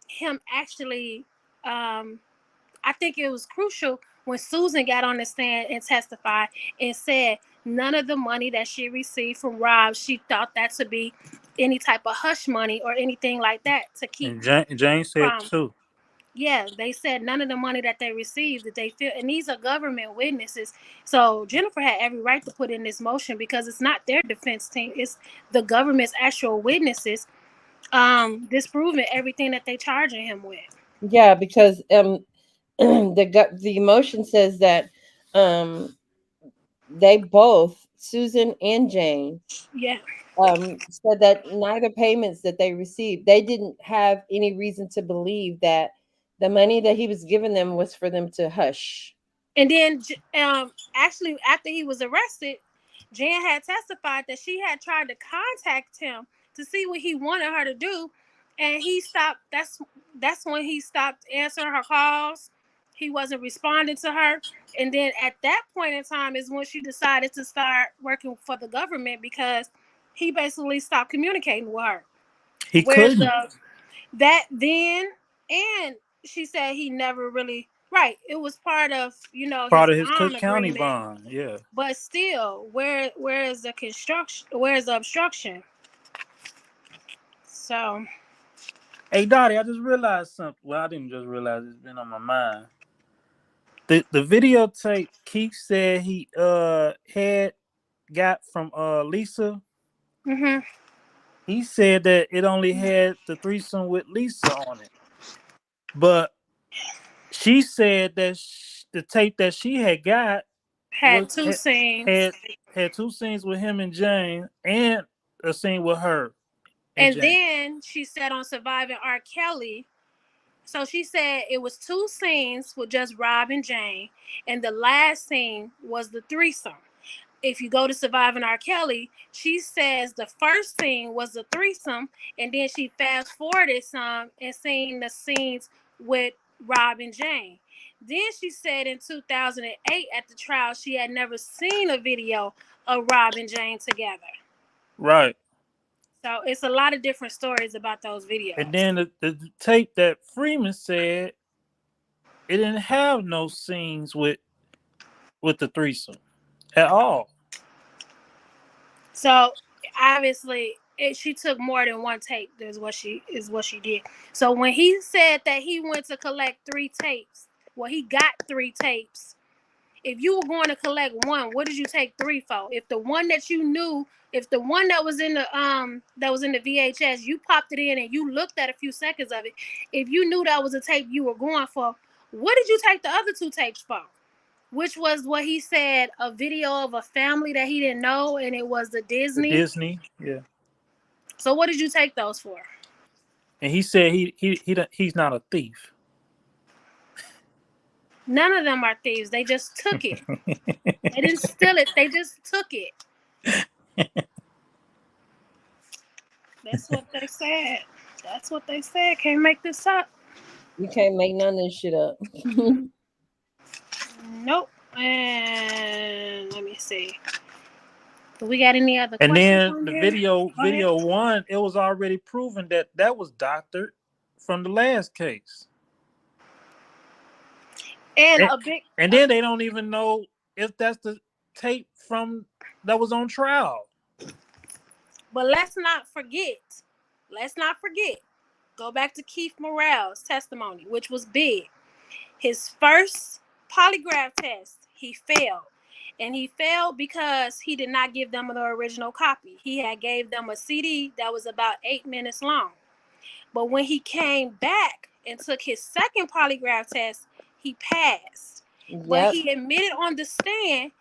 him actually, I think it was crucial when Susan got on the stand and testified and said none of the money that she received from Rob, she thought that to be any type of hush money or anything like that to keep. And Jane said too. Yeah, they said none of the money that they received that they feel, and these are government witnesses. So Jennifer had every right to put in this motion because it's not their defense team, it's the government's actual witnesses disproving everything that they charging him with. Yeah, because the motion says that they both, Susan and Jane, said that neither payments that they received, they didn't have any reason to believe that the money that he was giving them was for them to hush. And then actually after he was arrested, Jan had testified that she had tried to contact him to see what he wanted her to do, and he stopped. That's when he stopped answering her calls. He wasn't responding to her, and then at that point in time is when she decided to start working for the government, because he basically stopped communicating with her. He couldn't. That then, and she said he never really, right, it was part of his Cook County bond, yeah. But still, where is the construction? Where is the obstruction? So, hey Dottie, I just realized something. Well, I didn't just realize, it's been on my mind. The videotape Keith said he had got from Lisa. mm-hmm. He said that it only had the threesome with Lisa on it, but she said that the tape that she had got Had 2 scenes. Had 2 scenes with him and Jane, and a scene with her. And then she said on Surviving R. Kelly So she said it was 2 scenes with just Rob and Jane, and the last scene was the threesome. If you go to Surviving R. Kelly, she says the first scene was the threesome, and then she fast forwarded some and seen the scenes with Rob and Jane. Then she said in 2008 at the trial she had never seen a video of Rob and Jane together. Right. So it's a lot of different stories about those videos. And then the tape that Freeman said it didn't have no scenes with the threesome at all. So obviously she took more than one tape. Is what she did. So when he said that he went to collect 3 tapes, well, he got 3 tapes. If you were going to collect one, what did you take 3 for? If the one that you knew, if the one that was in the VHS, you popped it in and you looked at a few seconds of it, if you knew that was a tape you were going for, what did you take the other 2 tapes for? Which was what he said, a video of a family that he didn't know, and it was the Disney. The Disney, yeah. So what did you take those for? And he said he's not a thief. None of them are thieves. They just took it. They didn't steal it. They just took it. That's what they said. That's what they said. Can't make this up. You can't make none of this shit up. Nope. And let me see. Do we got any other and questions? And then the video one, it was already proven that was doctored from the last case. And then they don't even know if that's the tape from that was on trial. But let's not forget. Go back to Keith Morrell's testimony, which was big. His first polygraph test, he failed. And he failed because he did not give them the original copy. He had gave them a CD that was about 8 minutes long. But when he came back and took his second polygraph test, he passed. Yep. But he admitted on the stand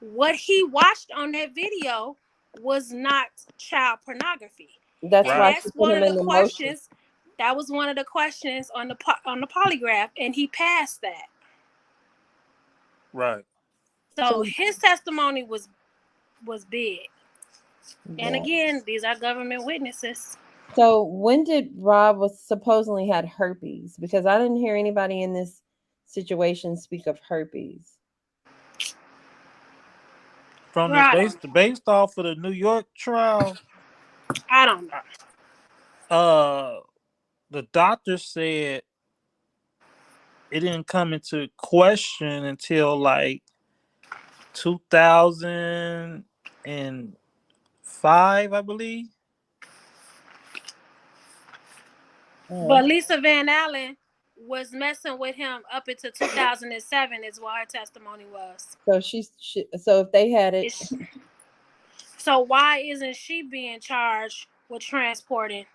what he watched on that video was not child pornography. That's why that's one of the questions. That was one of the questions on the polygraph, and he passed that. Right. So his testimony was big. Yeah. And again, these are government witnesses. So when did Rob was supposedly had herpes? Because I didn't hear anybody in this situation speak of herpes. From the based off of the New York trial, I don't know. The doctor said it didn't come into question until like 2005, I believe. But Lisa Van Allen was messing with him up until 2007 is what her testimony was. So so if they had it. So why isn't she being charged with transporting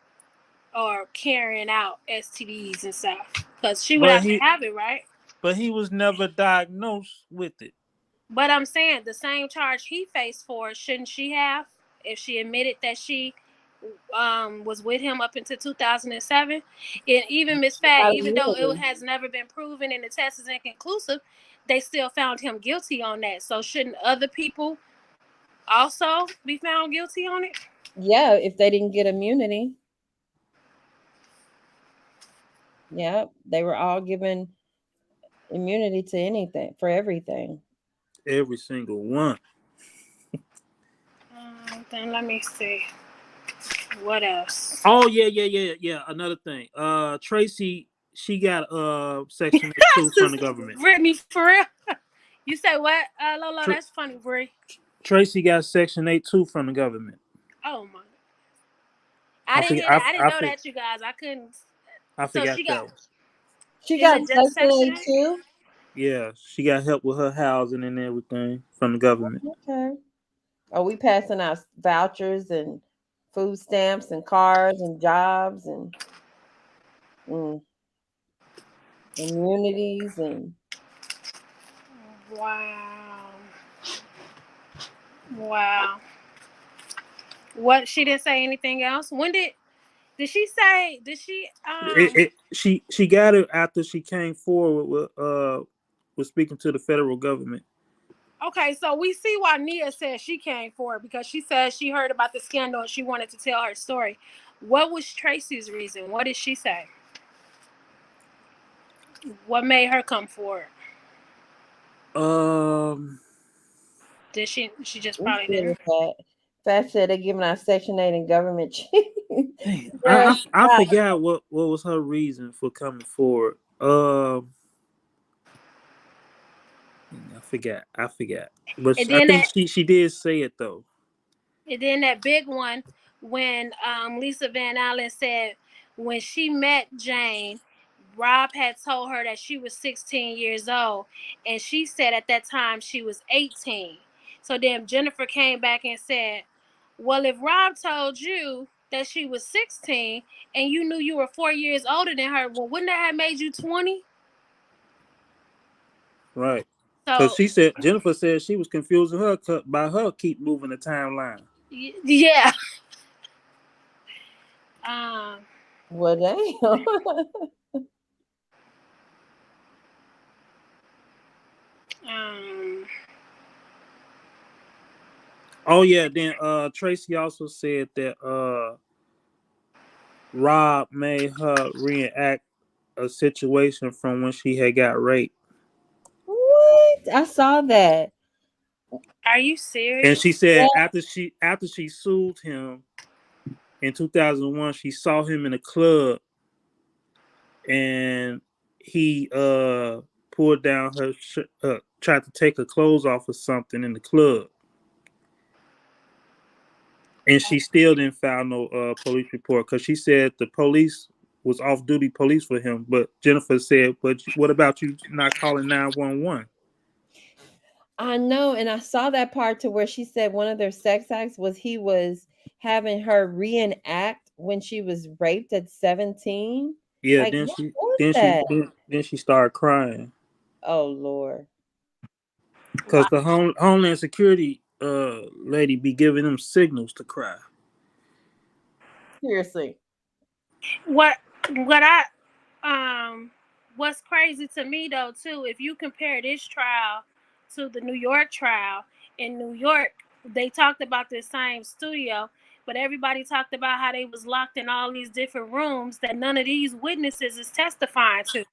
or carrying out STDs and stuff? Because she would have to have it, right? But he was never diagnosed with it. But I'm saying the same charge he faced for, shouldn't she have? If she admitted that she was with him up until 2007. And even Ms. Fat, even though it has never been proven and the test is inconclusive, they still found him guilty on that. So shouldn't other people also be found guilty on it? Yeah, if they didn't get immunity. Yeah, they were all given immunity to anything, for everything. Every single one. Then let me see. What else? Oh, yeah. Another thing. Tracy, she got Section 8 from the government. Brittany, for real? You say what? Lolo, that's funny, Brie. Tracy got Section 8 from the government. Oh my! I didn't know that, you guys. I couldn't. I forgot that. She got Section 8 too? Yeah, she got help with her housing and everything from the government. Okay. Are we passing out vouchers and food stamps and cars and jobs and immunities and wow. What, she didn't say anything else? When did Did she say? Did she? She got it after she came forward with speaking to the federal government. Okay, so we see why Nia said she came forward, because she said she heard about the scandal and she wanted to tell her story. What was Tracy's reason? What did she say? What made her come forward? Did she? She just probably didn't. Fat said they're giving out Section 8 in government. I forgot what was her reason for coming forward. I forgot. But I think she did say it though. And then that big one, when Lisa Van Allen said when she met Jane, Rob had told her that she was 16 years old, and she said at that time she was 18. So then Jennifer came back and said, well, if Rob told you that she was 16 and you knew you were 4 years older than her, well, wouldn't that have made you 20? Right. So Jennifer said she was confusing her by her keep moving the timeline. Yeah. Well, damn. Oh yeah, then Tracy also said that Rob made her reenact a situation from when she had got raped. What? I saw that. Are you serious? And she said after she sued him in 2001, she saw him in a club and he pulled down her tried to take her clothes off or something in the club. And she still didn't file no police report because she said the police was off-duty police for him. But Jennifer said, but what about you not calling 911? I know, and I saw that part to where she said one of their sex acts was he was having her reenact when she was raped at 17. Yeah, like, then she started crying. Oh Lord. Because the Homeland Security lady be giving them signals to cry. Seriously. What's crazy to me though too, if you compare this trial to the New York trial, in New York they talked about this same studio, but everybody talked about how they was locked in all these different rooms that none of these witnesses is testifying to.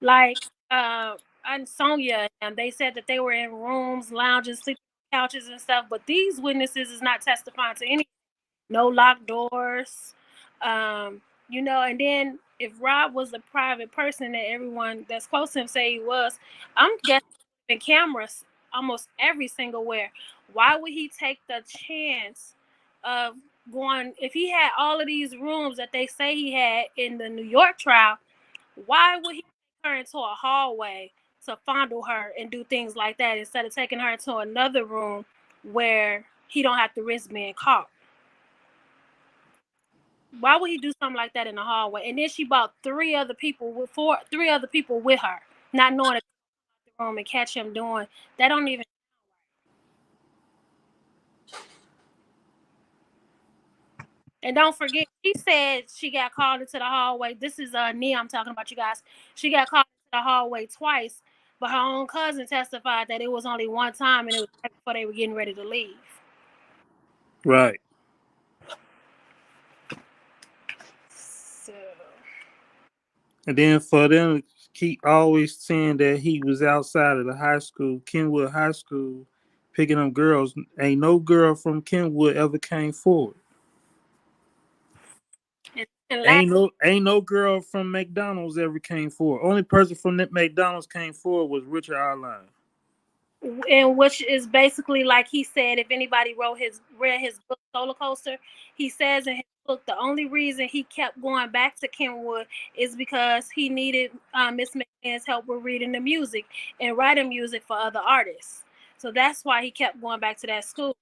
Like and Sonia, and they said that they were in rooms, lounges, sleeping on couches and stuff, but these witnesses is not testifying to any, no locked doors. And then if Rob was a private person that everyone that's close to him say he was, I'm guessing cameras almost every single where. Why would he take the chance of going, if he had all of these rooms that they say he had in the New York trial, why would he take her into a hallway to fondle her and do things like that instead of taking her into another room where he don't have to risk being caught? Why would he do something like that in the hallway? And then she brought three other people with her, not knowing to the room and catch him doing that. Don't even. And don't forget, she said she got called into the hallway. This is Nia I'm talking about, you guys. She got called into the hallway twice, but her own cousin testified that it was only one time, and it was right before they were getting ready to leave. Right. So. And then for them to keep always saying that he was outside of the high school, Kenwood High School, picking up girls, ain't no girl from Kenwood ever came forward. Ain't no girl from McDonald's ever came forward. Only person from that McDonald's came forward was Richard Arline. And which is basically like he said, if anybody read his book Solar Coaster, he says in his book the only reason he kept going back to Kenwood is because he needed Miss McMahon's help with reading the music and writing music for other artists. So that's why he kept going back to that school.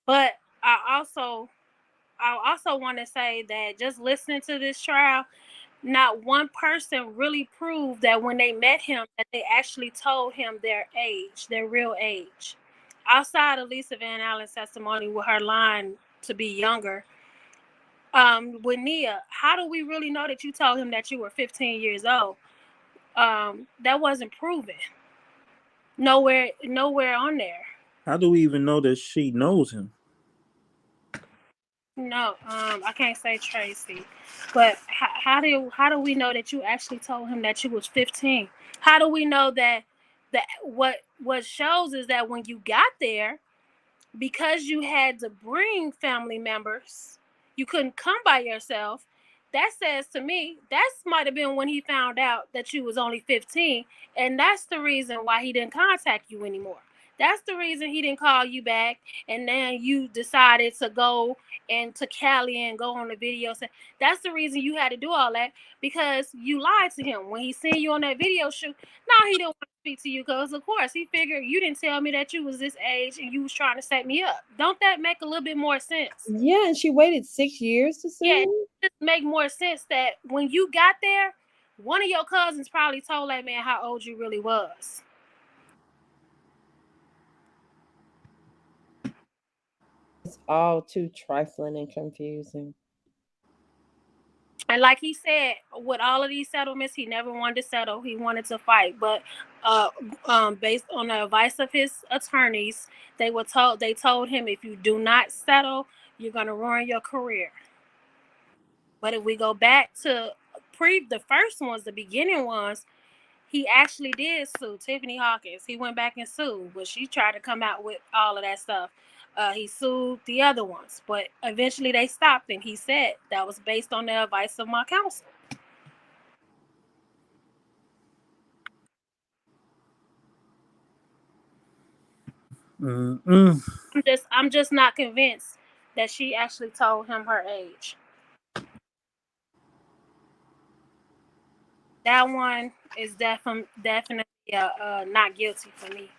But I also want to say that just listening to this trial, not one person really proved that when they met him that they actually told him their age, their real age. Outside of Lisa Van Allen's testimony with her lying to be younger, with Nia, how do we really know that you told him that you were 15 years old? That wasn't proven. Nowhere on there. How do we even know that she knows him? No, I can't say Tracy, but how do we know that you actually told him that you was 15? How do we know that what shows is that when you got there, because you had to bring family members, you couldn't come by yourself. That says to me that might have been when he found out that you was only 15, and that's the reason why he didn't contact you anymore. That's the reason he didn't call you back, and then you decided to go and to Cali and go on the video. That's the reason you had to do all that, because you lied to him when he seen you on that video shoot. No, he didn't want to speak to you because, of course, he figured you didn't tell me that you was this age and you was trying to set me up. Don't that make a little bit more sense? Yeah, and she waited 6 years to sue. Yeah, it just make more sense that when you got there, one of your cousins probably told that man how old you really was. It's all too trifling and confusing. And like he said, with all of these settlements, he never wanted to settle. He wanted to fight. But based on the advice of his attorneys, they told him, if you do not settle, you're gonna ruin your career. But if we go back to the first ones, the beginning ones, he actually did sue Tiffany Hawkins. He went back and sued, but she tried to come out with all of that stuff. He sued the other ones, but eventually they stopped, and he said that was based on the advice of my counsel. I'm just not convinced that she actually told him her age. That one is definitely not guilty for me.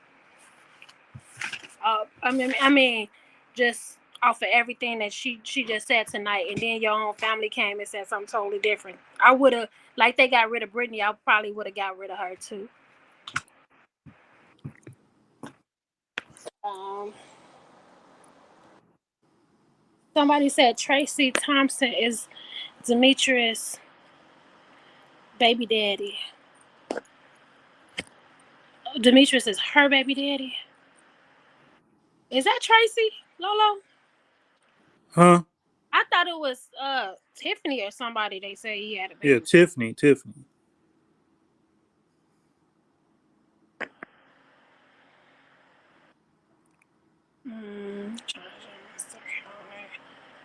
I mean, just off of everything that she just said tonight, and then your own family came and said something totally different. I would have, like they got rid of Brittany, I probably would have got rid of her too. Somebody said Tracy Thompson is Demetrius' baby daddy. Demetrius is her baby daddy. Is that Tracy, Lolo? Huh? I thought it was Tiffany or somebody. They say he had a baby. Yeah, Tiffany.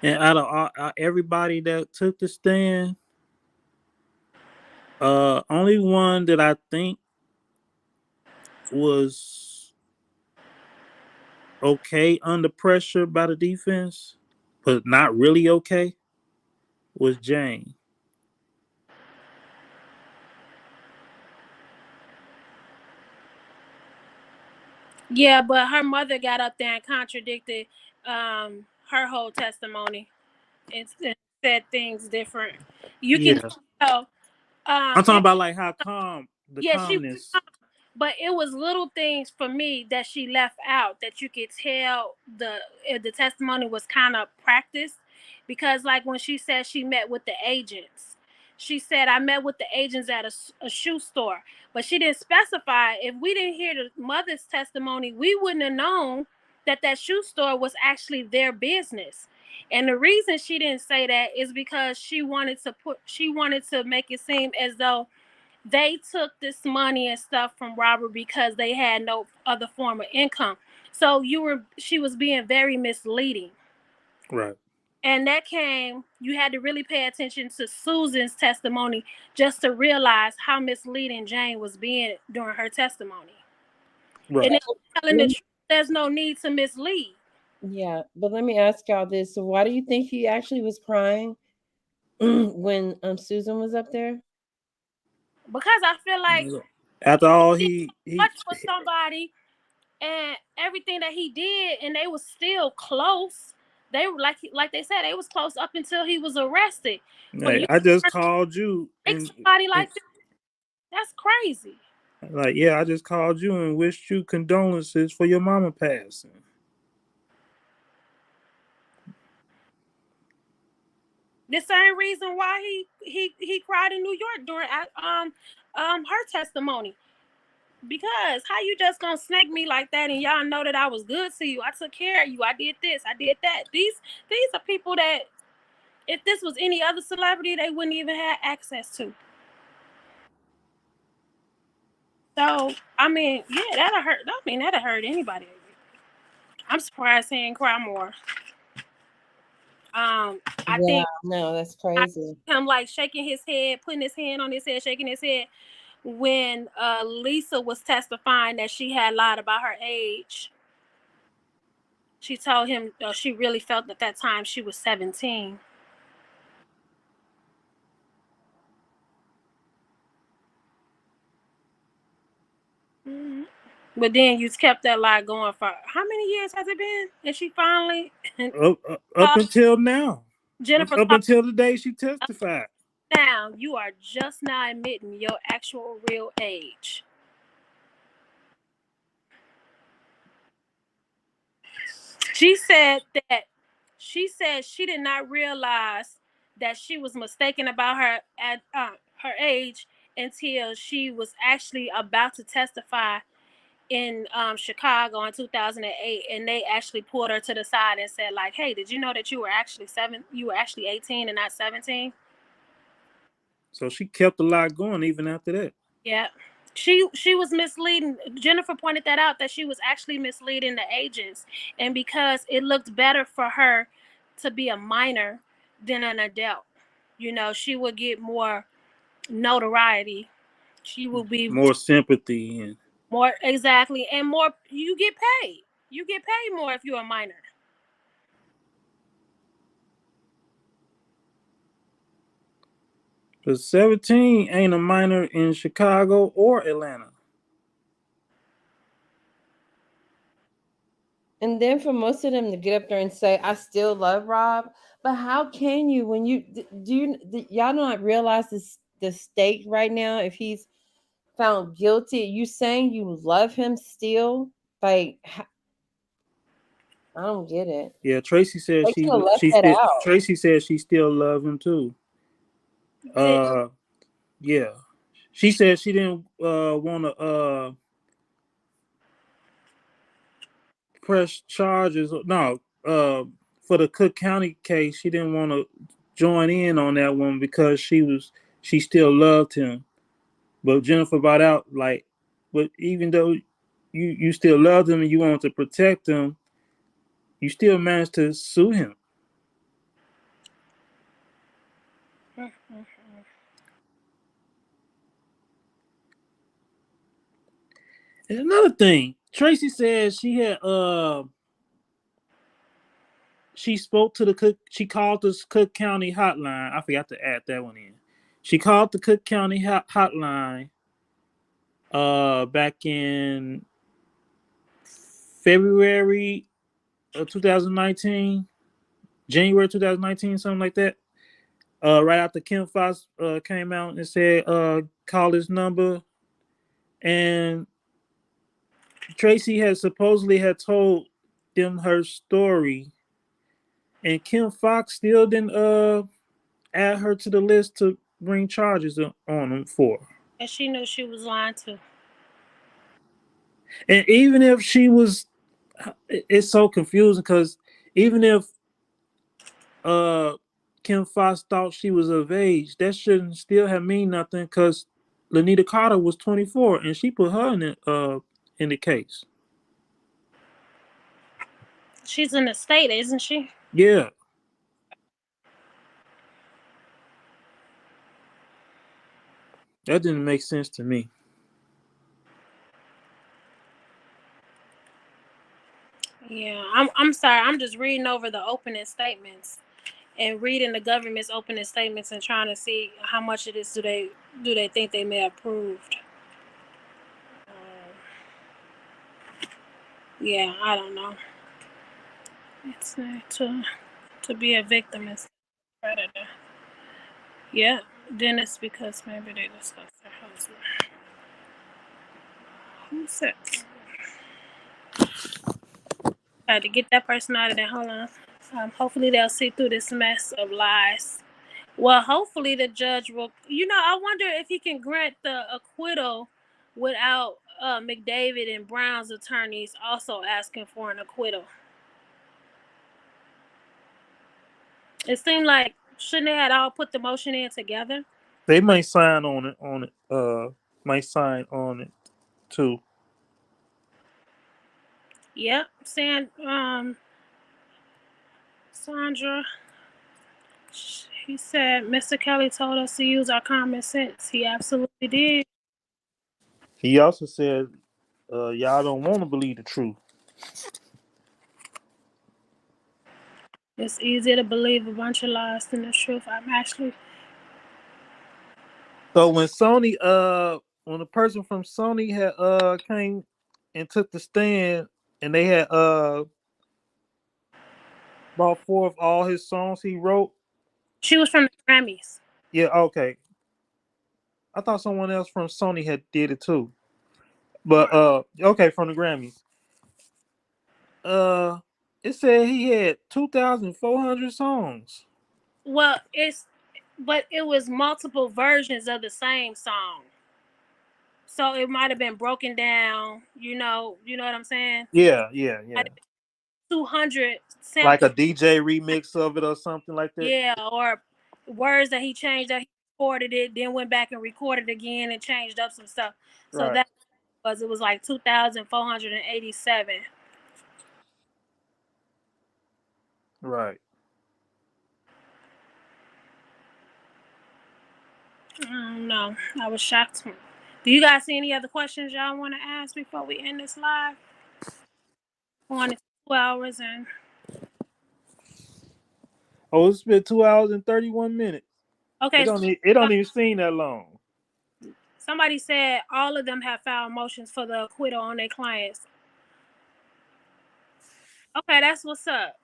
And out of everybody that took the stand, only one that I think was okay under pressure by the defense, but not really okay, was Jane. Yeah, but her mother got up there and contradicted her whole testimony and said things different. You can tell. I'm talking about like how calm the calmness. She was calm, but it was little things for me that she left out that you could tell the testimony was kind of practiced, because like when she said she met with the agents, she said I met with the agents at a shoe store, but she didn't specify. If we didn't hear the mother's testimony, we wouldn't have known that shoe store was actually their business. And the reason she didn't say that is because she wanted to make it seem as though they took this money and stuff from Robert because they had no other form of income. So she was being very misleading. Right. And you had to really pay attention to Susan's testimony just to realize how misleading Jane was being during her testimony. Right. And telling the truth, there's no need to mislead. Yeah, but let me ask y'all this. So why do you think he actually was crying when Susan was up there? Because I feel like after all he for somebody and everything that he did, and they was still close. They were like they said, they was close up until he was arrested. Hey, I just called you. Somebody like that, that's crazy. Like, yeah, I just called you and wished you condolences for your mama passing. The same reason why he cried in New York during her testimony. Because how you just gonna snake me like that, and y'all know that I was good to you. I took care of you. I did this. I did that. These are people that, if this was any other celebrity, they wouldn't even have access to. So I mean, yeah, that'll hurt. I mean, that'll hurt anybody. I'm surprised he didn't cry more. I think no, that's crazy. Him like shaking his head, putting his hand on his head, shaking his head when Lisa was testifying that she had lied about her age. She told him she really felt at that time she was 17. Mm-hmm. But then you kept that lie going for how many years has it been? And she finally up until now. Jennifer, up until the day she testified. Now you are just now admitting your actual real age. She said she did not realize that she was mistaken about her age until she was actually about to testify in Chicago in 2008, and they actually pulled her to the side and said, like, "Hey, did you know that you were actually 18 and not 17?" So she kept the lie going even after that. Yeah. She was misleading. Jennifer pointed that out, that she was actually misleading the agents, and because it looked better for her to be a minor than an adult, you know, she would get more notoriety. She will be more sympathy and more, exactly, and more. You get paid. You get paid more if you're a minor. But 17 ain't a minor in Chicago or Atlanta. And then for most of them to get up there and say, "I still love Rob," but how can you when you y'all not realize the stake right now? If he's found guilty, you saying you love him still? Like, I don't get it. Yeah, Tracy said Tracy said she still love him too. Yeah, she said she didn't want to press charges. No, for the Cook County case, she didn't want to join in on that one because she still loved him. But Jennifer brought out like, but even though you still loved him and you wanted to protect him, you still managed to sue him. And another thing, Tracy said she had she spoke to the Cook. She called the Cook County hotline. I forgot to add that one in. She called the Cook County hotline back in February of 2019, January 2019, something like that. Right after Kim Fox came out and said, call this number. And Tracy had supposedly had told them her story. And Kim Fox still didn't add her to the list to bring charges on them for. And she knew she was lying too. And even if she was, it's so confusing because even if Kim Fox thought she was of age, that shouldn't still have mean nothing because Lanita Carter was 24 and she put her in the case. She's in the state, isn't she? Yeah. That didn't make sense to me. Yeah, I'm sorry. I'm just reading over the opening statements and reading the government's opening statements and trying to see how much of this do they think they may have proved. Yeah, I don't know. It's to be a victim is predator. Yeah, then it's because maybe they discussed their husband. Who said? I had to get that person out of there. Hold on. Hopefully they'll see through this mess of lies Well, hopefully the judge will. I wonder if he can grant the acquittal without McDavid and Brown's attorneys also asking for an acquittal. It seemed like shouldn't they had all put the motion in together? They may sign on it. Might sign on it too. Yep, Sandra. He said Mr. Kelly told us to use our common sense. He absolutely did. He also said, "Y'all don't want to believe the truth." It's easier to believe a bunch of lies than the truth. So when when the person from Sony had came and took the stand, and they had brought forth all his songs he wrote. She was from the Grammys. Yeah, okay. I thought someone else from Sony had did it too. But okay, from the Grammys. It said he had 2,400 songs. Well, but it was multiple versions of the same song. So it might have been broken down, you know what I'm saying? Yeah. 200 Like samples. a DJ remix of it or something like that. Yeah, or words that he changed, that he recorded it, then went back and recorded again and changed up some stuff. So Right. it was like 2,487. Right. I don't know. I was shocked. Do you guys see any other questions y'all want to ask before we end this live? On 2 hours and. Oh, it's been 2 hours and 31 minutes. Okay. It don't even seem that long. Somebody said all of them have filed motions for the acquittal on their clients. Okay, that's what's up.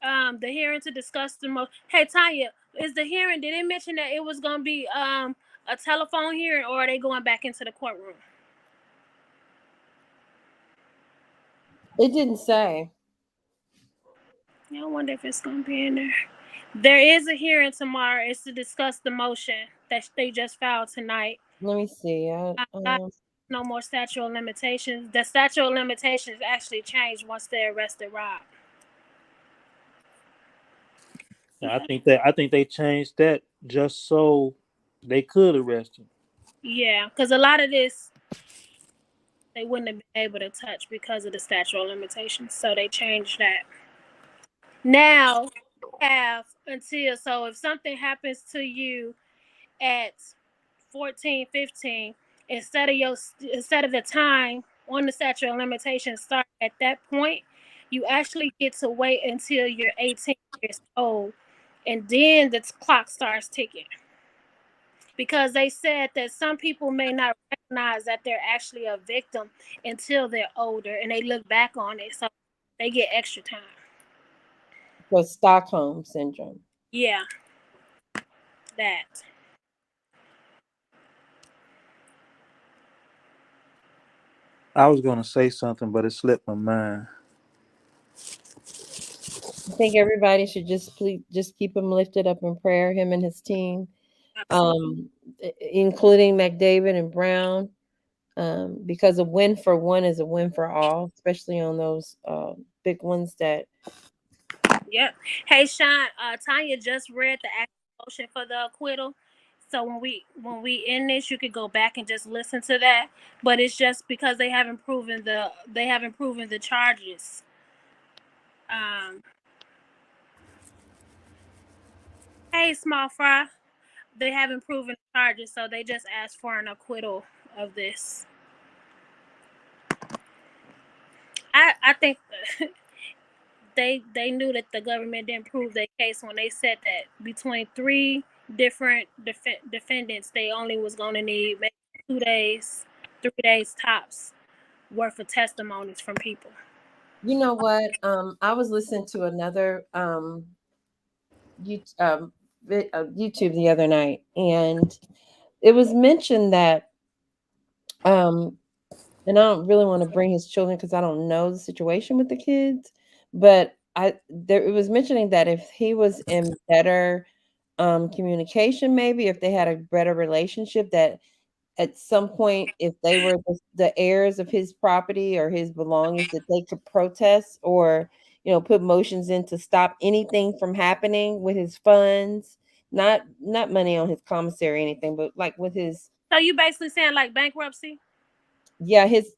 The hearing to discuss the most. Hey, Tanya, is the hearing? Did it mention that it was gonna be a telephone hearing, or are they going back into the courtroom? It didn't say. Yeah, I wonder if it's gonna be in there. There is a hearing tomorrow. It's to discuss the motion that they just filed tonight. Let me see. No more statute of limitations. The statute of limitations actually changed once they arrested Rob. I think they changed that just so they could arrest him. Yeah, because a lot of this they wouldn't have been able to touch because of the statute of limitations. So they changed that. Now have until, so if something happens to you at 14, 15, instead of the time on the statute of limitations start at that point, you actually get to wait until you're 18 years old, and then the clock starts ticking. Because they said that some people may not recognize that they're actually a victim until they're older and they look back on it, so they get extra time. For Stockholm syndrome. Yeah, that. I was gonna say something, but it slipped my mind. I think everybody should just keep him lifted up in prayer, him and his team, including McDavid and Brown, because a win for one is a win for all, especially on those big ones that. Yep. Hey, Sean, Tanya just read the actual motion for the acquittal. So when we end this, you could go back and just listen to that. But it's just because they haven't proven the charges. Hey, small fry, they haven't proven the charges, so they just asked for an acquittal of this. I think they knew that the government didn't prove their case when they said that between 3 different defendants, they only was going to need maybe 2 days, 3 days tops worth of testimonies from people. You know what? I was listening to another YouTube the other night, and it was mentioned that and I don't really want to bring his children because I don't know the situation with the kids, but it was mentioning that if he was in better communication, maybe if they had a better relationship, that at some point, if they were the heirs of his property or his belongings, that they could protest or, put motions in to stop anything from happening with his funds, not money on his commissary or anything, but like with his. So you basically saying like bankruptcy? Yeah, his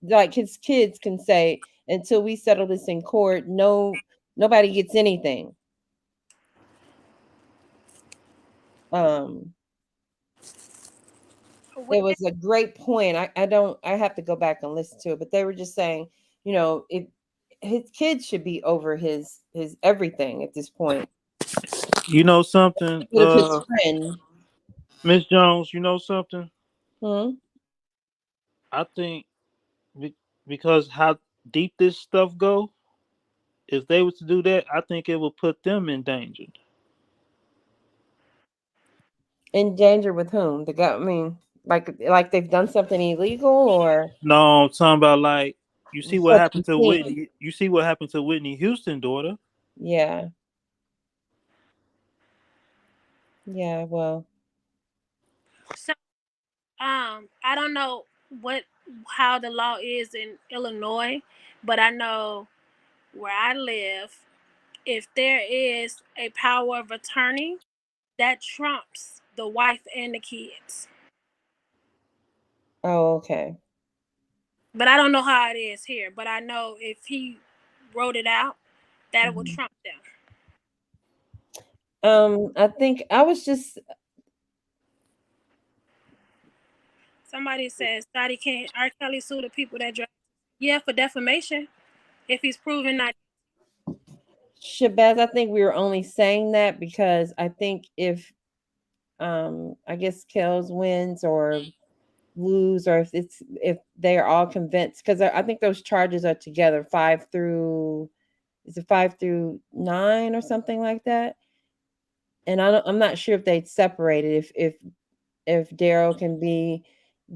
kids can say, until we settle this in court, nobody gets anything. It was a great point. I have to go back and listen to it, but they were just saying, if his kids should be over his everything at this point. You know something, His friend. Miss Jones, you know something? Hmm? I think because how deep this stuff go, if they were to do that, I think it would put them in danger. In danger with whom? The guy, I mean, like they've done something illegal, or No, I'm talking about like you see what such happened to thing. Whitney. You see what happened to Whitney Houston daughter. Yeah. Yeah, well. So I don't know how the law is in Illinois, but I know where I live, if there is a power of attorney, that trumps the wife and the kids. Oh, okay. But I don't know how it is here. But I know if he wrote it out, that it would trump them. I think I was just. Somebody says Dottie can't R. Kelly sue the people that drive. Yeah, for defamation. If he's proven not. Shabazz, I think we were only saying that because I think if I guess Kells wins or lose, or if they're all convinced, because I think those charges are together, 5 through 9 or something like that. And I'm not sure if they'd separate it, if Daryl can be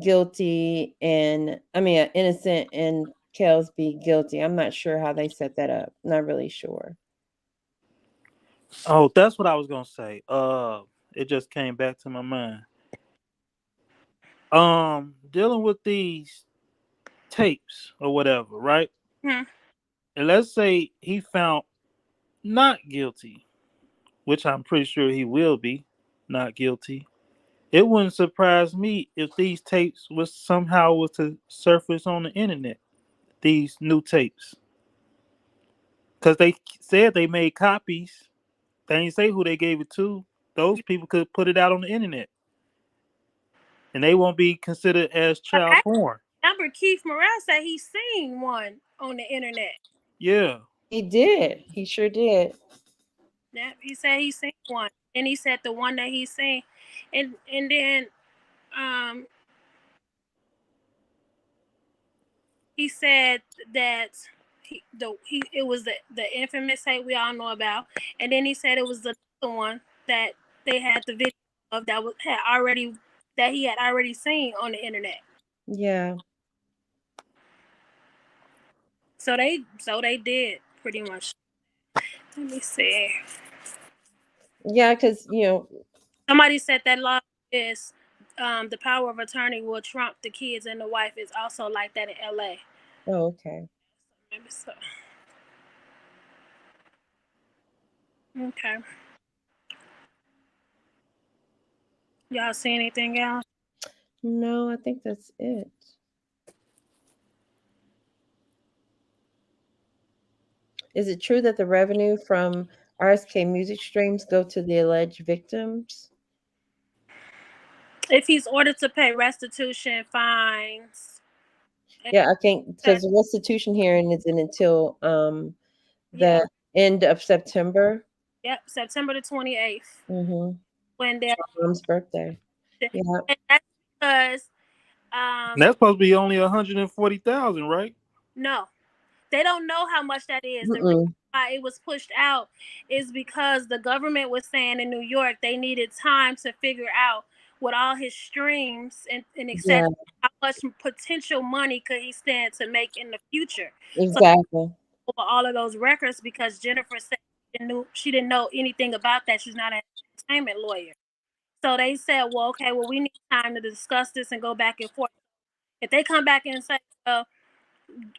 guilty and innocent and Kells be guilty. I'm not sure how they set that up. Not really sure. Oh, that's what I was gonna say. It just came back to my mind. Dealing with these tapes or whatever, right? Hmm. And let's say he found not guilty, which I'm pretty sure he will be not guilty. It wouldn't surprise me if these tapes was to surface on the internet. These new tapes, because they said they made copies. They didn't say who they gave it to. Those people could put it out on the internet, and they won't be considered as child porn. Remember, Keith Morrell said he seen one on the internet. Yeah, He did. He sure did. Yeah, he said he seen one, and he said the one that he seen, and then he said that it was the infamous tape we all know about, and then he said it was the other one that they had the video of that he had already seen on the internet. Yeah. So they did pretty much. Let me see. Yeah, because Somebody said that law is the power of attorney will trump the kids, and the wife is also like that in LA. Oh, okay. Maybe so. Okay. Y'all see anything else? No, I think that's it. Is it true that the revenue from RSK music streams go to the alleged victims? If he's ordered to pay restitution, fines. Yeah, I think because the restitution hearing isn't until the end of September. Yep, September the 28th. Mm-hmm. When their mom's birthday. Yeah. And that's because that's supposed to be only 140,000, right? No, they don't know how much that is. The Mm-mm. reason why it was pushed out is because the government was saying in New York they needed time to figure out with all his streams and etc. How much potential money could he stand to make in the future. Exactly. So, over all of those records, because Jennifer said she didn't know anything about that. She's not an entertainment lawyer. So they said, well, okay, well, we need time to discuss this and go back and forth. If they come back and say,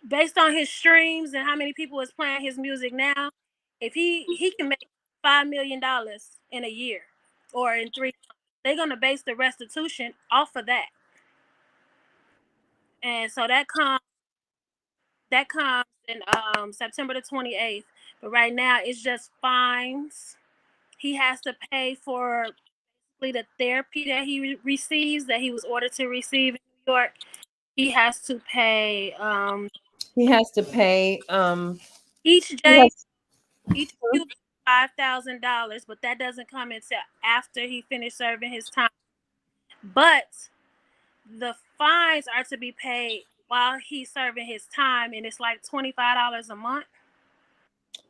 based on his streams and how many people is playing his music now, if he can make $5 million in a year or in 3 months, they're gonna base the restitution off of that. And so that comes in September the 28th. But right now it's just fines. He has to pay for the therapy that he receives, that he was ordered to receive in New York. He has to pay He has to pay each he day has, each $5,000, but that doesn't come until after he finished serving his time. But the fines are to be paid while he's serving his time, and it's like $25 a month.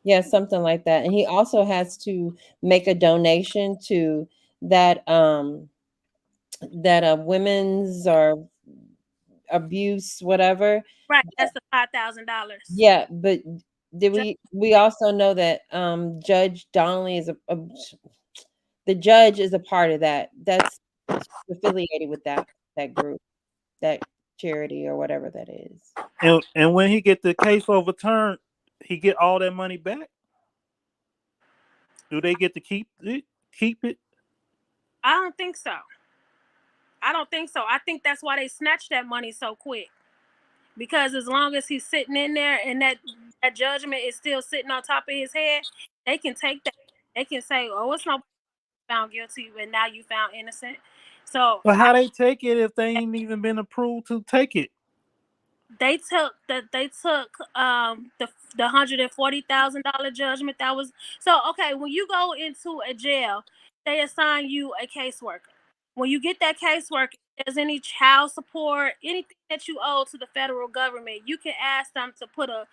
yeah, something like that. And he also has to make a donation to that women's or abuse whatever. Right, that's the $5,000. Yeah, but did we also know that Judge Donnelly is the judge is a part of that. That's affiliated with that group, that charity or whatever that is. And when he get the case overturned, he get all that money back. Do they get to keep it? Keep it? I don't think so. I think that's why they snatched that money so quick. Because as long as he's sitting in there and that judgment is still sitting on top of his head, they can take that. They can say, "Oh, it's not found guilty, but now you found innocent." So But how they take it if they ain't even been approved to take it? they took the $140,000 judgment that was. So okay, when you go into a jail, they assign you a caseworker. When you get that caseworker, if there's any child support, anything that you owe to the federal government, you can ask them to put a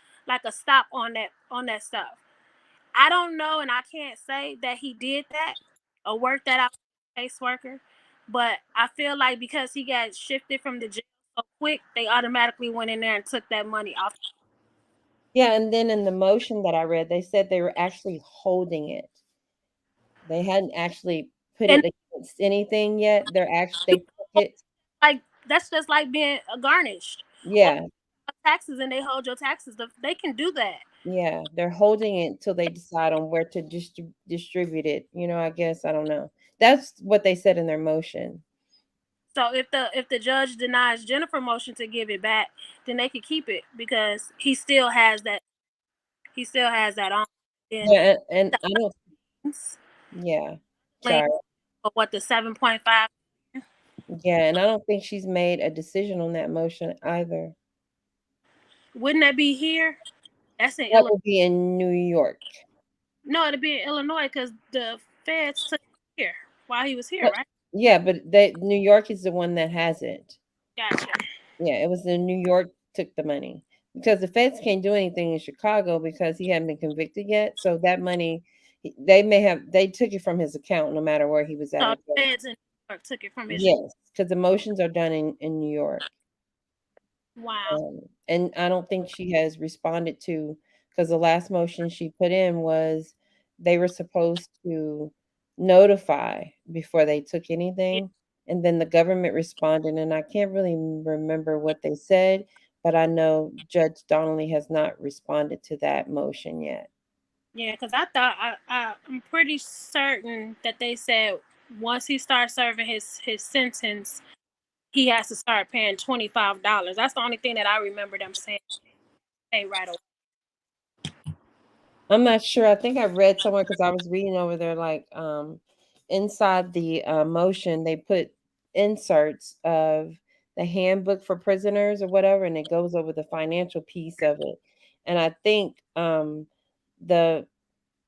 stop on that stuff. I don't know, and I can't say that he did that or worked that out with a caseworker, but I feel like because he got shifted from the jail so quick, they automatically went in there and took that money off. Yeah, and then in the motion that I read, they said they were actually holding it. They hadn't actually put And it against anything yet. They took it. like that's just like being garnished or Yeah, taxes, and they hold your taxes. They can do that. yeah, they're holding it until they decide on where to distribute it. I guess I don't know. That's what they said in their motion. So if the judge denies Jennifer motion to give it back, then they could keep it because he still has that. He still has that on. And Yeah, and the I don't. Yeah, claim sorry. for what the 7.5. Yeah, and I don't think she's made a decision on that motion either. Wouldn't that be here? That's in That Illinois. would be in New York. No, it'd be in Illinois because the feds took him here while he was here, But, right? yeah, but New York is the one that has it. Gotcha. Yeah, it was in New York took the money because the feds can't do anything in Chicago because he hadn't been convicted yet. So that money, they took it from his account no matter where he was So at. the feds in New York took it from his. Yes, because the motions are done in New York. Wow. And I don't think she has responded to, because the last motion she put in was they were supposed to notify before they took Yeah, anything. And then the government responded, and I can't really remember what they said, but I know Judge Donnelly has not responded to that motion yet. yeah. Because I thought I'm pretty certain that they said once he starts serving his sentence, he has to start paying $25. That's the only thing that I remember them saying. Hey, right away. I'm not sure. I think I read somewhere because I was reading over there, like inside the motion, they put inserts of the handbook for prisoners or whatever, and it goes over the financial piece of it. And I think the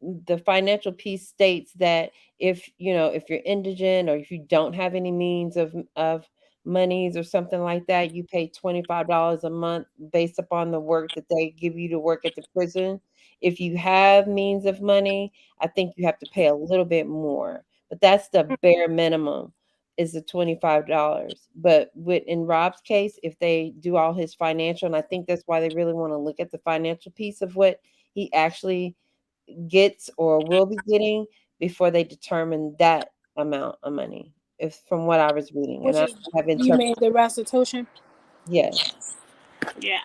the financial piece states that if you're indigent or if you don't have any means of monies or something like that, you pay $25 a month based upon the work that they give you to work at the prison. If you have means of money, I think you have to pay a little bit more, but that's the bare minimum is the $25. But in Rob's case, if they do all his financial, and I think that's why they really want to look at the financial piece of what he actually gets or will be getting, before they determine that amount of money. If from what I was reading, Which and I is, have you interpreted. mean the restitution? Yes. Yeah.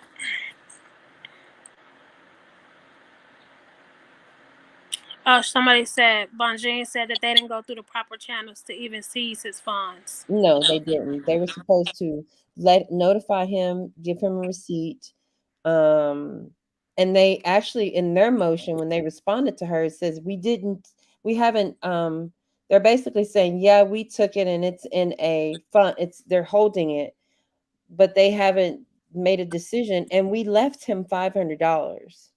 Oh, somebody said, Bonjean said that they didn't go through the proper channels to even seize his funds. No, they didn't. They were supposed to notify him, give him a receipt. And they actually, in their motion, when they responded to her, it says we haven't. They're basically saying, yeah, we took it and it's in a fund. They're holding it, but they haven't made a decision, and we left him $500.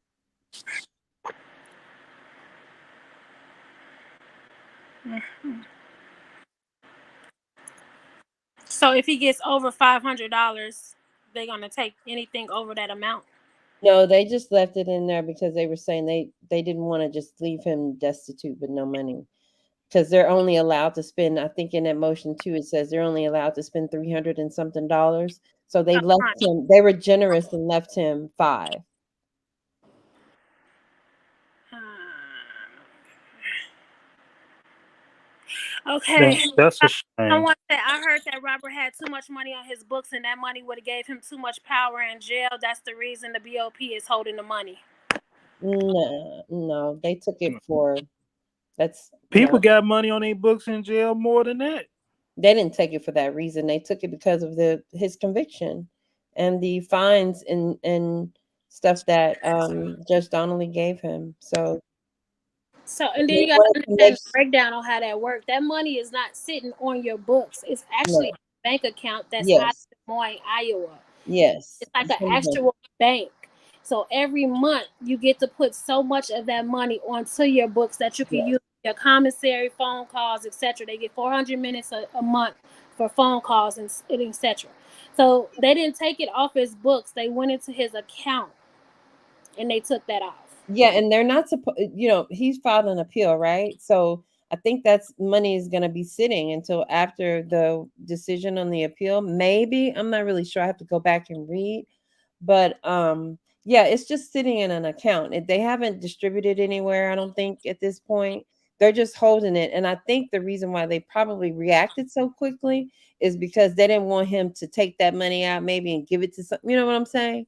Mm-hmm. So if he gets over $500, they're gonna take anything over that amount. No, they just left it in there because they were saying they didn't want to just leave him destitute with no money, because they're only allowed to spend. I think in that motion too, it says they're only allowed to spend $300 and something. So they left him. They were generous and left him $5. Okay. That's a shame. Someone said, I heard that Robert had too much money on his books and that money would have gave him too much power in jail. That's the reason the BOP is holding the money. No, they took it for that's People got money on their books in jail more than that. They didn't take it for that reason. They took it because of his conviction and the fines and stuff that Judge Donnelly gave him. So and then you got to understand the breakdown on how that works. That money is not sitting on your books. It's actually a bank account that's out of Des Moines, Iowa. Yes. It's like an actual bank. So every month you get to put so much of that money onto your books that you can use your commissary, phone calls, etc. They get 400 minutes a month for phone calls and etc. So they didn't take it off his books. They went into his account and they took that off. Yeah, and they're not supposed. He's filed an appeal, right? So I think that's money is going to be sitting until after the decision on the appeal. Maybe, I'm not really sure. I have to go back and read, but yeah, it's just sitting in an account. They haven't distributed anywhere, I don't think, at this point. They're just holding it. And I think the reason why they probably reacted so quickly is because they didn't want him to take that money out maybe and give it to some, you know what I'm saying?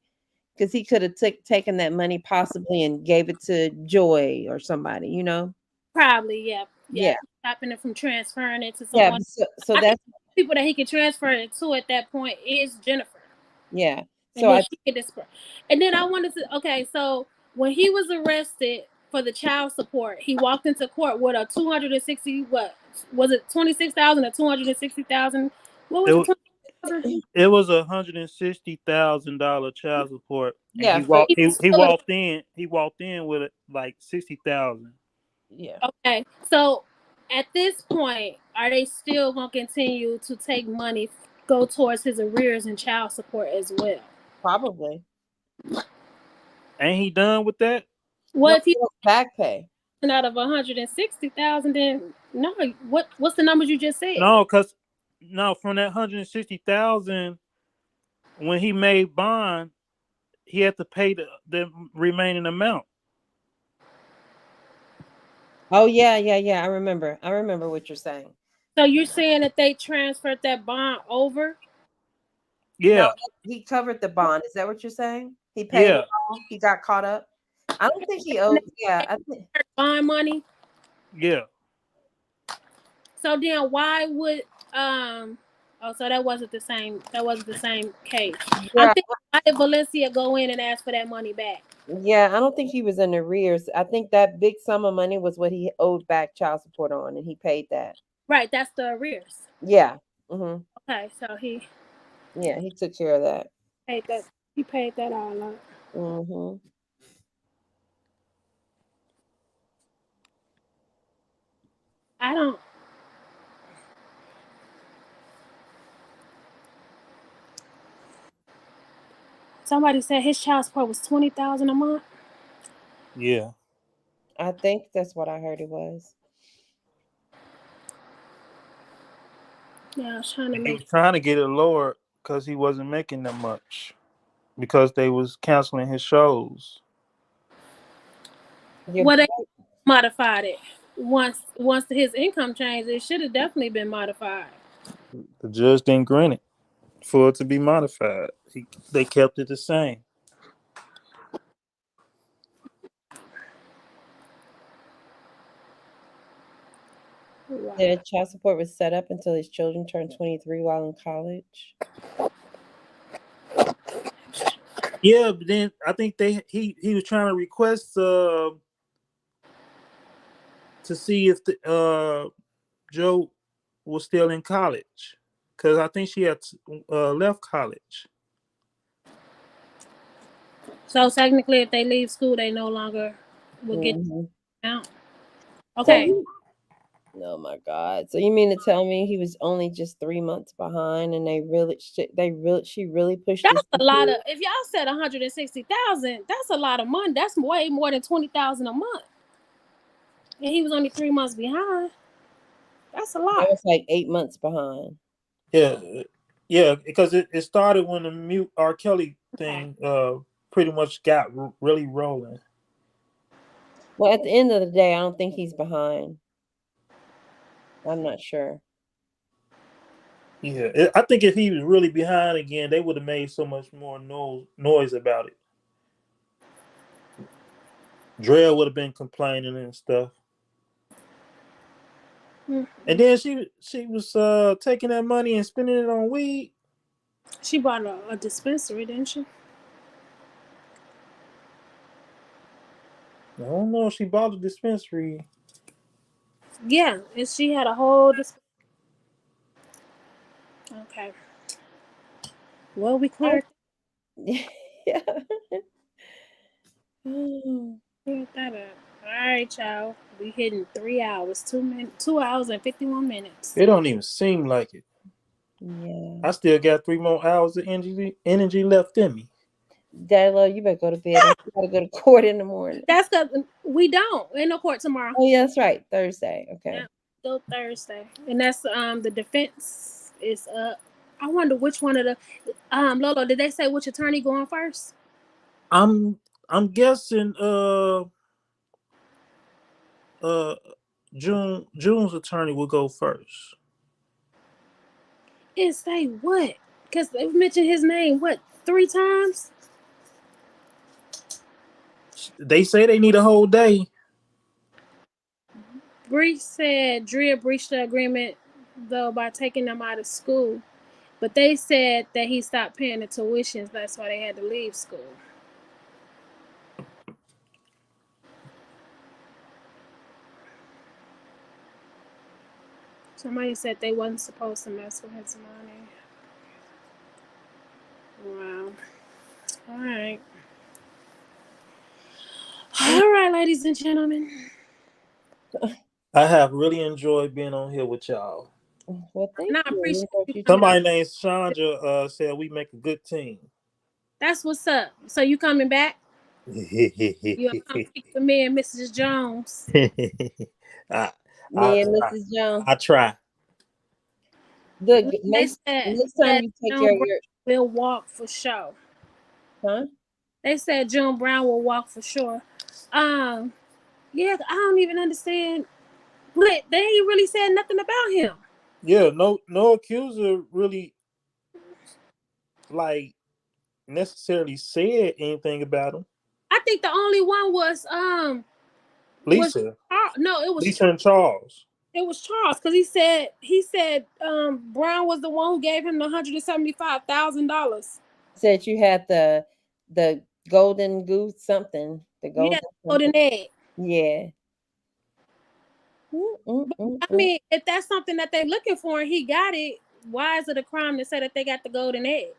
Because he could have taken that money possibly and gave it to Joy or somebody, Probably, yeah. Stopping it from transferring it to someone. Yeah, so that's people that he can transfer it to at that point is Jennifer. Yeah. So and then I wanted to. Okay, so when he was arrested for the child support, he walked into court with a 260. What was it? 26,000 or 260,000? What was it? It was $160,000 child support. And yeah. he walked in. He walked in with it like 60,000. Yeah. Okay, so at this point, are they still gonna continue to take money, go towards his arrears and child support as well? Probably. Ain't he done with that? What if he back pay? Out of 160,000, then no. What's the numbers you just said? No, from that 160,000, when he made bond, he had to pay the remaining amount. Oh yeah. I remember what you're saying. So you're saying that they transferred that bond over? Yeah. No, he covered the bond. Is that what you're saying? He paid it all? He got caught up? I don't think he owed. Yeah, I think bond money. Yeah. So then why would so that wasn't the same case. Yeah. I think why did Valencia go in and ask for that money back? Yeah, I don't think he was in arrears. I think that big sum of money was what he owed back child support on, and he paid that. Right, that's the arrears. Yeah. Mm-hmm. Okay, so he took care of that. He paid that all up. Mm-hmm. I don't. Somebody said his child support was 20,000 a month. Yeah. I think that's what I heard it was. Yeah, I was trying to He was trying to get it lower because he wasn't making that much, because they was canceling his shows. They modified it. once his income changed, it should have definitely been modified. The judge didn't grant it for it to be modified. They kept it the same. Wow. Their child support was set up until his children turned 23 while in college. Yeah, but then I think he was trying to request to see if Joe was still in college, because I think she had left college. So technically, if they leave school, they no longer will get out. Okay. So oh my God! So you mean to tell me he was only just 3 months behind, and she really pushed That's this? a lot of. If y'all said 160,000, that's a lot of money. That's way more than 20,000 a month. And he was only 3 months behind. That's a lot. That was like 8 months behind. Yeah, because it started when the mute R. Kelly thing pretty much got really rolling. Well, at the end of the day, I don't think he's behind. I'm not sure. Yeah, I think if he was really behind again, they would have made so much more noise about it. Drell would have been complaining and stuff. Mm-hmm. And then she was taking that money and spending it on weed. She bought a dispensary, didn't she? I don't know if she bought a dispensary. Yeah, and she had a whole Okay. Well, we cleared. Yeah. Cleared that up. All right, y'all. We hitting 3 hours, 2 hours and 51 minutes. It don't even seem like it. Yeah. I still got 3 more hours of energy left in me. Daddy, you better go to bed. I gotta go to court in the morning. That's because we don't. Ain't no court tomorrow. Oh yeah, that's right. Thursday. Okay. Yeah, still Thursday, and that's the defense is up. I wonder which one of the Lolo. Did they say which attorney going first? I'm guessing June's attorney will go first. And say what? Because they mentioned his name 3 times. They say they need a whole day. Bree said Drea breached the agreement though by taking them out of school, but they said that he stopped paying the tuitions. That's why they had to leave school. Somebody said they wasn't supposed to mess with his money. Wow. All right. All right, ladies and gentlemen. I have really enjoyed being on here with y'all. Well, thank I you. appreciate you. Somebody named Chandra said we make a good team. That's what's up. So you coming back? You'll come speak to me and Mrs. Jones. Me and Mrs. Jones. I try. Next time you take your will walk for sure. Huh? They said June Brown will walk for sure. Yeah, I don't even understand. But they ain't really said nothing about him. Yeah, no accuser really like necessarily said anything about him. I think the only one was Lisa. No, it was Lisa and Charles. It was Charles because he said Brown was the one who gave him the $175,000. Said you had the golden goose something. The golden egg. Yeah. I mean, if that's something that they're looking for and he got it, why is it a crime to say that they got the golden egg?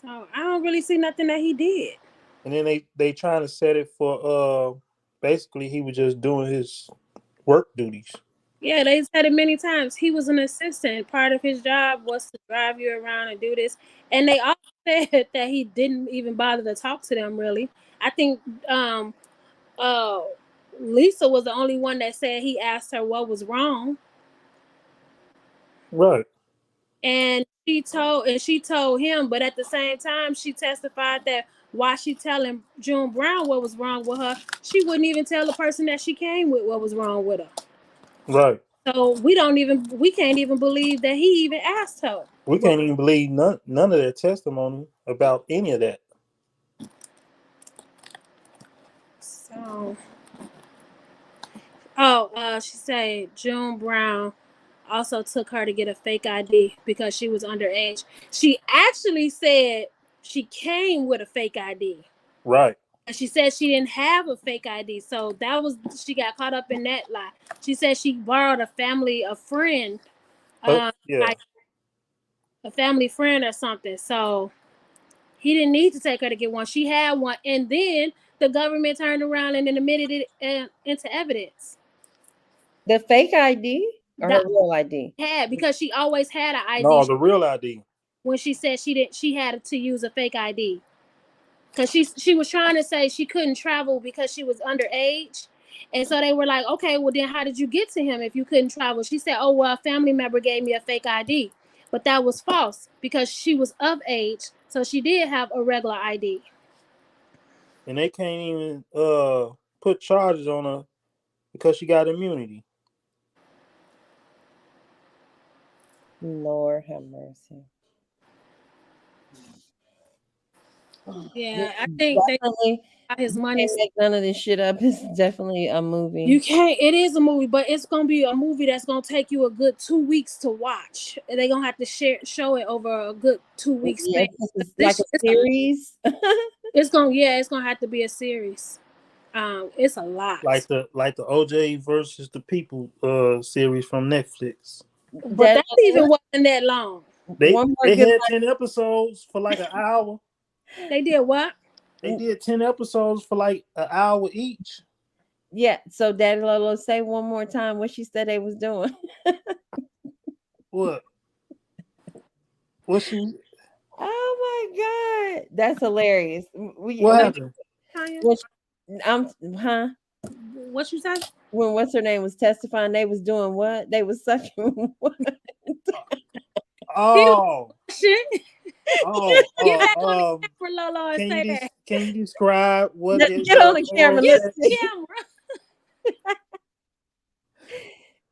So I don't really see nothing that he did. And then they trying to set it for basically he was just doing his work duties. Yeah, they said it many times. He was an assistant. Part of his job was to drive you around and do this. And they also said that he didn't even bother to talk to them, really. I think Lisa was the only one that said he asked her what was wrong. Right. And she told him, but at the same time, she testified that why she telling June Brown what was wrong with her, she wouldn't even tell the person that she came with what was wrong with her. Right. So we can't even believe that he even asked her. We can't even believe none of their testimony about any of that. So, she said June Brown also took her to get a fake ID because she was underage. She actually said she came with a fake ID. Right. She said she didn't have a fake ID, so she got caught up in that lie. She said she borrowed a friend, like a family friend or something. So he didn't need to take her to get one. She had one, and then the government turned around and then admitted it into evidence. The fake ID or her real ID? Had, because she always had an ID. No, the real ID. When she said she had to use a fake ID. Because she was trying to say she couldn't travel because she was underage. And so they were like, okay, well then how did you get to him if you couldn't travel? She said, oh, well, a family member gave me a fake ID. But that was false because she was of age. So she did have a regular ID. And they can't even put charges on her because she got immunity. Lord have mercy. Yeah, I think definitely his money. Can't make none of this shit up. It's definitely a movie. You can't. It is a movie, but it's gonna be a movie that's gonna take you a good 2 weeks to watch. They're gonna have to show it over a good 2 weeks. Yeah, it's like a series. It's gonna have to be a series. It's a lot. Like the OJ versus the People series from Netflix. But that even wasn't that long. They had 10 episodes for like an hour. They did what? They did 10 episodes for like an hour each. Yeah. So Daddy Lolo, say one more time what she said they was doing. What? What she? Oh my God, that's hilarious. What happened? What you said? When what's her name was testifying, they was doing what? They was sucking what? Oh shit. Get back on the camera, Lolo, and say that. Can you describe what? Get on the camera.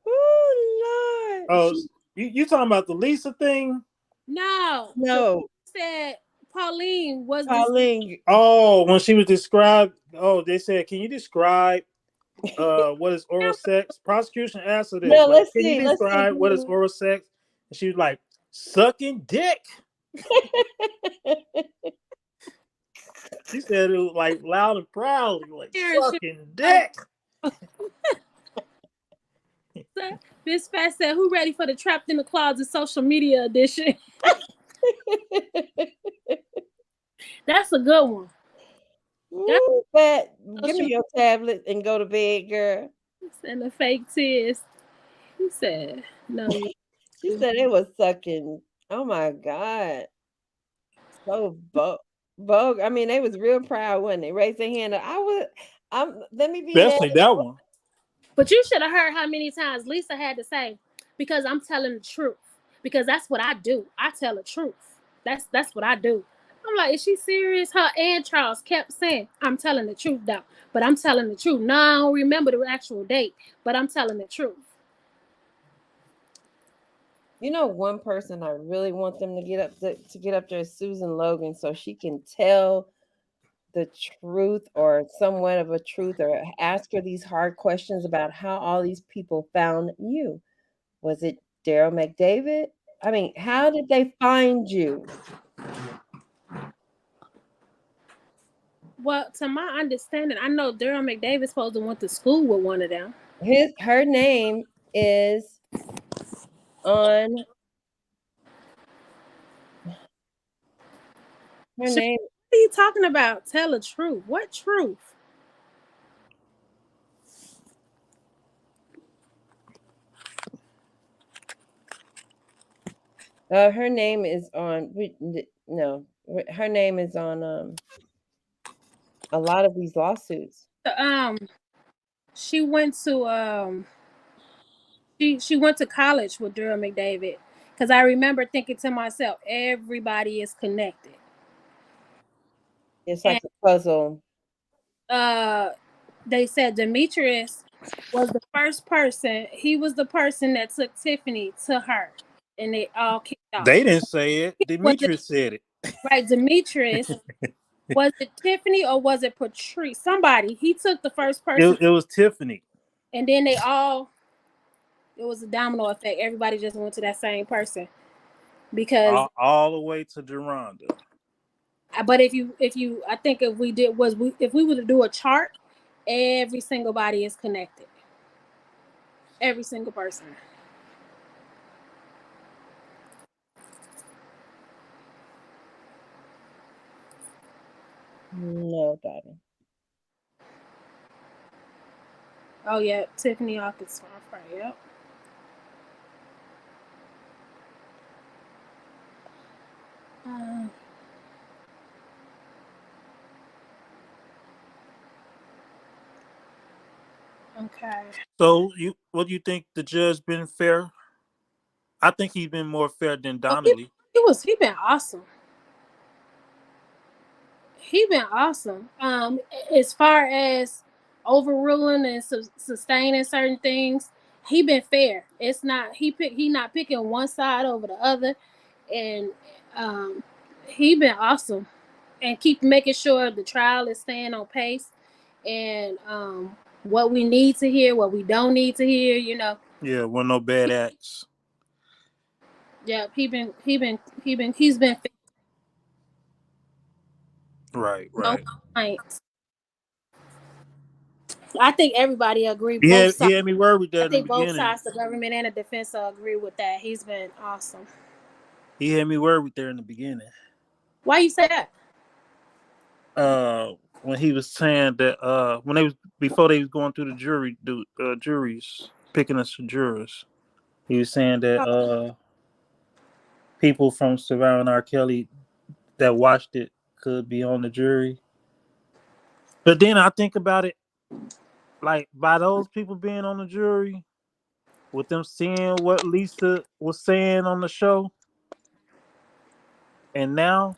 Oh Lord. Oh, you talking about the Lisa thing? No. Said Pauline was Pauline. Oh, when she was described. Oh, they said, can you describe what is oral sex? Prosecution asked her this. No, like, can you describe what is oral sex? And she was like, sucking dick. She said it was like loud and proudly, like sucking dick. Miss Fast said, who ready for the Trapped in the Closet social media edition? That's a good one. Ooh, but give me your tablet and go to bed, girl. And the fake tears. He said, no. She said it was sucking. Oh my God. So vogue. I mean, they was real proud when they raised their hand. Let me be definitely that one. But you should have heard how many times Lisa had to say, because I'm telling the truth. Because that's what I do. I tell the truth. That's what I do. I'm like, is she serious? Her and Charles kept saying, I'm telling the truth, though. But I'm telling the truth. No, I don't remember the actual date, but I'm telling the truth. You know, one person I really want them to get up there is Susan Logan, so she can tell the truth or somewhat of a truth, or ask her these hard questions about how all these people found you. Was it Daryl McDavid? I mean, how did they find you? Well, to my understanding, I know Daryl McDavid's supposed to went to school with one of them. Her name is on her name. What are you talking about? Tell the truth. What truth? Her name is on. No, her name is on a lot of these lawsuits. She went to she went to college with Daryl McDavid, because I remember thinking to myself, everybody is connected. It's like a puzzle. They said Demetrius was the first person. He was the person that took Tiffany to her, and they all kicked off. They didn't say it. Demetrius said it. Right, Demetrius. Was it Tiffany or was it Patrice? Somebody. He took the first person. It was Tiffany. And then they all. It was a domino effect. Everybody just went to that same person because all the way to Geronda. But if you, I think if we were to do a chart, every single body is connected. Every single person. No, darling. Oh yeah, Tiffany Hawkins. Yep. Okay. So what do you think? The judge been fair? I think he's been more fair than Donnelly. He been awesome. He been awesome. As far as overruling and sustaining certain things, he been fair. It's not he not picking one side over the other, and he been awesome, and keep making sure the trial is staying on pace, and what we need to hear, what we don't need to hear, you know. Yeah, well, no bad acts. Yeah, he's been right. No complaints. I think everybody agree. He had me worried that. I think both sides, the government and the defense, agree with that. He's been awesome. He had me worried there in the beginning. Why you say that? When he was saying that before they was going through the juries picking us for jurors, he was saying that people from surviving R. Kelly that watched it could be on the jury. But then I think about it, like by those people being on the jury, with them seeing what Lisa was saying on the show, and now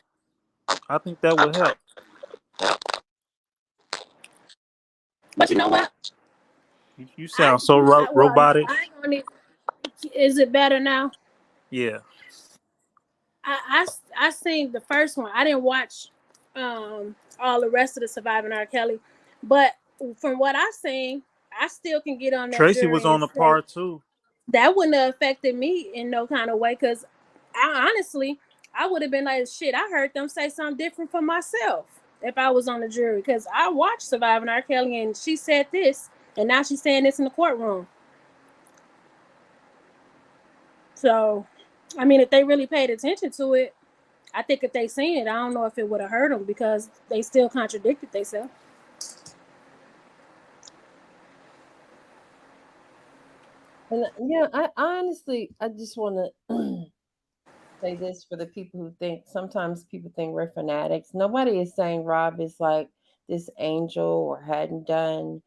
I think that would help. But you know what? You sound so robotic. Is it better now? Yeah. I seen the first one. I didn't watch all the rest of the Surviving R. Kelly, but from what I seen, I still can get on that. Tracy was on the part too. That wouldn't have affected me in no kind of way, because honestly, I would have been like, shit, I heard them say something different for myself if I was on the jury, because I watched Surviving R. Kelly and she said this, and now she's saying this in the courtroom. So, I mean, if they really paid attention to it, I think if they seen it, I don't know if it would have hurt them, because they still contradicted themselves. And yeah, I honestly, I just want to say this for the people who think, sometimes people think we're fanatics. Nobody is saying Rob is like this angel or hadn't done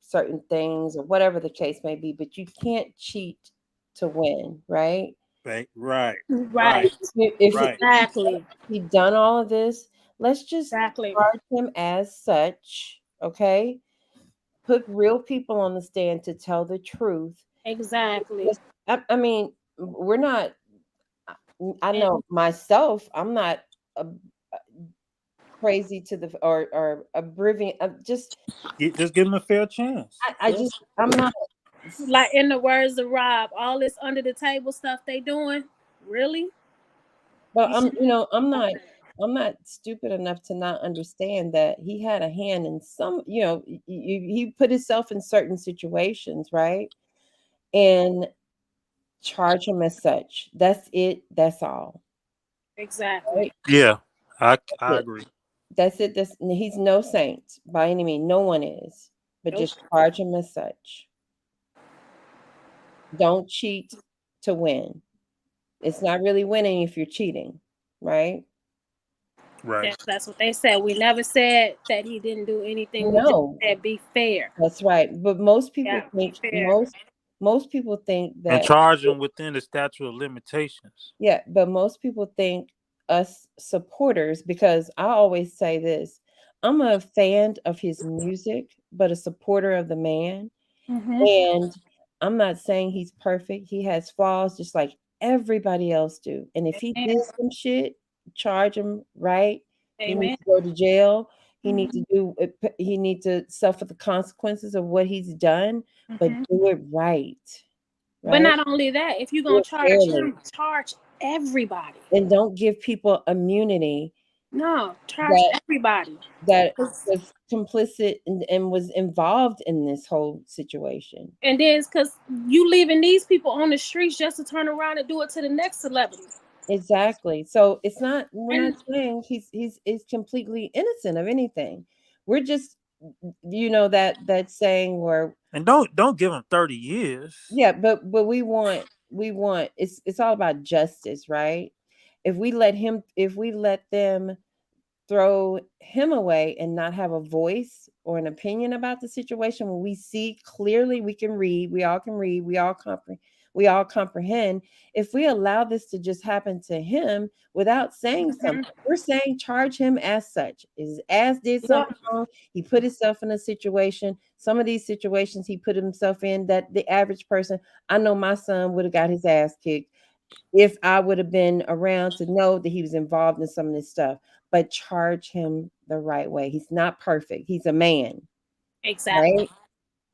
certain things or whatever the case may be, but you can't cheat to win, right? Right. Exactly. He done all of this. Let's just charge him as such, okay? Put real people on the stand to tell the truth. Exactly. I mean, we're not. I know myself. I'm not crazy to the or oblivion. Just give them a fair chance. I'm not. Like, in the words of Rob, all this under the table stuff they doing, really? But I'm not stupid enough to not understand that he had a hand in some, he put himself in certain situations, right? And charge him as such. That's it. That's all. Exactly. Right? Yeah, I agree. That's it. He's no saint by any means. No one is. But just charge him as such. Don't cheat to win. It's not really winning if you're cheating, right? Right. That's what they said. We never said that he didn't do anything. No. We just said be fair. That's right. But most people think most people think that, and charge them within the statute of limitations. Yeah, but most people think us supporters, because I always say this, I'm a fan of his music, but a supporter of the man. Mm-hmm. And I'm not saying he's perfect. He has flaws just like everybody else do. And if he Amen. did some shit, charge him right. He needs Amen. to go to jail. He needs Mm-hmm. to do he needs to suffer the consequences of what he's done, but Mm-hmm. do it right. But Right? not only that, if you're Do gonna it charge fairly. him, charge everybody. And don't give people immunity No, charge that everybody. that 'Cause- was complicit and was involved in this whole situation. And then it's because you leaving these people on the streets just to turn around and do it to the next celebrity. Exactly. So it's not, we're not And saying he's completely innocent of anything. We're just, that saying where, And don't give him 30 years. yeah, but we want it's all about justice, right? If we let them throw him away and not have a voice or an opinion about the situation, when we see clearly, we can read, we all can read, we all comprehend. If we allow this to just happen to him without saying Mhm. something, we're saying charge him as such. His ass did Yeah, something wrong. He put himself in a situation. Some of these situations he put himself in that the average person, I know my son would have got his ass kicked if I would have been around to know that he was involved in some of this stuff. But charge him the right way. He's not perfect. He's a man, exactly. right?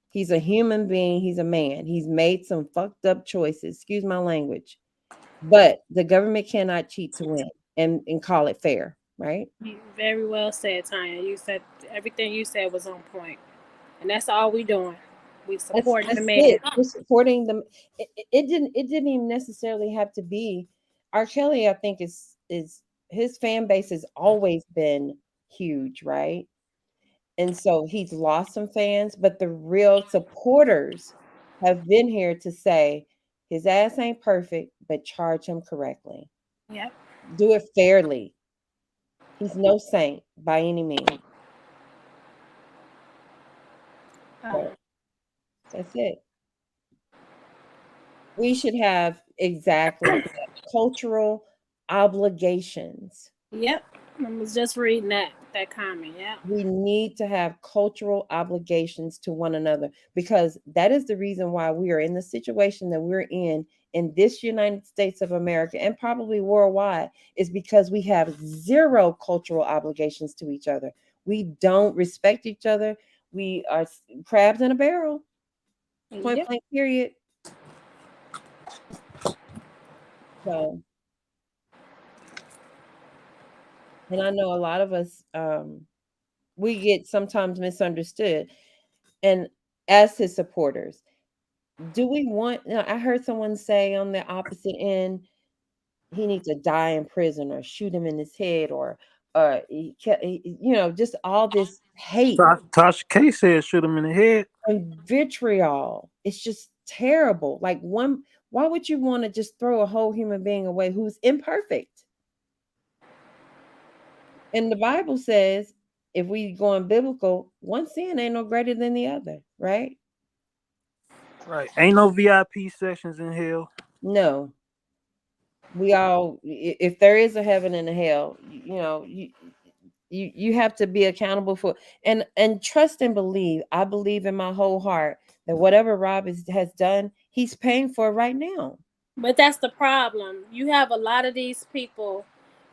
He's a human being. He's a man. He's made some fucked up choices. Excuse my language. But the government cannot cheat to win and call it fair, right? You very well said, Tanya. You said everything you said was on point, and that's all we doing. We supporting the That's man. it. We're supporting them. It didn't even necessarily have to be R. Kelly. I think is his fan base has always been huge, right? And so he's lost some fans, but the real supporters have been here to say his ass ain't perfect, but charge him correctly. Yep. Do it fairly. He's no saint by any means. Um, So that's it. We should have exactly that. Cultural obligations. yep. I was just reading that comment. Yeah. We need to have cultural obligations to one another, because that is the reason why we are in the situation that we're in this United States of America and probably worldwide, is because we have zero cultural obligations to each other. We don't respect each other. We are crabs in a barrel, point Yep. blank period. So, and I know a lot of us, we get sometimes misunderstood, and as his supporters, do we want, I heard someone say on the opposite end, he needs to die in prison or shoot him in his head, or just all this hate Tasha K said shoot him in the head. and vitriol. It's just terrible. Like, why would you want to just throw a whole human being away who's imperfect? And the Bible says, if we going biblical, one sin ain't no greater than the other, right? Right. Ain't no VIP sections in hell. No. We all, if there is a heaven and a hell, you have to be accountable for, and trust and believe. I believe in my whole heart that whatever Rob has done, he's paying for right now. But that's the problem. You have a lot of these people,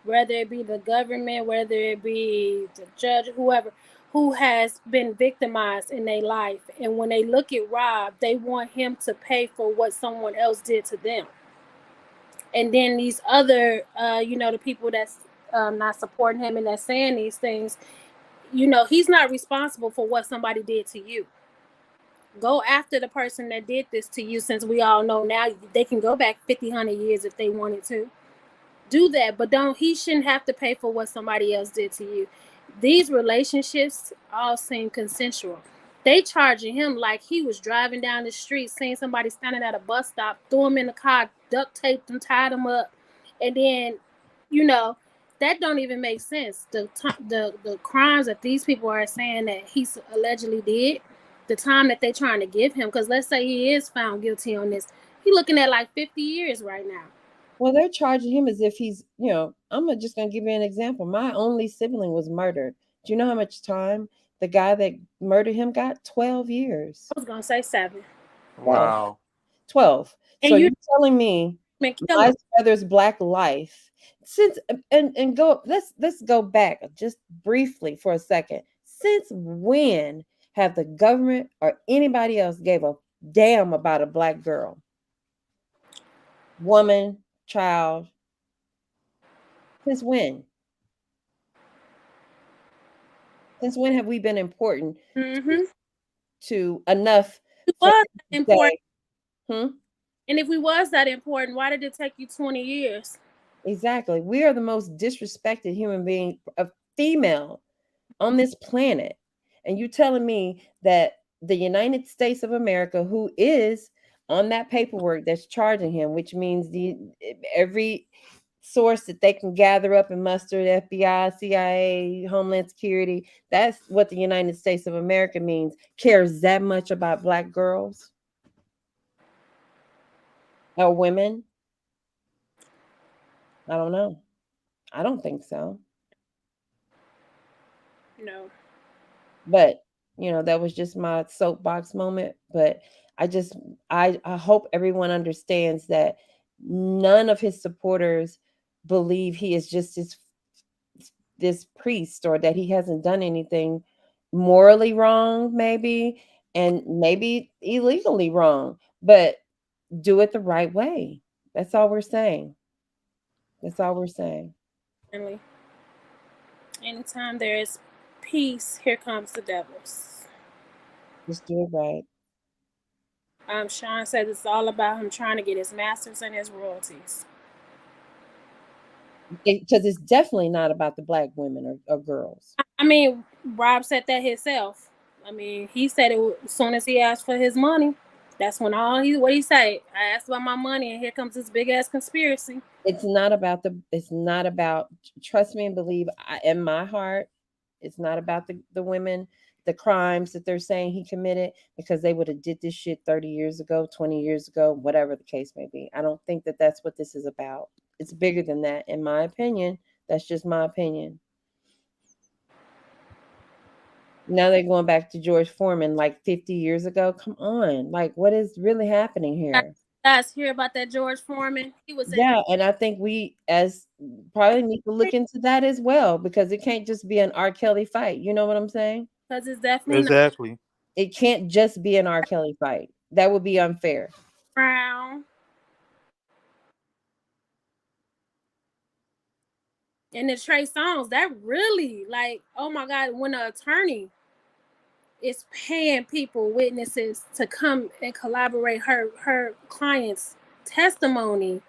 whether it be the government, whether it be the judge, whoever, who has been victimized in their life. And when they look at Rob, they want him to pay for what someone else did to them. And then these other, the people that's not supporting him and that's saying these things, he's not responsible for what somebody did to you. Go after the person that did this to you, since we all know now they can go back 50, 100 years if they wanted to. Do that, but he shouldn't have to pay for what somebody else did to you. These relationships all seem consensual. They charging him like he was driving down the street, seeing somebody standing at a bus stop, threw him in the car, duct taped them, tied him up, and then, you know, that don't even make sense. The crimes that these people are saying that he allegedly did, the time that they're trying to give him, because let's say he is found guilty on this, he's looking at like 50 years right now. Well, they're charging him as if he's, I'm just going to give you an example. My only sibling was murdered. Do you know how much time the guy that murdered him got? 12 years. I was gonna say 7. Wow. 12. And So you you're telling me kill my him. brother's black life since and go let's go back just briefly for a second. Since when have the government or anybody else gave a damn about a black girl, woman, child? Since when? Since when have we been important Mm-hmm. to enough It for was them to important. say, And if we was that important, why did it take you 20 years? exactly. We are the most disrespected human being, a female on this planet. And you telling me that the United States of America, who is on that paperwork that's charging him, which means every source that they can gather up and muster, the FBI, CIA, Homeland Security, that's what the United States of America means, cares that much about black girls or women? I don't know. I don't think so. No. But that was just my soapbox moment. But I hope everyone understands that none of his supporters believe he is just this priest, or that he hasn't done anything morally wrong, maybe, and maybe illegally wrong, but do it the right way. That's all we're saying. That's all we're saying. Really. Anytime there is peace, here comes the devils. Just do it right. Sean says it's all about him trying to get his masters and his royalties. Because it's definitely not about the black women or girls. I mean, Rob said that himself. I mean, he said it as soon as he asked for his money. That's when what he said. I asked about my money, and here comes this big ass conspiracy. It's not about trust me and believe, in my heart, it's not about the women, the crimes that they're saying he committed, because they would have did this shit 30 years ago, 20 years ago, whatever the case may be. I don't think that that's what this is about. It's bigger than that, in my opinion. That's just my opinion. Now they're going back to George Foreman like 50 years ago. Come on. Like, what is really happening here? Guys, hear about that George Foreman? He was and I think we as probably need to look into that as well, because it can't just be an R. Kelly fight. You know what I'm saying? Because it's definitely exactly. It can't just be an R. Kelly fight. That would be unfair. Brown. And the Trey Songz, that really, like, oh my God, when an attorney is paying people, witnesses, to come and collaborate her client's testimony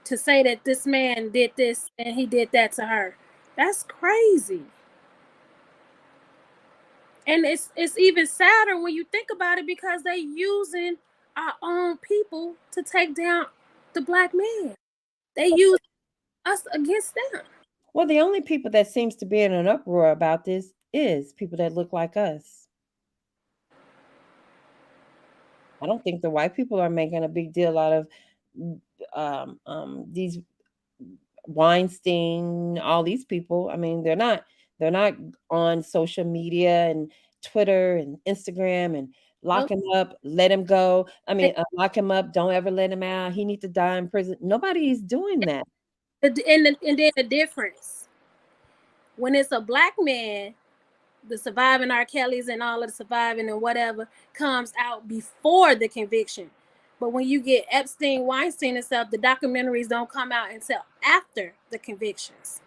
to say that this man did this and he did that to her. That's crazy. And it's even sadder when you think about it, because they using our own people to take down the black man. They use us against them. Well, the only people that seems to be in an uproar about this is people that look like us. I don't think the white people are making a big deal out of these Weinstein, all these people. I mean, they're not on social media and Twitter and Instagram and lock him up, let him go. I mean, lock him up, don't ever let him out. He needs to die in prison. Nobody's doing that. And then the difference, when it's a black man, the surviving R. Kellys and all of the surviving and whatever comes out before the conviction. But when you get Epstein, Weinstein and stuff, the documentaries don't come out until after the convictions.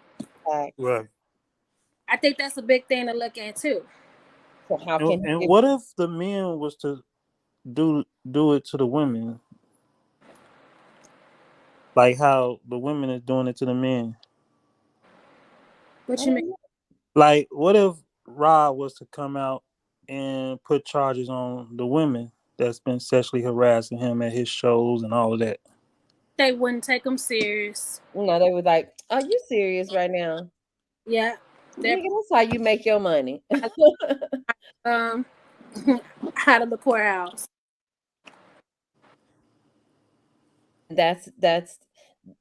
Right. I think that's a big thing to look at too. So how can and what if the men was to do it to the women, like how the women is doing it to the men? What you mean? Like, what if Rob was to come out and put charges on the women that's been sexually harassing him at his shows and all of that? They wouldn't take him serious. No, they were like, "Are you serious right now?" Yeah, nigga, that's how you make your money. Out of the courthouse. That's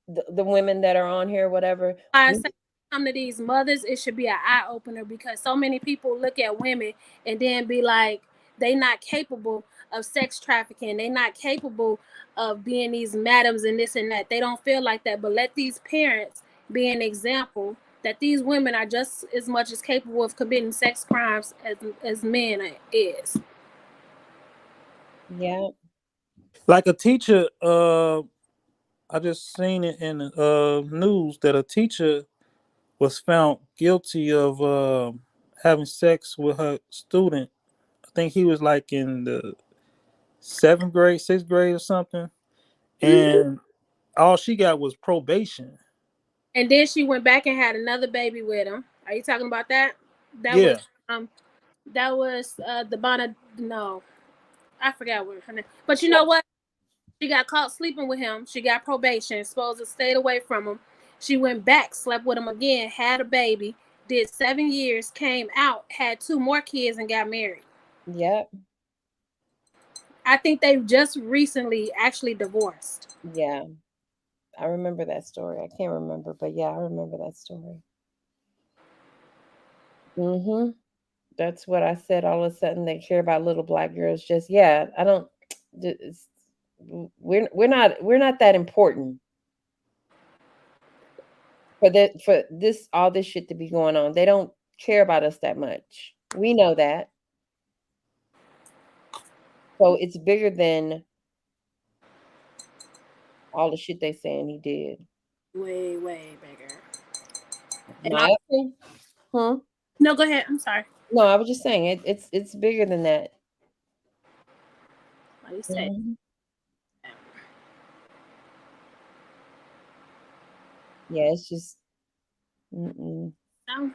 the women that are on here, whatever. I say come to these mothers, it should be an eye opener, because so many people look at women and then be like, they not capable of sex trafficking. They not capable of being these madams and this and that. They don't feel like that. But let these parents be an example that these women are just as much as capable of committing sex crimes as men is. Yeah. Like a teacher, I just seen it in the news that a teacher was found guilty of having sex with her student. I think he was like in the 7th grade, 6th grade or something. And all she got was probation. And then she went back and had another baby with him. Are you talking about that? That Yeah. was the Bonnet. No, I forgot what her name. But you know what? She got caught sleeping with him. She got probation. Supposed to stayed away from him. She went back, slept with him again, had a baby, did 7 years, came out, had 2 more kids, and got married. Yep. I think they just recently actually divorced. Yeah. I remember that story. I can't remember, but yeah, I remember that story. Mm-hmm. That's what I said. All of a sudden, they care about little black girls. Just yeah, I don't. We're not that important for this all this shit to be going on. They don't care about us that much. We know that. So it's bigger than all the shit they saying he did. Way, way bigger. And My opinion. Huh? no, go ahead. I'm sorry. No, I was just saying it's bigger than that. What do you say? Mhm. Yeah, it's just. Mm-mm. No.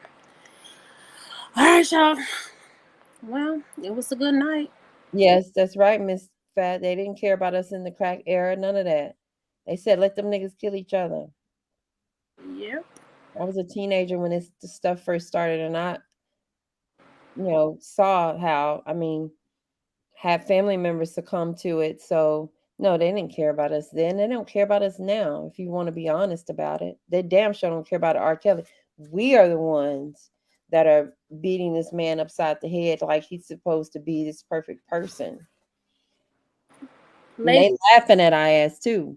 All right, y'all. Well, it was a good night. Yes, that's right, Miss Fat. They didn't care about us in the crack era, none of that. They said let them niggas kill each other. Yep. I was a teenager when this stuff first started, and I, saw how, had family members succumb to it. So, no, they didn't care about us then. They don't care about us now, if you want to be honest about it. They damn sure don't care about R. Kelly. We are the ones that are beating this man upside the head like he's supposed to be this perfect person. And they laughing at our ass too.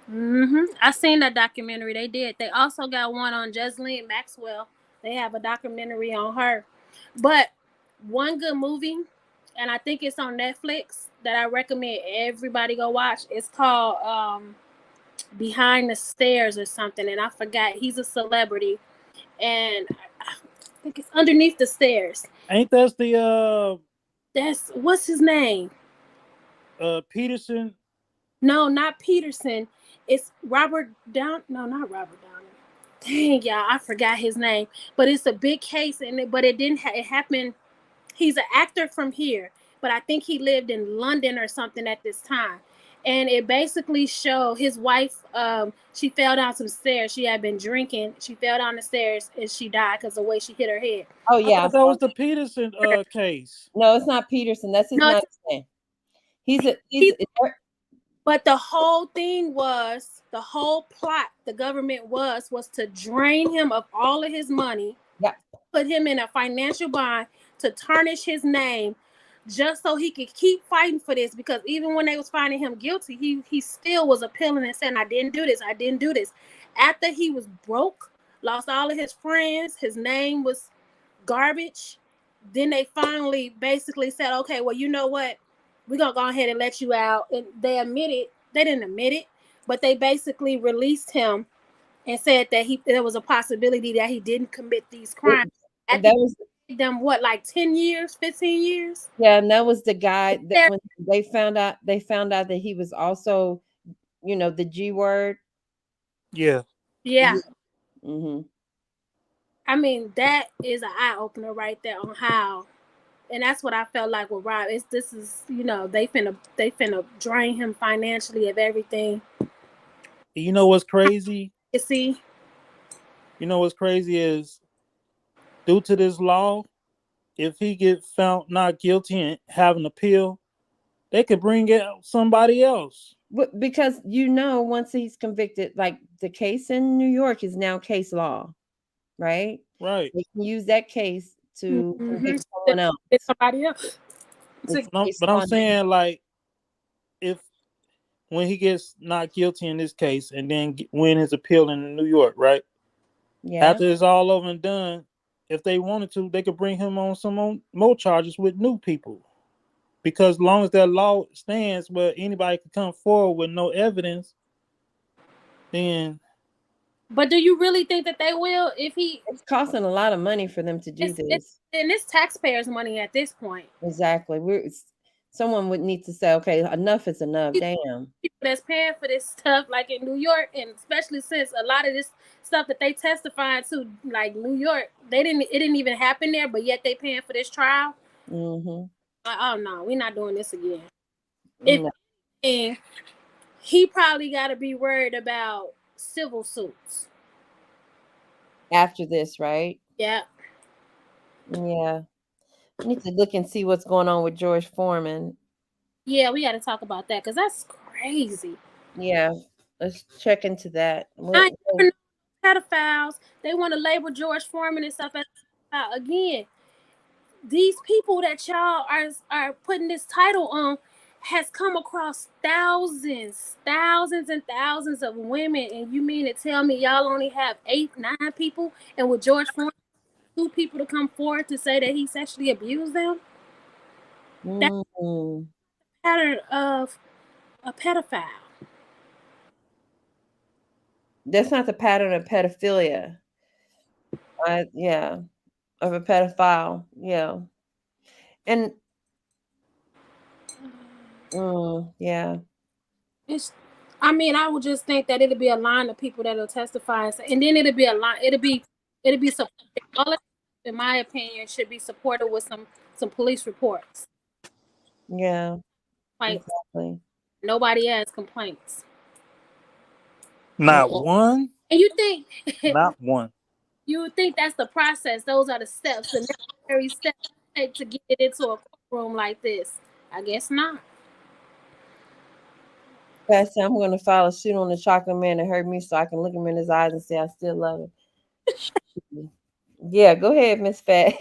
I seen that documentary. They did. They also got one on Jesselyn Maxwell. They have a documentary on her. But one good movie, and I think it's on Netflix, that I recommend everybody go watch. It's called Behind the Stairs or something, and I forgot. He's a celebrity, and I think it's Underneath the Stairs. Ain't that the That's what's his name? Peterson? No, not Peterson. It's Robert Down. No, not Robert Downey. Dang, y'all, I forgot his name. But it's a big case, but it didn't. It happened. He's an actor from here, but I think he lived in London or something at this time. And it basically showed his wife. She fell down some stairs. She had been drinking. She fell down the stairs and she died because of the way she hit her head. Oh I yeah, thought that was the Peterson case. no, it's not Peterson. That's his No, name. He's But the whole thing was, the whole plot, the government was to drain him of all of his money, put him in a financial bind, to tarnish his name, just so he could keep fighting for this. Because even when they was finding him guilty, he still was appealing and saying, I didn't do this. I didn't do this. After he was broke, lost all of his friends, his name was garbage, then they finally basically said, okay, well, you know what? We're going to go ahead and let you out. And they didn't admit it, but they basically released him and said that there was a possibility that he didn't commit these crimes. that was them what, like 10 years, 15 years? Yeah, and that was the guy that when they found out that he was also, the G word. Yeah. Yeah. Mm-hmm. I mean, that is an eye opener right there on how, and that's what I felt like with Rob. This is they finna drain him financially of everything. You know what's crazy? You see? You know what's crazy is, due to this law, if he get found not guilty and have an appeal, they could bring out somebody else. Because once he's convicted, like the case in New York is now case law, right? Right. They can use that case to convict someone else. It's somebody else. But I'm saying, like, if when he gets not guilty in this case and then win his appeal in New York, right? Yeah. After it's all over and done, if they wanted to, they could bring him on some more charges with new people. Because as long as that law stands where anybody can come forward with no evidence, then. But do you really think that they will? It's costing a lot of money for them to do this. And it's taxpayers' money at this point. Exactly. Someone would need to say, okay, enough is enough. Damn. People that's paying for this stuff, like in New York, and especially since a lot of this stuff that they testifying to, like New York, it didn't even happen there, but yet they paying for this trial. Mm-hmm. Like, oh no, we're not doing this again. No. And he probably got to be worried about civil suits after this, right? Yeah. Yeah. I need to look and see what's going on with George Foreman. Yeah, we got to talk about that because that's crazy. Yeah, let's check into that. Pedophiles, they want to label George Foreman and stuff. Again, these people that y'all are putting this title on has come across thousands and thousands of women, and you mean to tell me y'all only have 8-9 people, and with George Foreman, 2 people to come forward to say that he sexually abused them? That's the pattern of a pedophile. That's not the pattern of pedophilia. Of a pedophile. Yeah. And yeah. I would just think that it'll be a line of people that'll testify, and then it'll be a line. It'll be supported. All of, in my opinion, should be supported with some police reports. Yeah. Like, exactly. Nobody has complaints. Not one. And you think? Not one. You would think that's the process. Those are the steps, the necessary steps to take to get it into a courtroom like this. I guess not. Pastor, I'm going to file a suit on the chocolate man that hurt me so I can look him in his eyes and say I still love him. Yeah, go ahead, Miss Fat.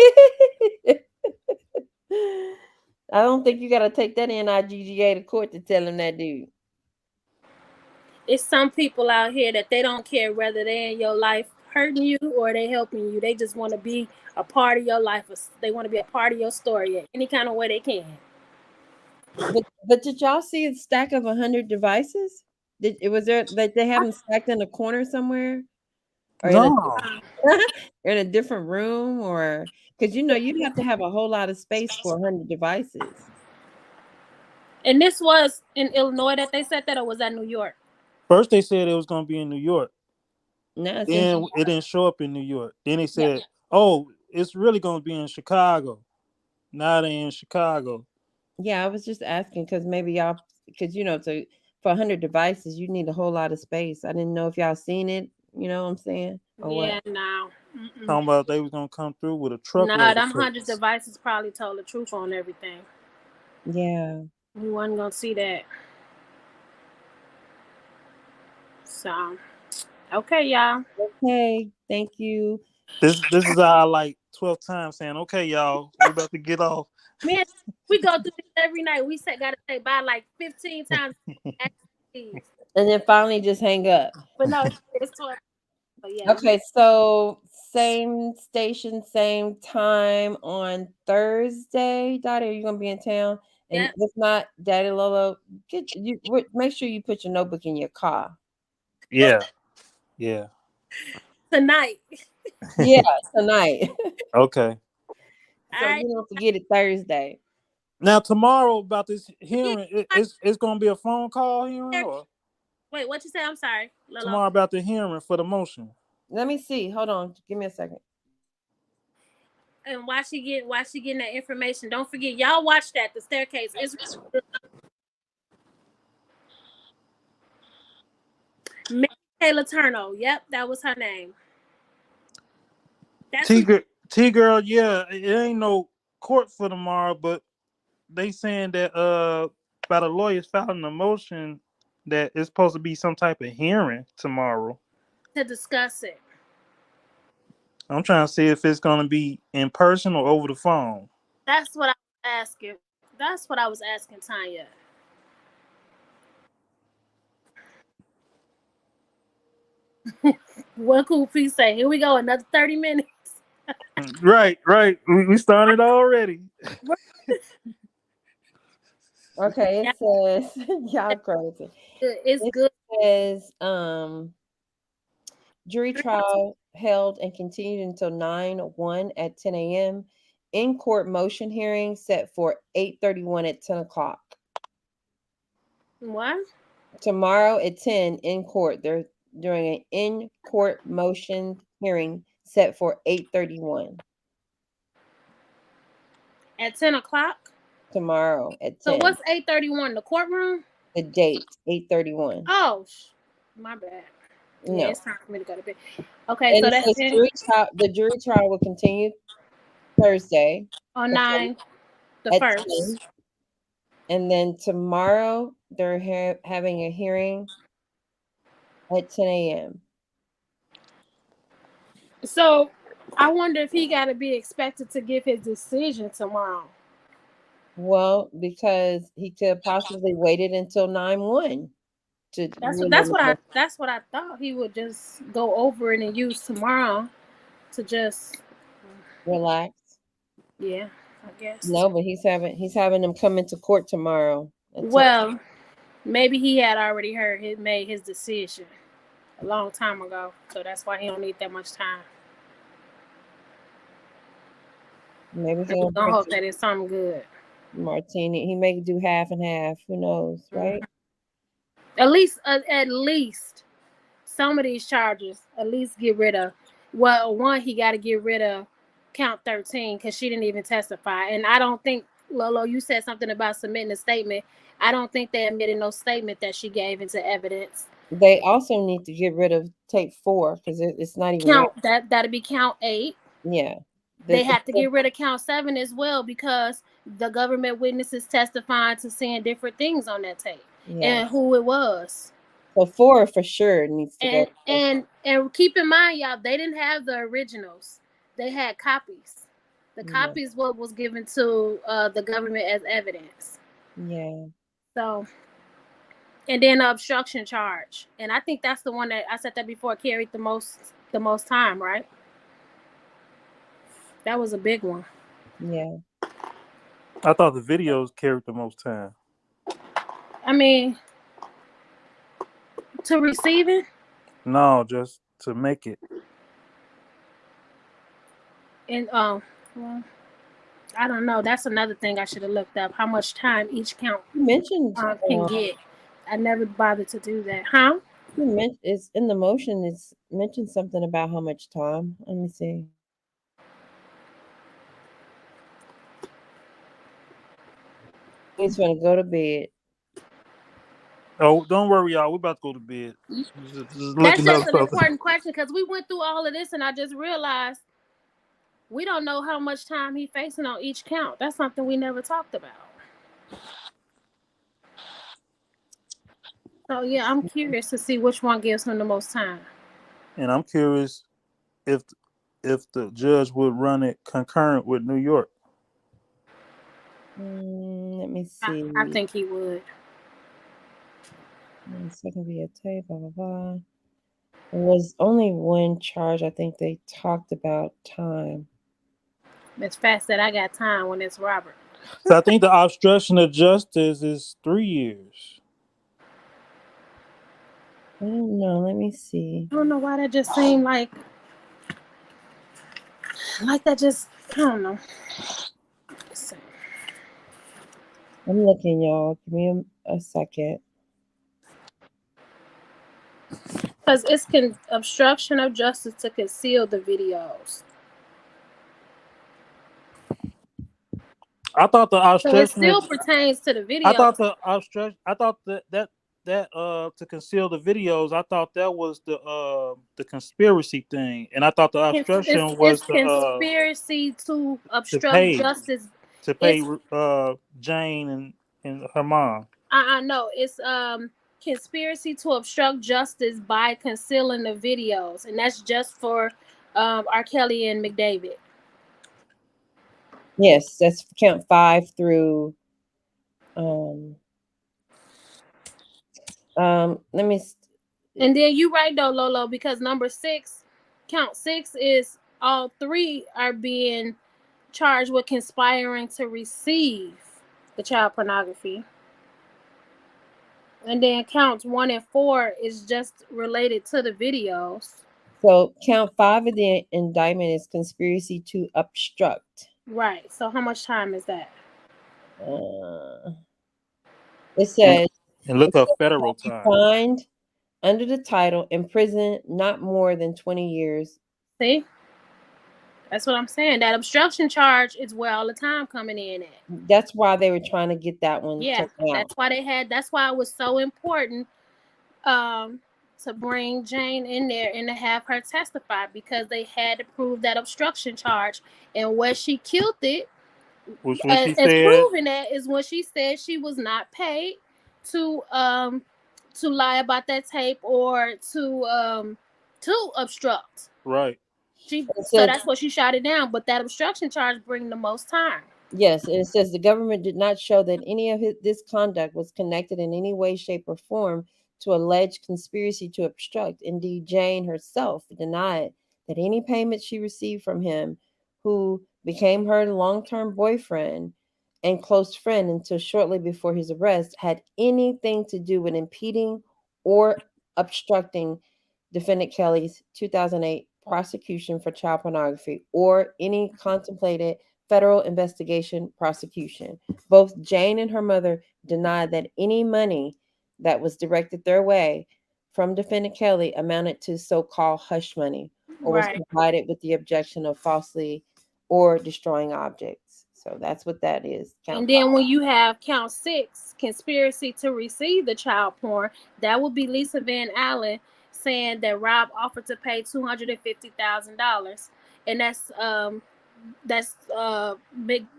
I don't think you got to take that NIGGA to court to tell him that, dude. It's some people out here that they don't care whether they're in your life hurting you or they helping you. They just want to be a part of your life. They want to be a part of your story in any kind of way they can. But did y'all see a stack of 100 devices? Was there like they have them stacked in a corner somewhere? Or no. in a different room, or because you'd have to have a whole lot of space for 100 devices. And this was in Illinois that they said that, or was that New York? First they said it was going to be in New York. No, then it didn't show up in New York. Then they said, "Oh, it's really going to be in Chicago." Now they're in Chicago. Yeah, I was just asking because maybe y'all, because for 100 devices, you need a whole lot of space. I didn't know if y'all seen it. You know what I'm saying? Or yeah, no. Talking about they was gonna come through with a truck. Nah, them 100 devices probably told the truth on everything. Yeah. We wasn't gonna see that. So, okay, y'all. Okay, thank you. This is our like 12th time saying, "Okay, y'all, we about to get off." Man, we go through this every night. We gotta say bye like 15 times. And then finally just hang up. But no, it's 12. But yeah. Okay, so same station, same time on Thursday. Daddy, are you gonna be in town? And if not, Daddy Lolo, make sure you put your notebook in your car. Yeah. Tonight. Yeah, tonight. Okay. So you don't forget it Thursday. Now tomorrow about this hearing, it's gonna be a phone call hearing, or wait, what you say? I'm sorry. Lolo. Tomorrow about the hearing for the motion. Let me see. Hold on. Give me a second. And why she getting that information? Don't forget, y'all watch that. The Staircase is Taylor Turno. Yep, that was her name. T-Girl, yeah, it ain't no court for tomorrow, but they saying that by the lawyers filing a motion that it's supposed to be some type of hearing tomorrow to discuss it. I'm trying to see if it's going to be in person or over the phone. That's what I was asking. That's what I was asking Tanya. What cool piece say? Here we go, another 30 minutes. Right. We started already. Okay, it says y'all crazy. It's good. It says jury trial held and continued until 9/1 at 10 a.m. In court motion hearing set for 8:31 at 10 o'clock. What? Tomorrow at 10 in court. They're doing an in court motion hearing set for 8:31. At 10 o'clock? Tomorrow at 10. So what's 8:31? The courtroom? The date, 8:31. Oh, my bad. No. Yeah, it's time for me to go to bed. Okay, And so it that's says it. the jury trial will continue Thursday. On 9, the at 1st. 10. And then tomorrow they're having a hearing at 10 a.m. So I wonder if he got to be expected to give his decision tomorrow. Well, because he could possibly waited until 9/1 to. That's what I thought. He would just go over it and use tomorrow to just relax. Yeah, I guess. No, but he's having them come into court tomorrow. Well, maybe he had already made his decision a long time ago, so that's why he don't need that much time. Maybe he'll hope that it's something good. Martini, he may do half and half. Who knows, right? At least some of these charges. At least get rid of. Well, one he got to get rid of count 13 because she didn't even testify, and I don't think Lolo. You said something about submitting a statement. I don't think they admitted no statement that she gave into evidence. They also need to get rid of tape 4 because it's not even count that'll be count 8. Yeah. They have to get rid of count 7 as well because the government witnesses testifying to seeing different things on that tape and who it was. So 4 for sure needs to go. And keep in mind, y'all, they didn't have the originals. They had copies. The copies what was given to the government as evidence. Yeah. So, and then the obstruction charge, and I think that's the one that I said that before carried the most time, right? That was a big one. Yeah. I thought the videos carried the most time. I mean, to receive it? No, just to make it. And well, I don't know. That's another thing I should have looked up. How much time each count mentioned can get. I never bothered to do that. Huh? It's in the motion. It's mentioned something about how much time. Let me see. He's gonna go to bed. Oh, don't worry, y'all. We're about to go to bed. That's just an important question because we went through all of this and I just realized we don't know how much time he's facing on each count. That's something we never talked about. So yeah, I'm curious to see which one gives him the most time. And I'm curious if the judge would run it concurrent with New York. Let me see. I think he would. Second via tape, blah blah blah. There was only one charge. I think they talked about time. It's fast that I got time when it's Robert. So I think the obstruction of justice is 3 years. I don't know. Let me see. I don't know why that just seemed like that just, I don't know. I'm looking, y'all. Give me a second. Because it's obstruction of justice to conceal the videos. I thought the obstruction. So it still pertains to the video. I thought the obstruction. I thought that to conceal the videos. I thought that was the conspiracy thing, and I thought the obstruction was the conspiracy to obstruct justice to pay Jane and her mom. No, it's conspiracy to obstruct justice by concealing the videos, and that's just for R. Kelly and McDavid. Yes, that's count 5 through let me And then you right though, Lolo, because number 6, count 6 is all 3 are being charged with conspiring to receive the child pornography. And then counts 1 and 4 is just related to the videos. So count 5 of the indictment is conspiracy to obstruct. Right. So how much time is that? It says, and look up federal time. Fined under the title, imprisoned not more than 20 years. See? That's what I'm saying. That obstruction charge is where all the time coming in at. That's why they were trying to get that one. Yeah, that's why that's why it was so important to bring Jane in there and to have her testify, because they had to prove that obstruction charge. And where she killed it, as proving that, is when she said she was not paid to lie about that tape or to obstruct. Right. So that's what she shot it down. But that obstruction charge bring the most time. Yes, and it says the government did not show that any of this conduct was connected in any way, shape, or form to alleged conspiracy to obstruct. Indeed, Jane herself denied that any payments she received from him, who became her long-term boyfriend and close friend until shortly before his arrest, had anything to do with impeding or obstructing defendant Kelly's 2008 prosecution for child pornography or any contemplated federal investigation prosecution. Both Jane and her mother denied that any money that was directed their way from defendant Kelly amounted to so-called hush money or was provided with the objection of falsely or destroying objects. So that's what that is. And then when you have count 6, conspiracy to receive the child porn, that would be Lisa Van Allen saying that Rob offered to pay $250,000, and that's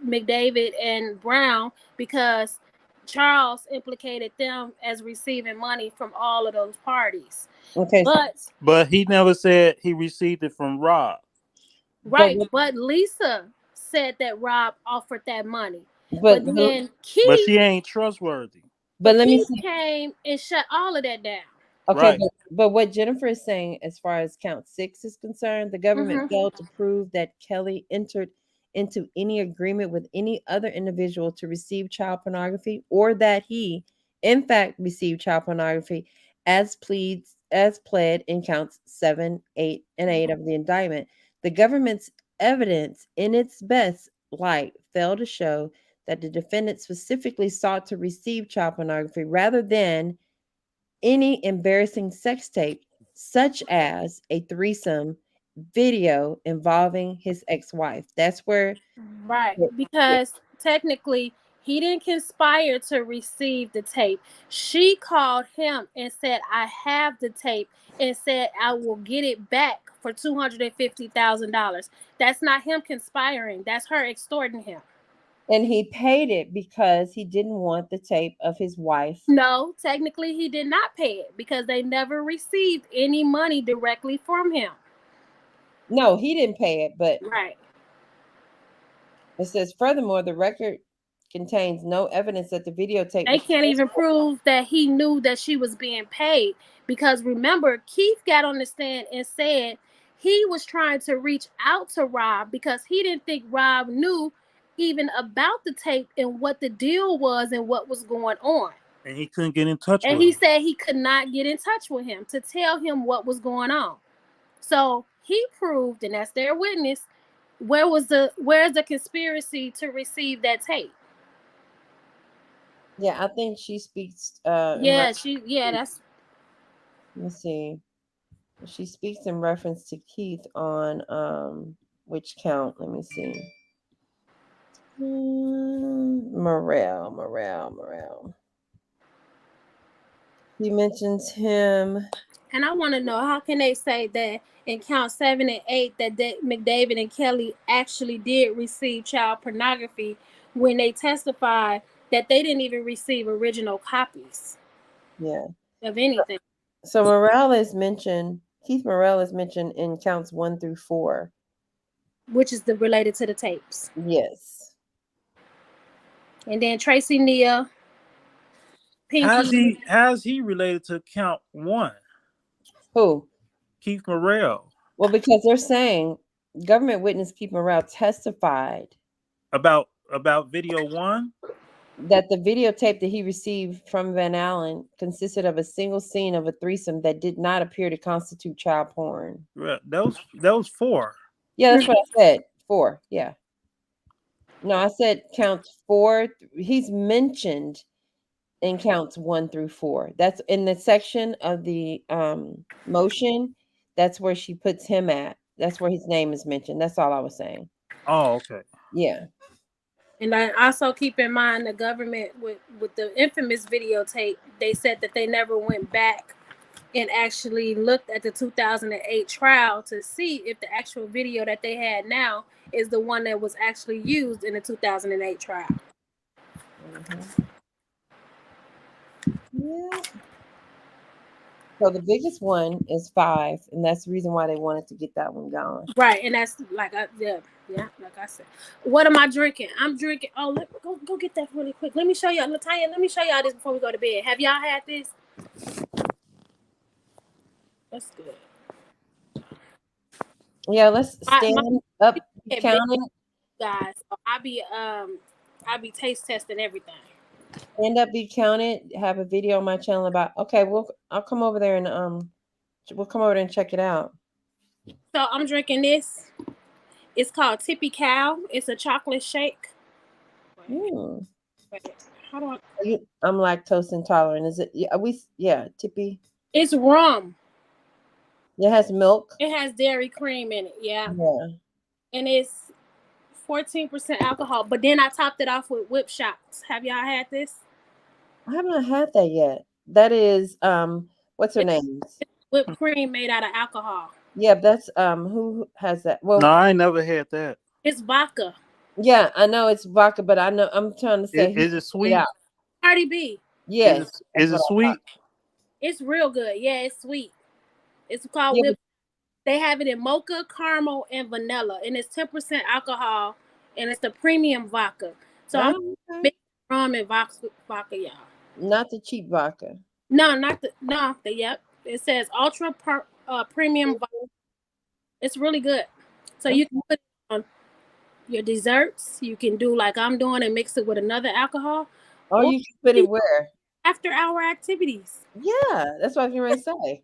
McDavid and Brown, because Charles implicated them as receiving money from all of those parties. Okay, but he never said he received it from Rob. Right, but Lisa said that Rob offered that money, but then Keith, but she ain't trustworthy. But let me see, came and shut all of that down. Okay, but what Jennifer is saying, as far as count 6 is concerned, the government failed to prove that Kelly entered into any agreement with any other individual to receive child pornography, or that he, in fact, received child pornography as pled in counts 7, 8, and 8 of the indictment. The government's evidence, in its best light, failed to show that the defendant specifically sought to receive child pornography rather than any embarrassing sex tape, such as a threesome video involving his ex-wife. That's where... Right, because technically he didn't conspire to receive the tape. She called him and said, I have the tape, and said, I will get it back for $250,000. That's not him conspiring. That's her extorting him. And he paid it because he didn't want the tape of his wife. No, technically he did not pay it because they never received any money directly from him. No, he didn't pay it, but... Right. It says, furthermore, the record contains no evidence that the videotape... They can't even prove that he knew that she was being paid, because remember, Keith got on the stand and said he was trying to reach out to Rob because he didn't think Rob knew even about the tape and what the deal was and what was going on. And he couldn't get in touch with him. And he said he could not get in touch with him to tell him what was going on. So he proved, and that's their witness, where's the conspiracy to receive that tape? Yeah, I think she speaks that's... Let me see. She speaks in reference to Keith on which count? Let me see. Morale. He mentions him. And I want to know, how can they say that in count 7 and 8 that McDavid and Kelly actually did receive child pornography when they testified that they didn't even receive original copies. Yeah. Of anything. So Morrell is mentioned. Keith Morrell is mentioned in counts 1 through 4, which is related to the tapes. Yes. And then Tracy Neal, Pinky. How's he related to count 1? Who? Keith Morrell. Well, because they're saying government witness Keith Morrell testified about video 1 that the videotape that he received from Van Allen consisted of a single scene of a threesome that did not appear to constitute child porn. That was 4. Yeah, that's what I said. 4. Yeah. No, I said counts 4. He's mentioned in counts 1 through 4. That's in the section of the motion. That's where she puts him at. That's where his name is mentioned. That's all I was saying. Oh, okay. Yeah. And I also keep in mind the government with the infamous videotape, they said that they never went back and actually looked at the 2008 trial to see if the actual video that they had now is the one that was actually used in the 2008 trial. Mm-hmm. Yeah. So the biggest one is 5, and that's the reason why they wanted to get that one going. Right, and that's like like I said. What am I drinking? I'm drinking. Oh, go get that really quick. Let me show y'all, Latanya. Let me show y'all this before we go to bed. Have y'all had this? That's good. Yeah, let's stand up counting, guys. So I be taste testing everything. Stand up, be counted. Have a video on my channel about. Okay, I'll come over there and we'll come over there and check it out. So I'm drinking this. It's called Tippy Cow. It's a chocolate shake. Mm. How do I'm lactose intolerant. Is it? Yeah, Tippy. It's rum. It has milk. It has dairy cream in it. Yeah. And it's 14% alcohol. But then I topped it off with whip shots. Have y'all had this? I haven't had that yet. That is what's her name? Whipped cream made out of alcohol. Yeah, that's who has that? Well, no, I never had that. It's vodka. Yeah, I know it's vodka, but I know I'm trying to say is it sweet? Yeah. Cardi B. Yes. Is it sweet? It's real good. Yeah, it's sweet. It's called whipped. They have it in mocha, caramel, and vanilla, and it's 10% alcohol, and it's the premium vodka. So I'm big rum and vodka, y'all. Not the cheap vodka. No, yep. It says ultra premium vodka. It's really good. So you can put it on your desserts. You can do like I'm doing and mix it with another alcohol. Oh, you can put it where? After hour activities. Yeah, that's what I was going to say.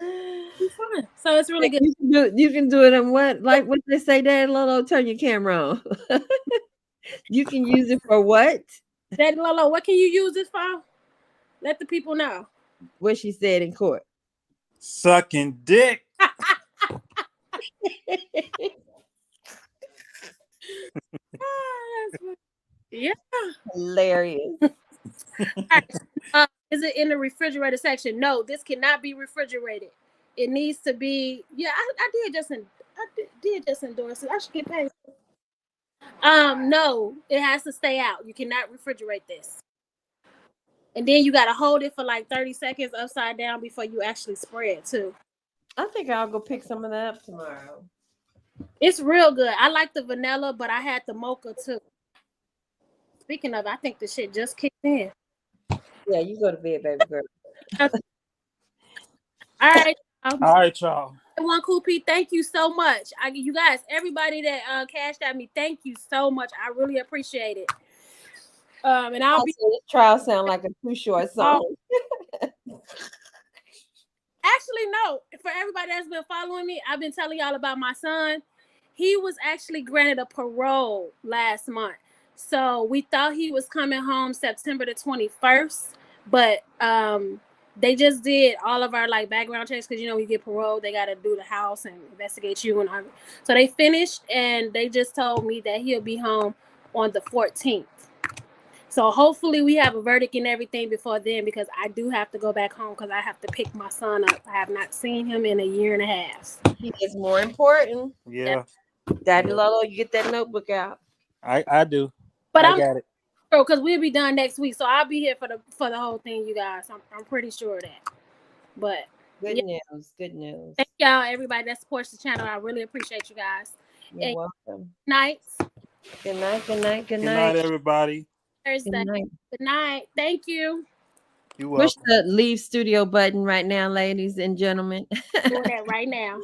It's fun. So it's really good. You can do it on what? Like what they say, Dad Lolo, turn your camera on. You can use it for what? Daddy Lolo, what can you use this for? Let the people know. What she said in court. Sucking dick. Yeah. Hilarious. Is it in the refrigerator section? No, this cannot be refrigerated. It needs to be. Yeah, I did just endorse it. I should get paid. No, it has to stay out. You cannot refrigerate this. And then you gotta hold it for like 30 seconds upside down before you actually spread too. I think I'll go pick some of that up tomorrow. It's real good. I like the vanilla, but I had the mocha too. Speaking of, I think the shit just kicked in. Yeah, you go to bed, baby girl. All right. All right, y'all. One Cool P, thank you so much. You guys, everybody that cashed at me, thank you so much. I really appreciate it. And I'll be. This trial sound like a too short song. Actually, no. For everybody that's been following me, I've been telling y'all about my son. He was actually granted a parole last month. So we thought he was coming home September the 21st, but they just did all of our like background checks because we get parole, they got to do the house and investigate you, and so they finished, and they just told me that he'll be home on the 14th. So hopefully we have a verdict and everything before then, because I do have to go back home because I have to pick my son up. I have not seen him in a year and a half. He is more important. Yeah. Daddy Lolo, you get that notebook out. I do. But I got it. because we'll be done next week. So I'll be here for the whole thing, you guys. I'm pretty sure of that. But Good news. Good news. Thank y'all, everybody that supports the channel. I really appreciate you guys. You're welcome. Nights. Good night. Good night. Good Good night. night, everybody. Thursday. Good night. Good night. Thank you. You Push welcome. the leave studio button right now, ladies and gentlemen. Doing that right now.